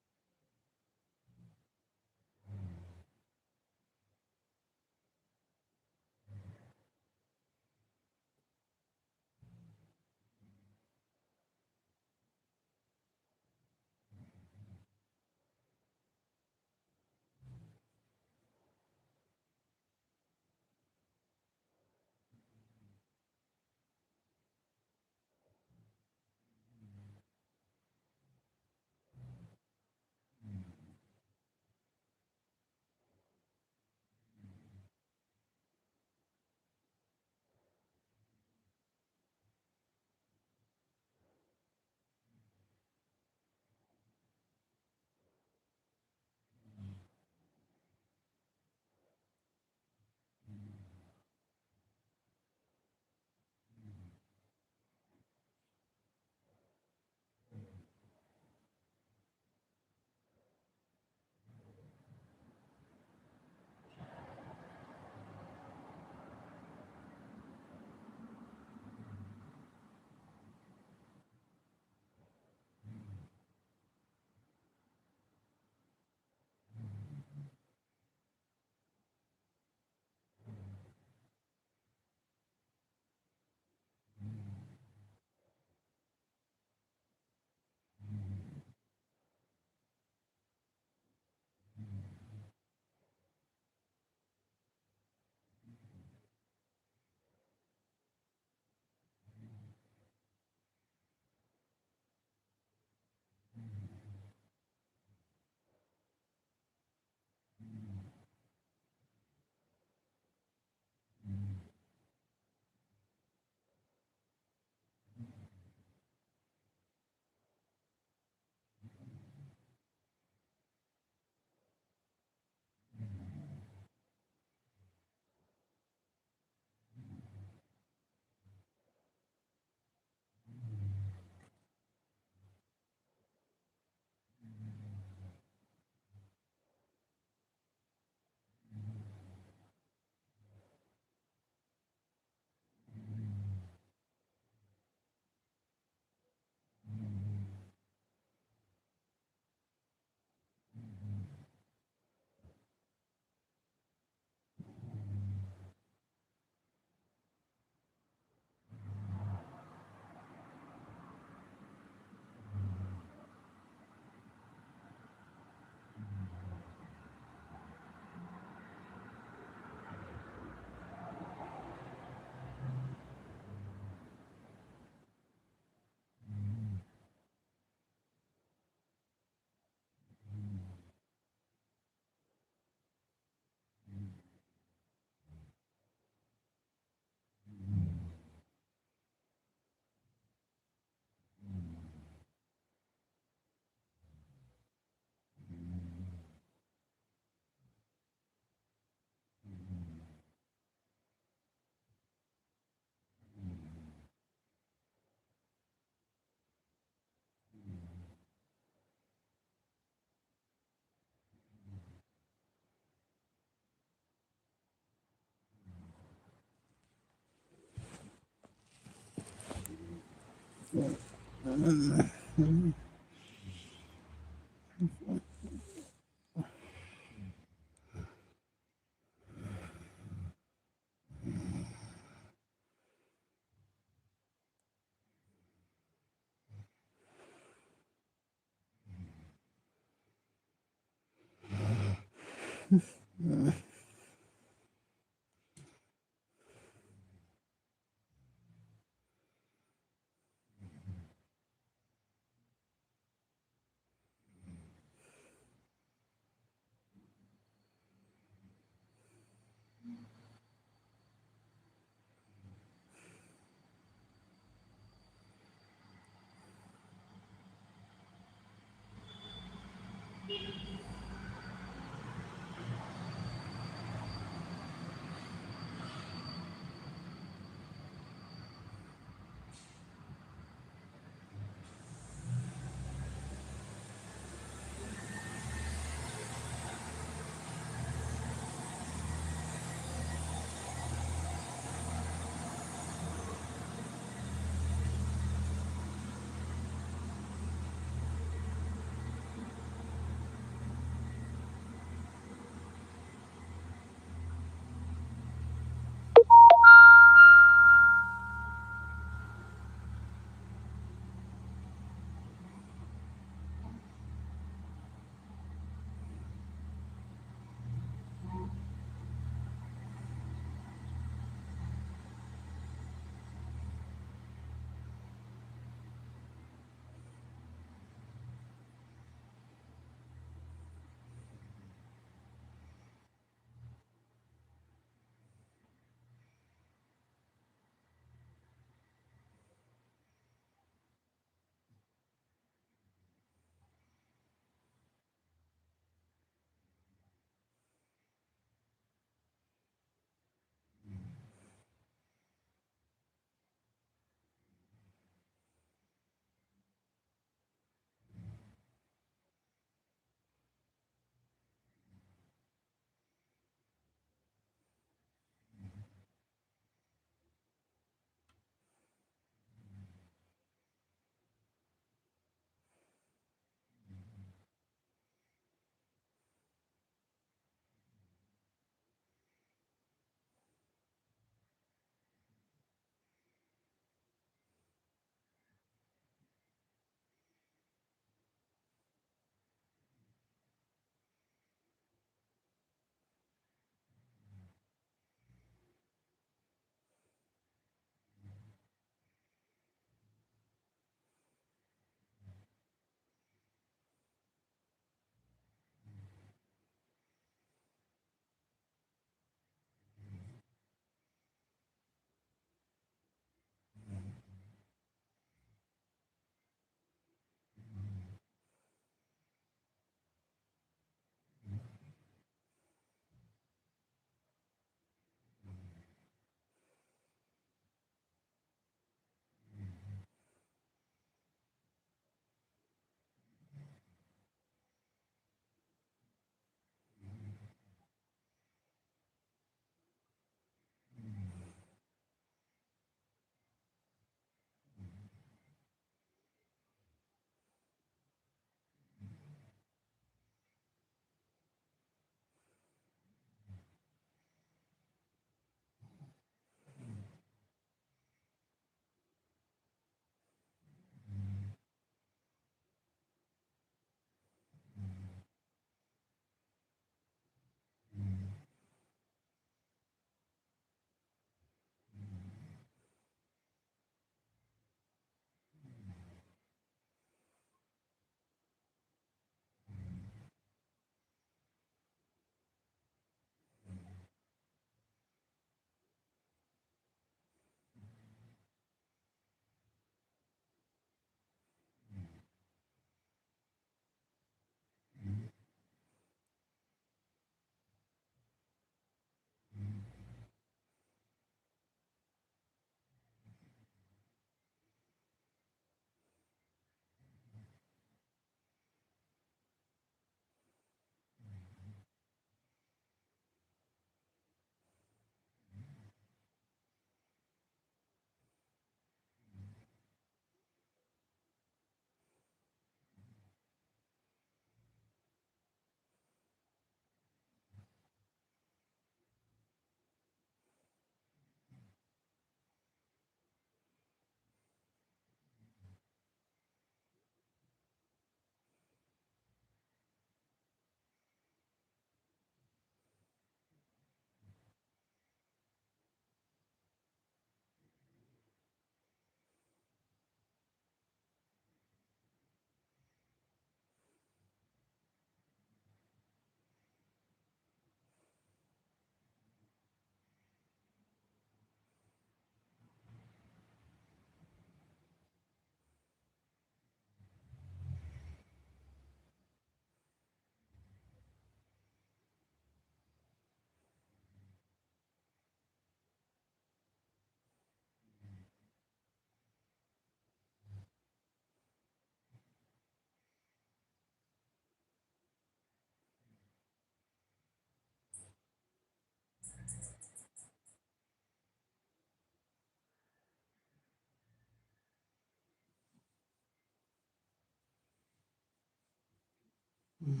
Hmm.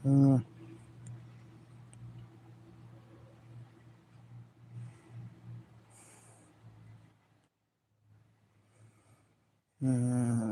Hmm. Hmm.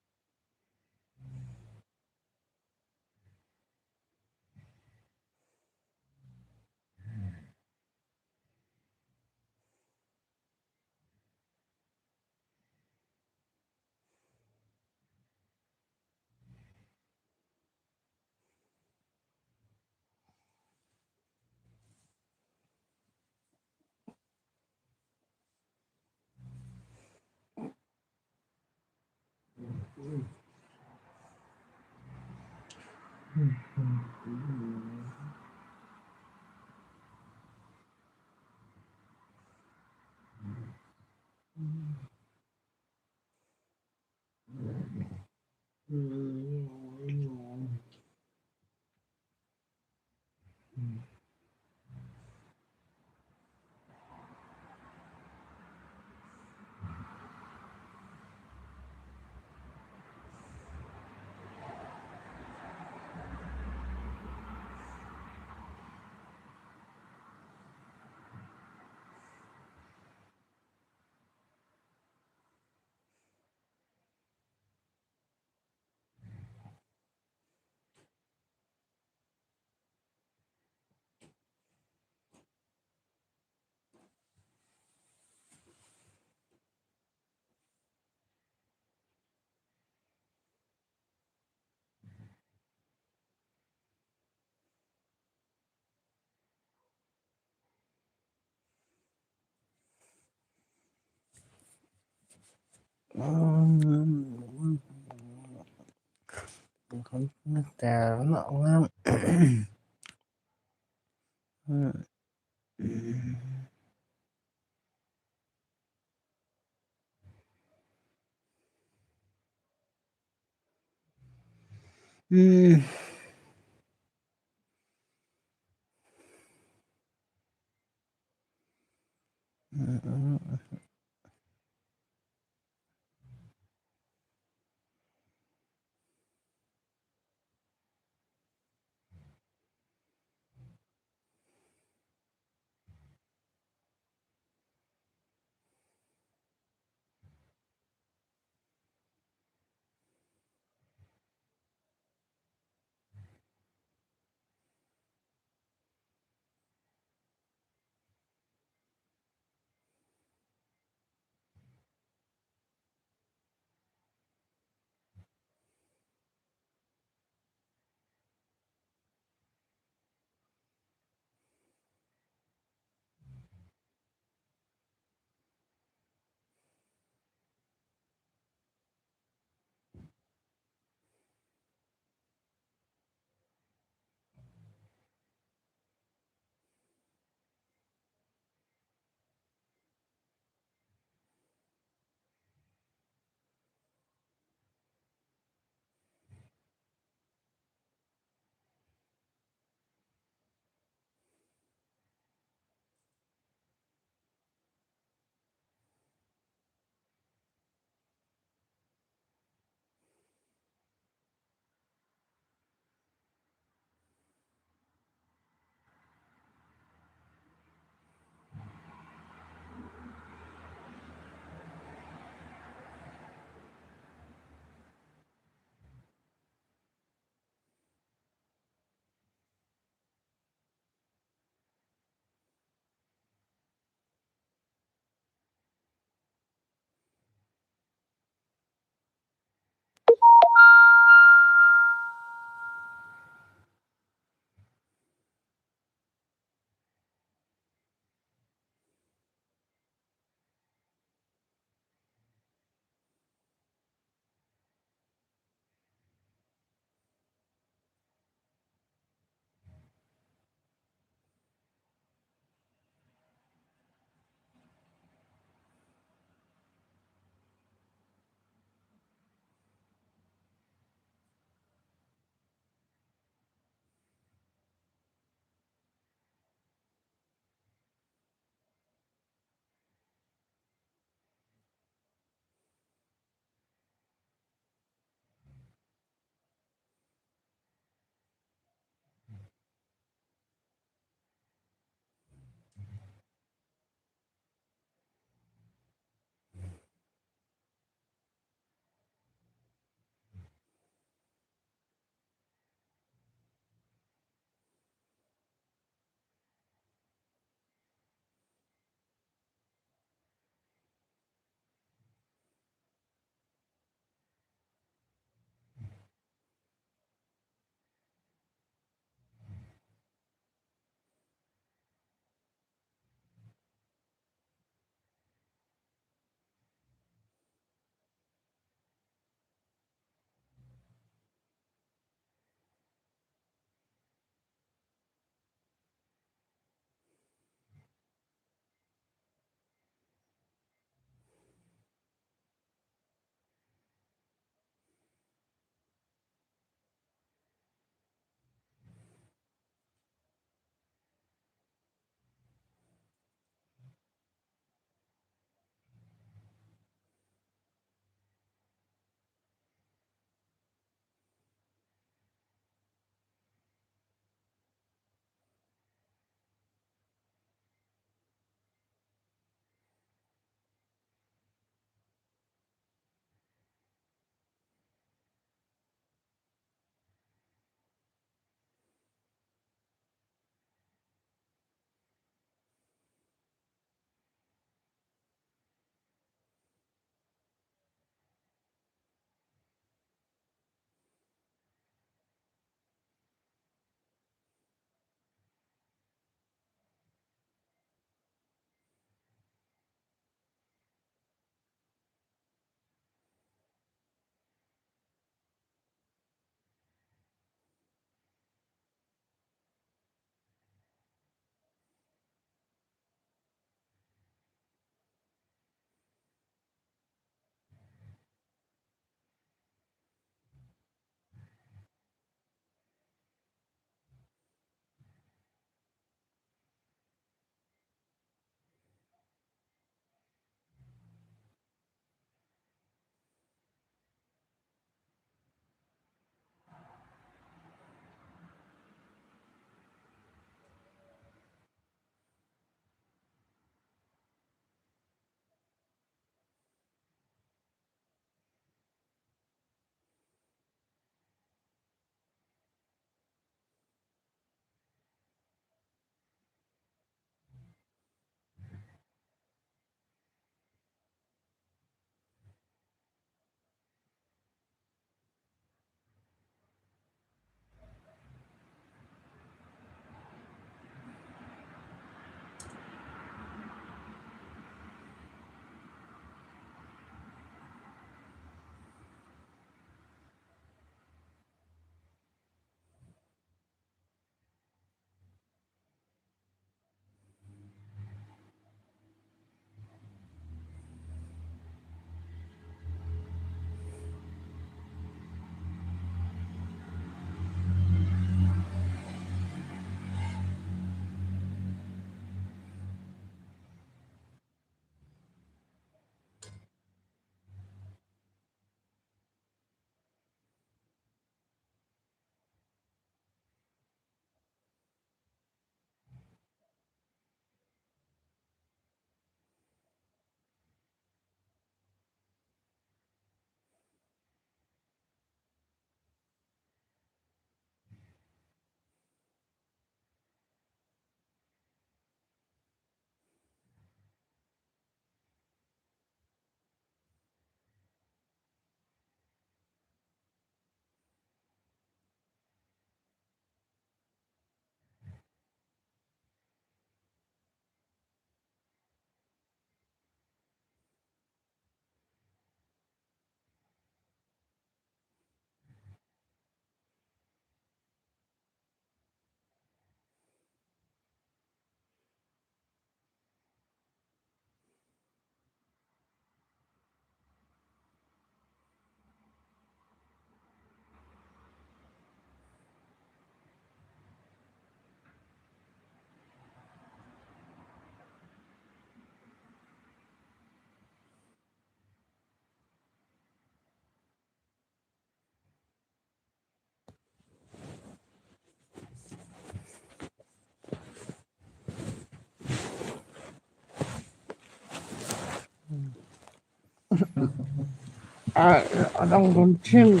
I don't continue.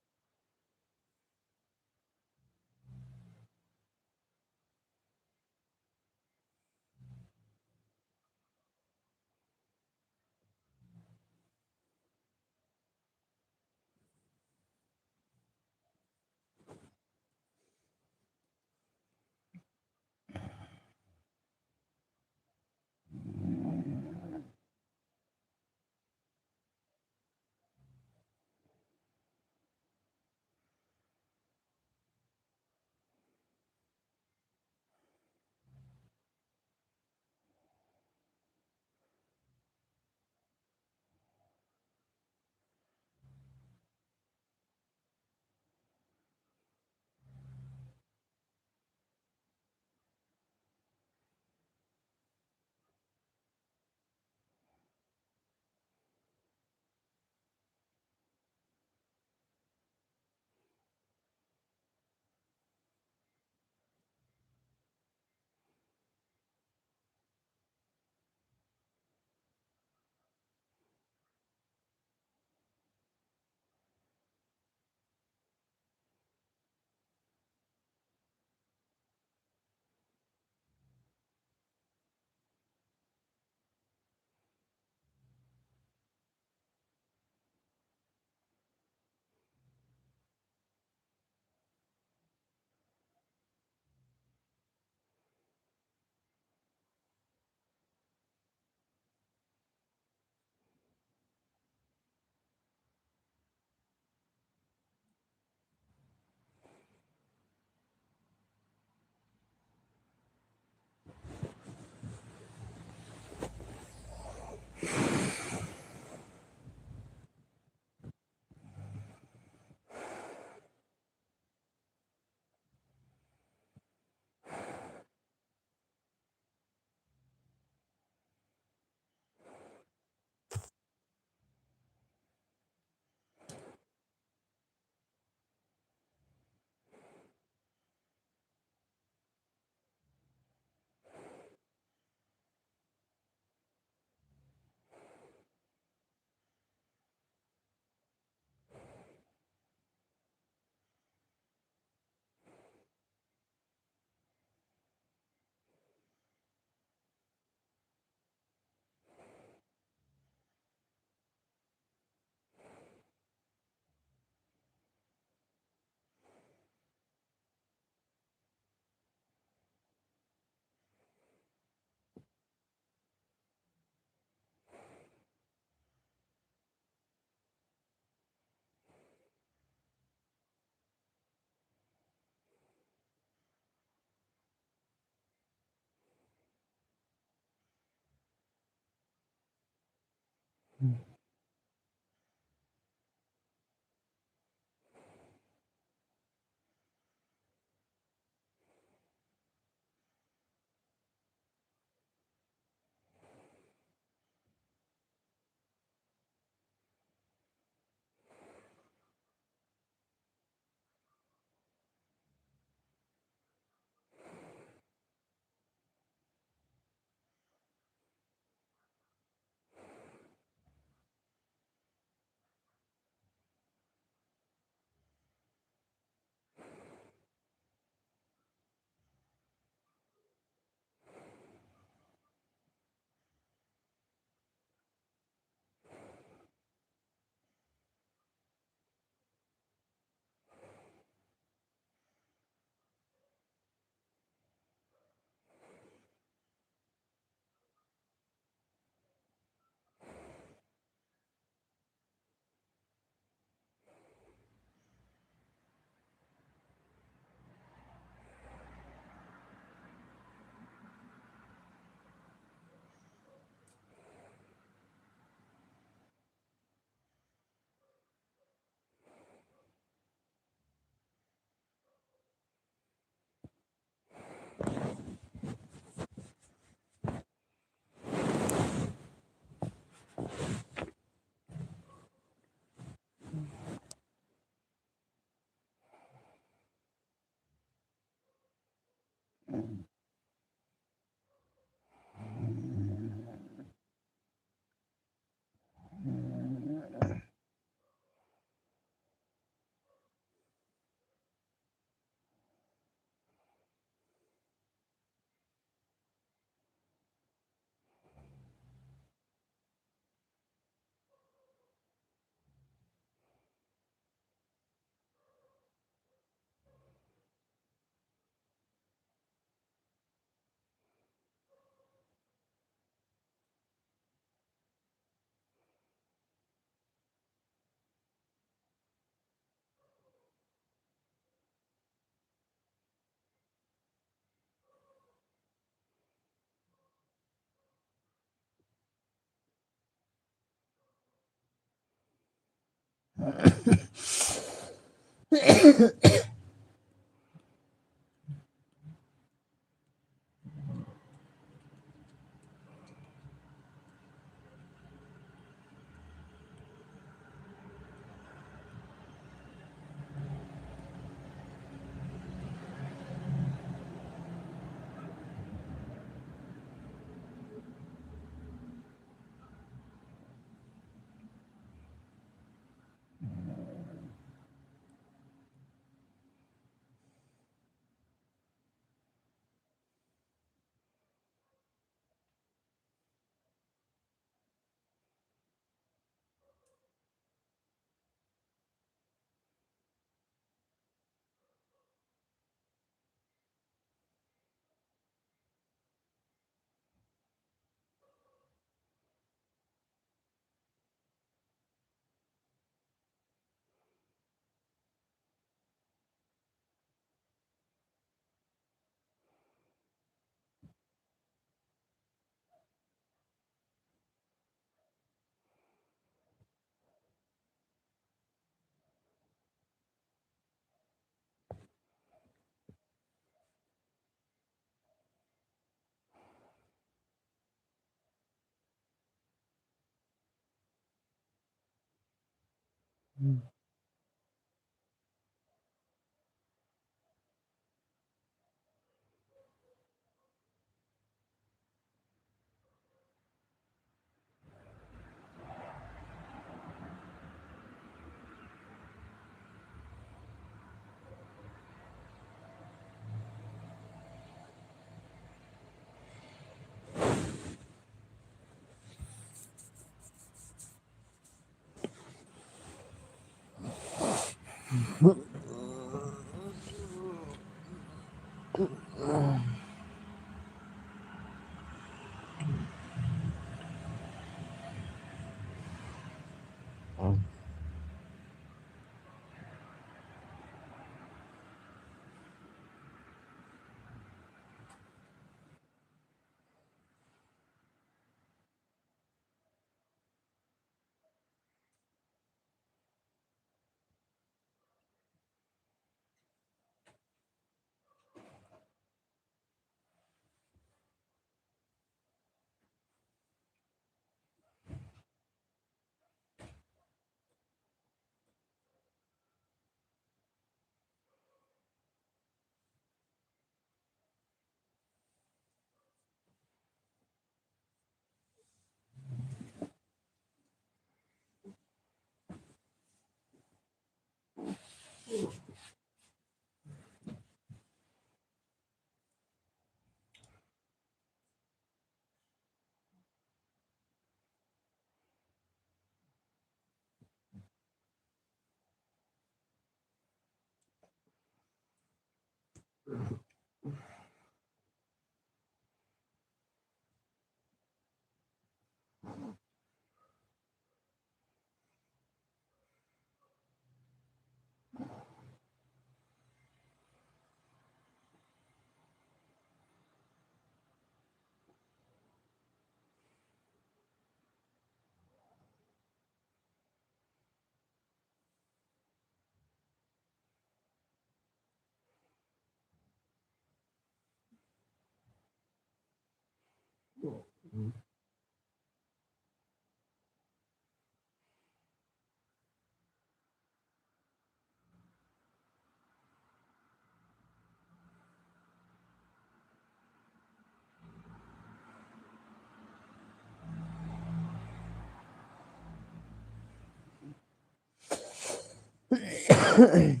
Hey,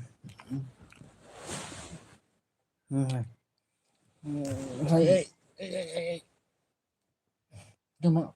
hey. Cuma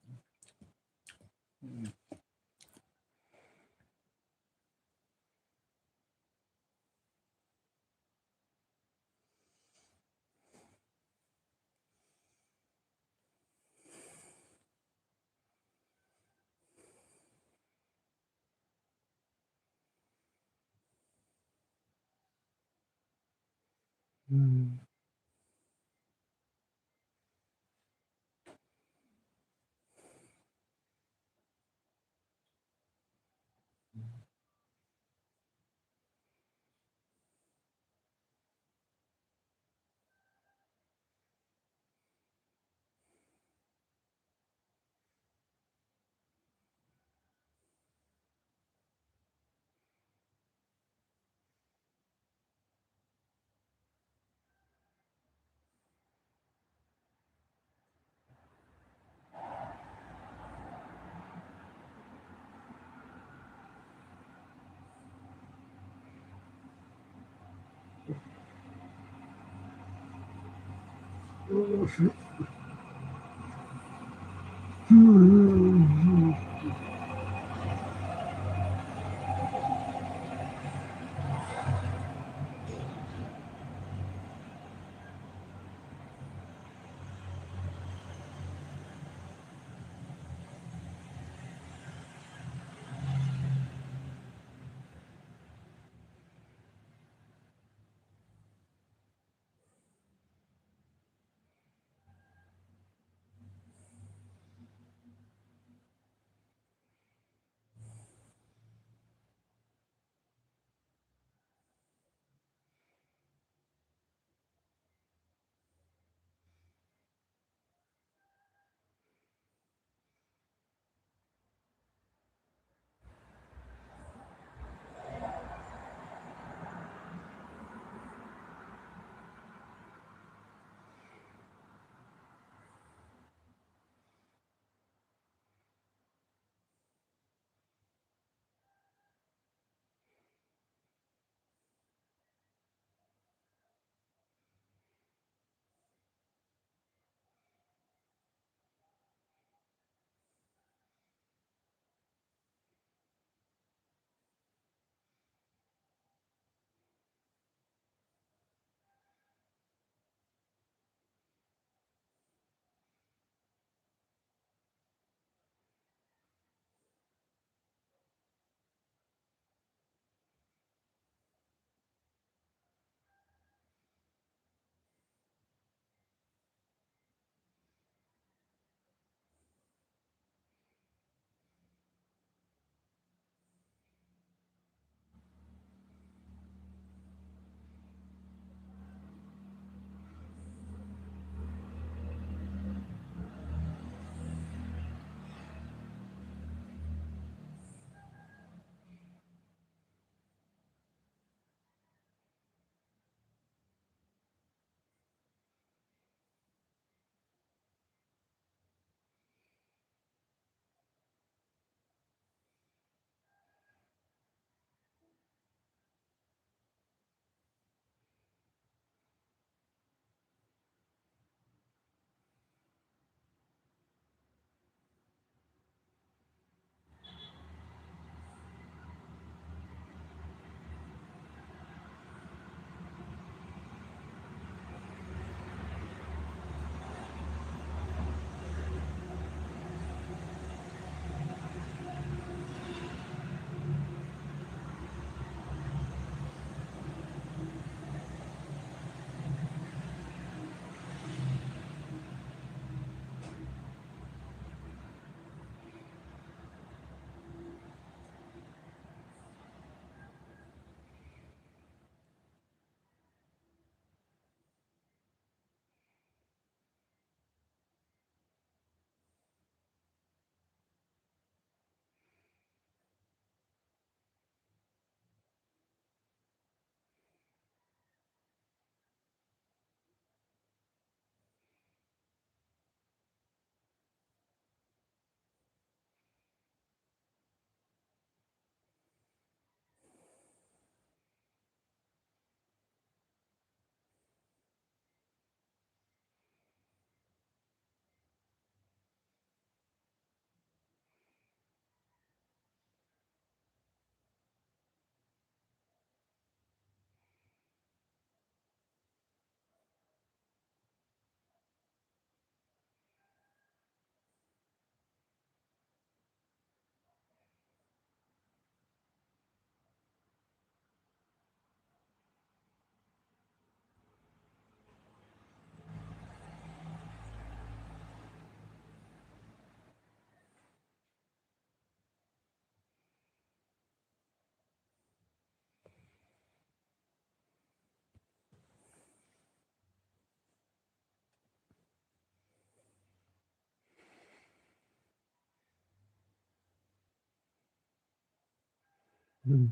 Hmm.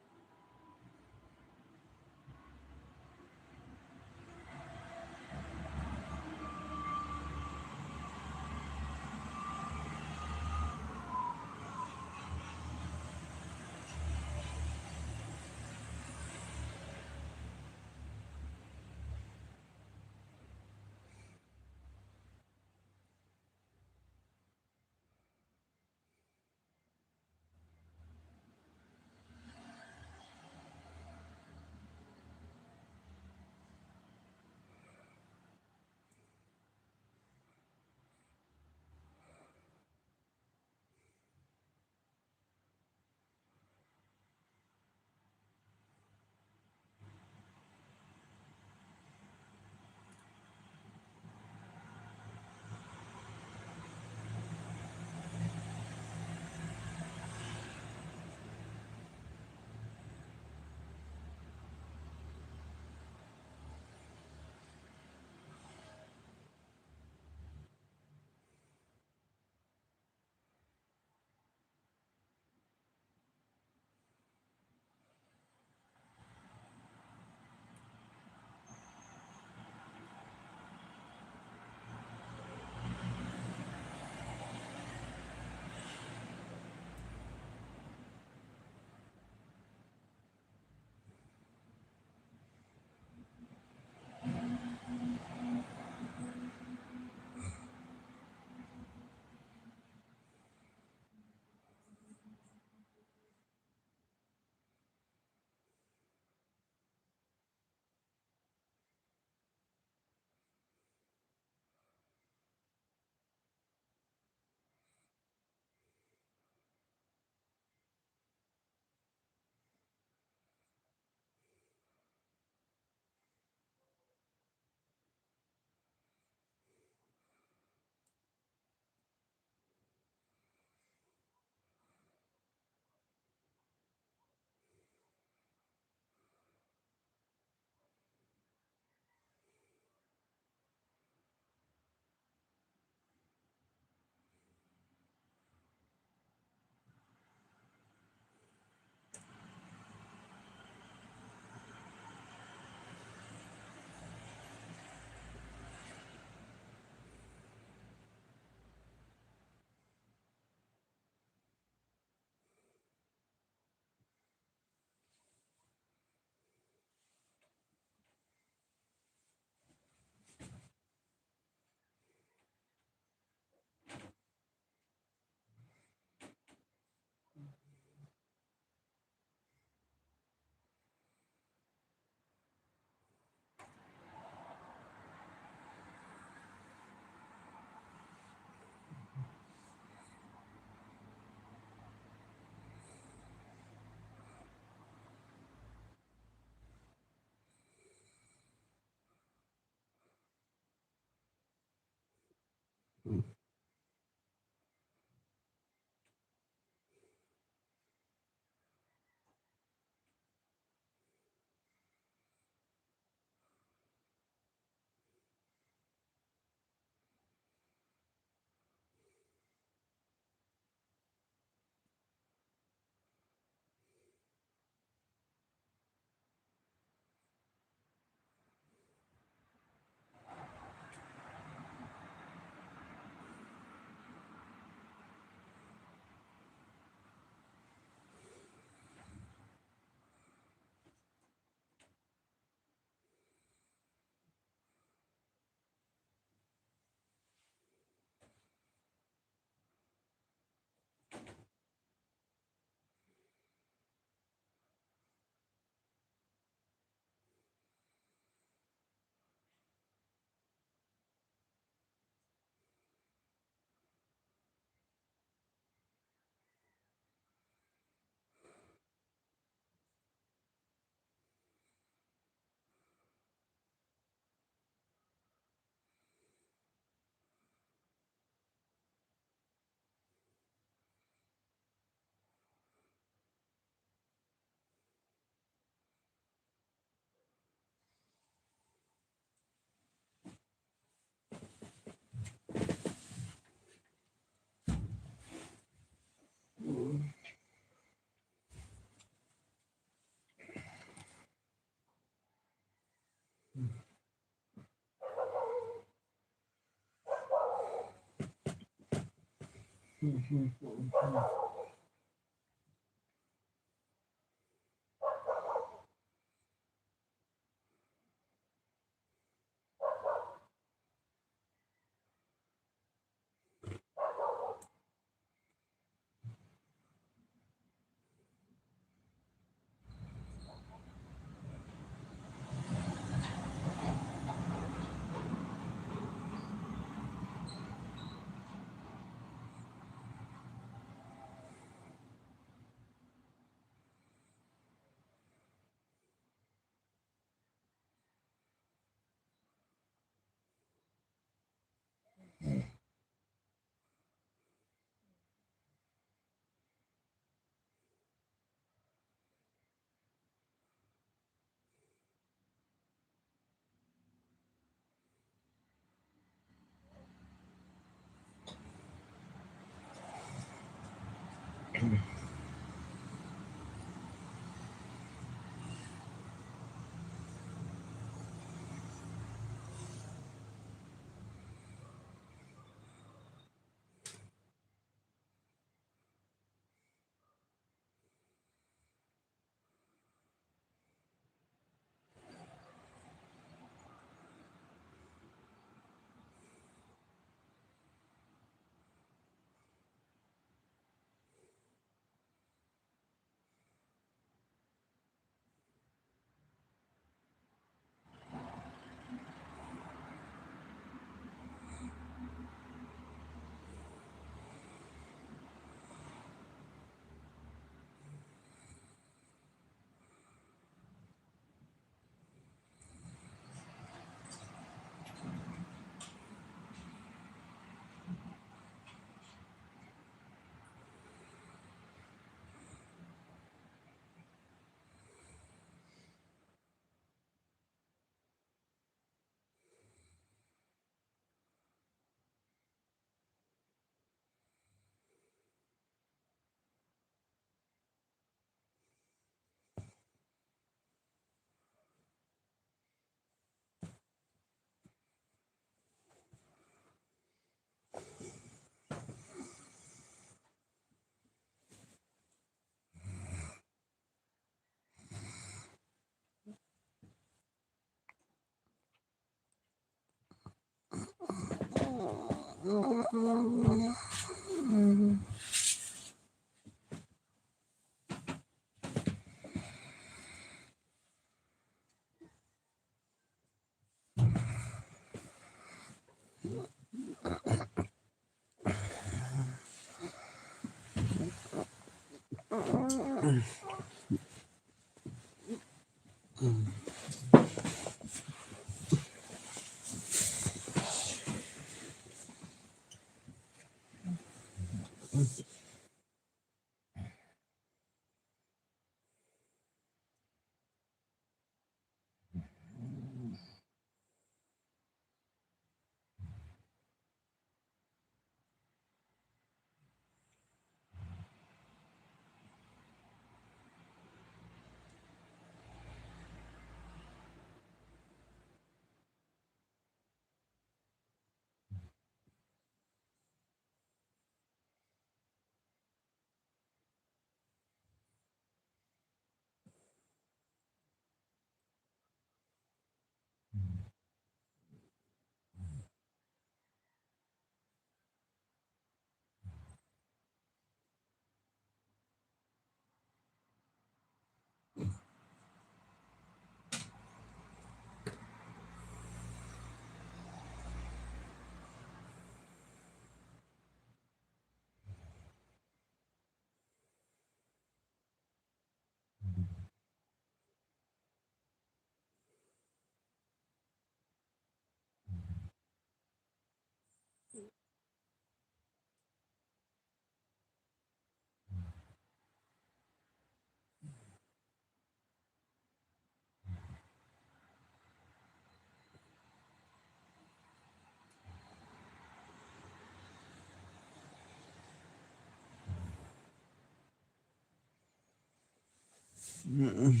Mm.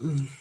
Mm.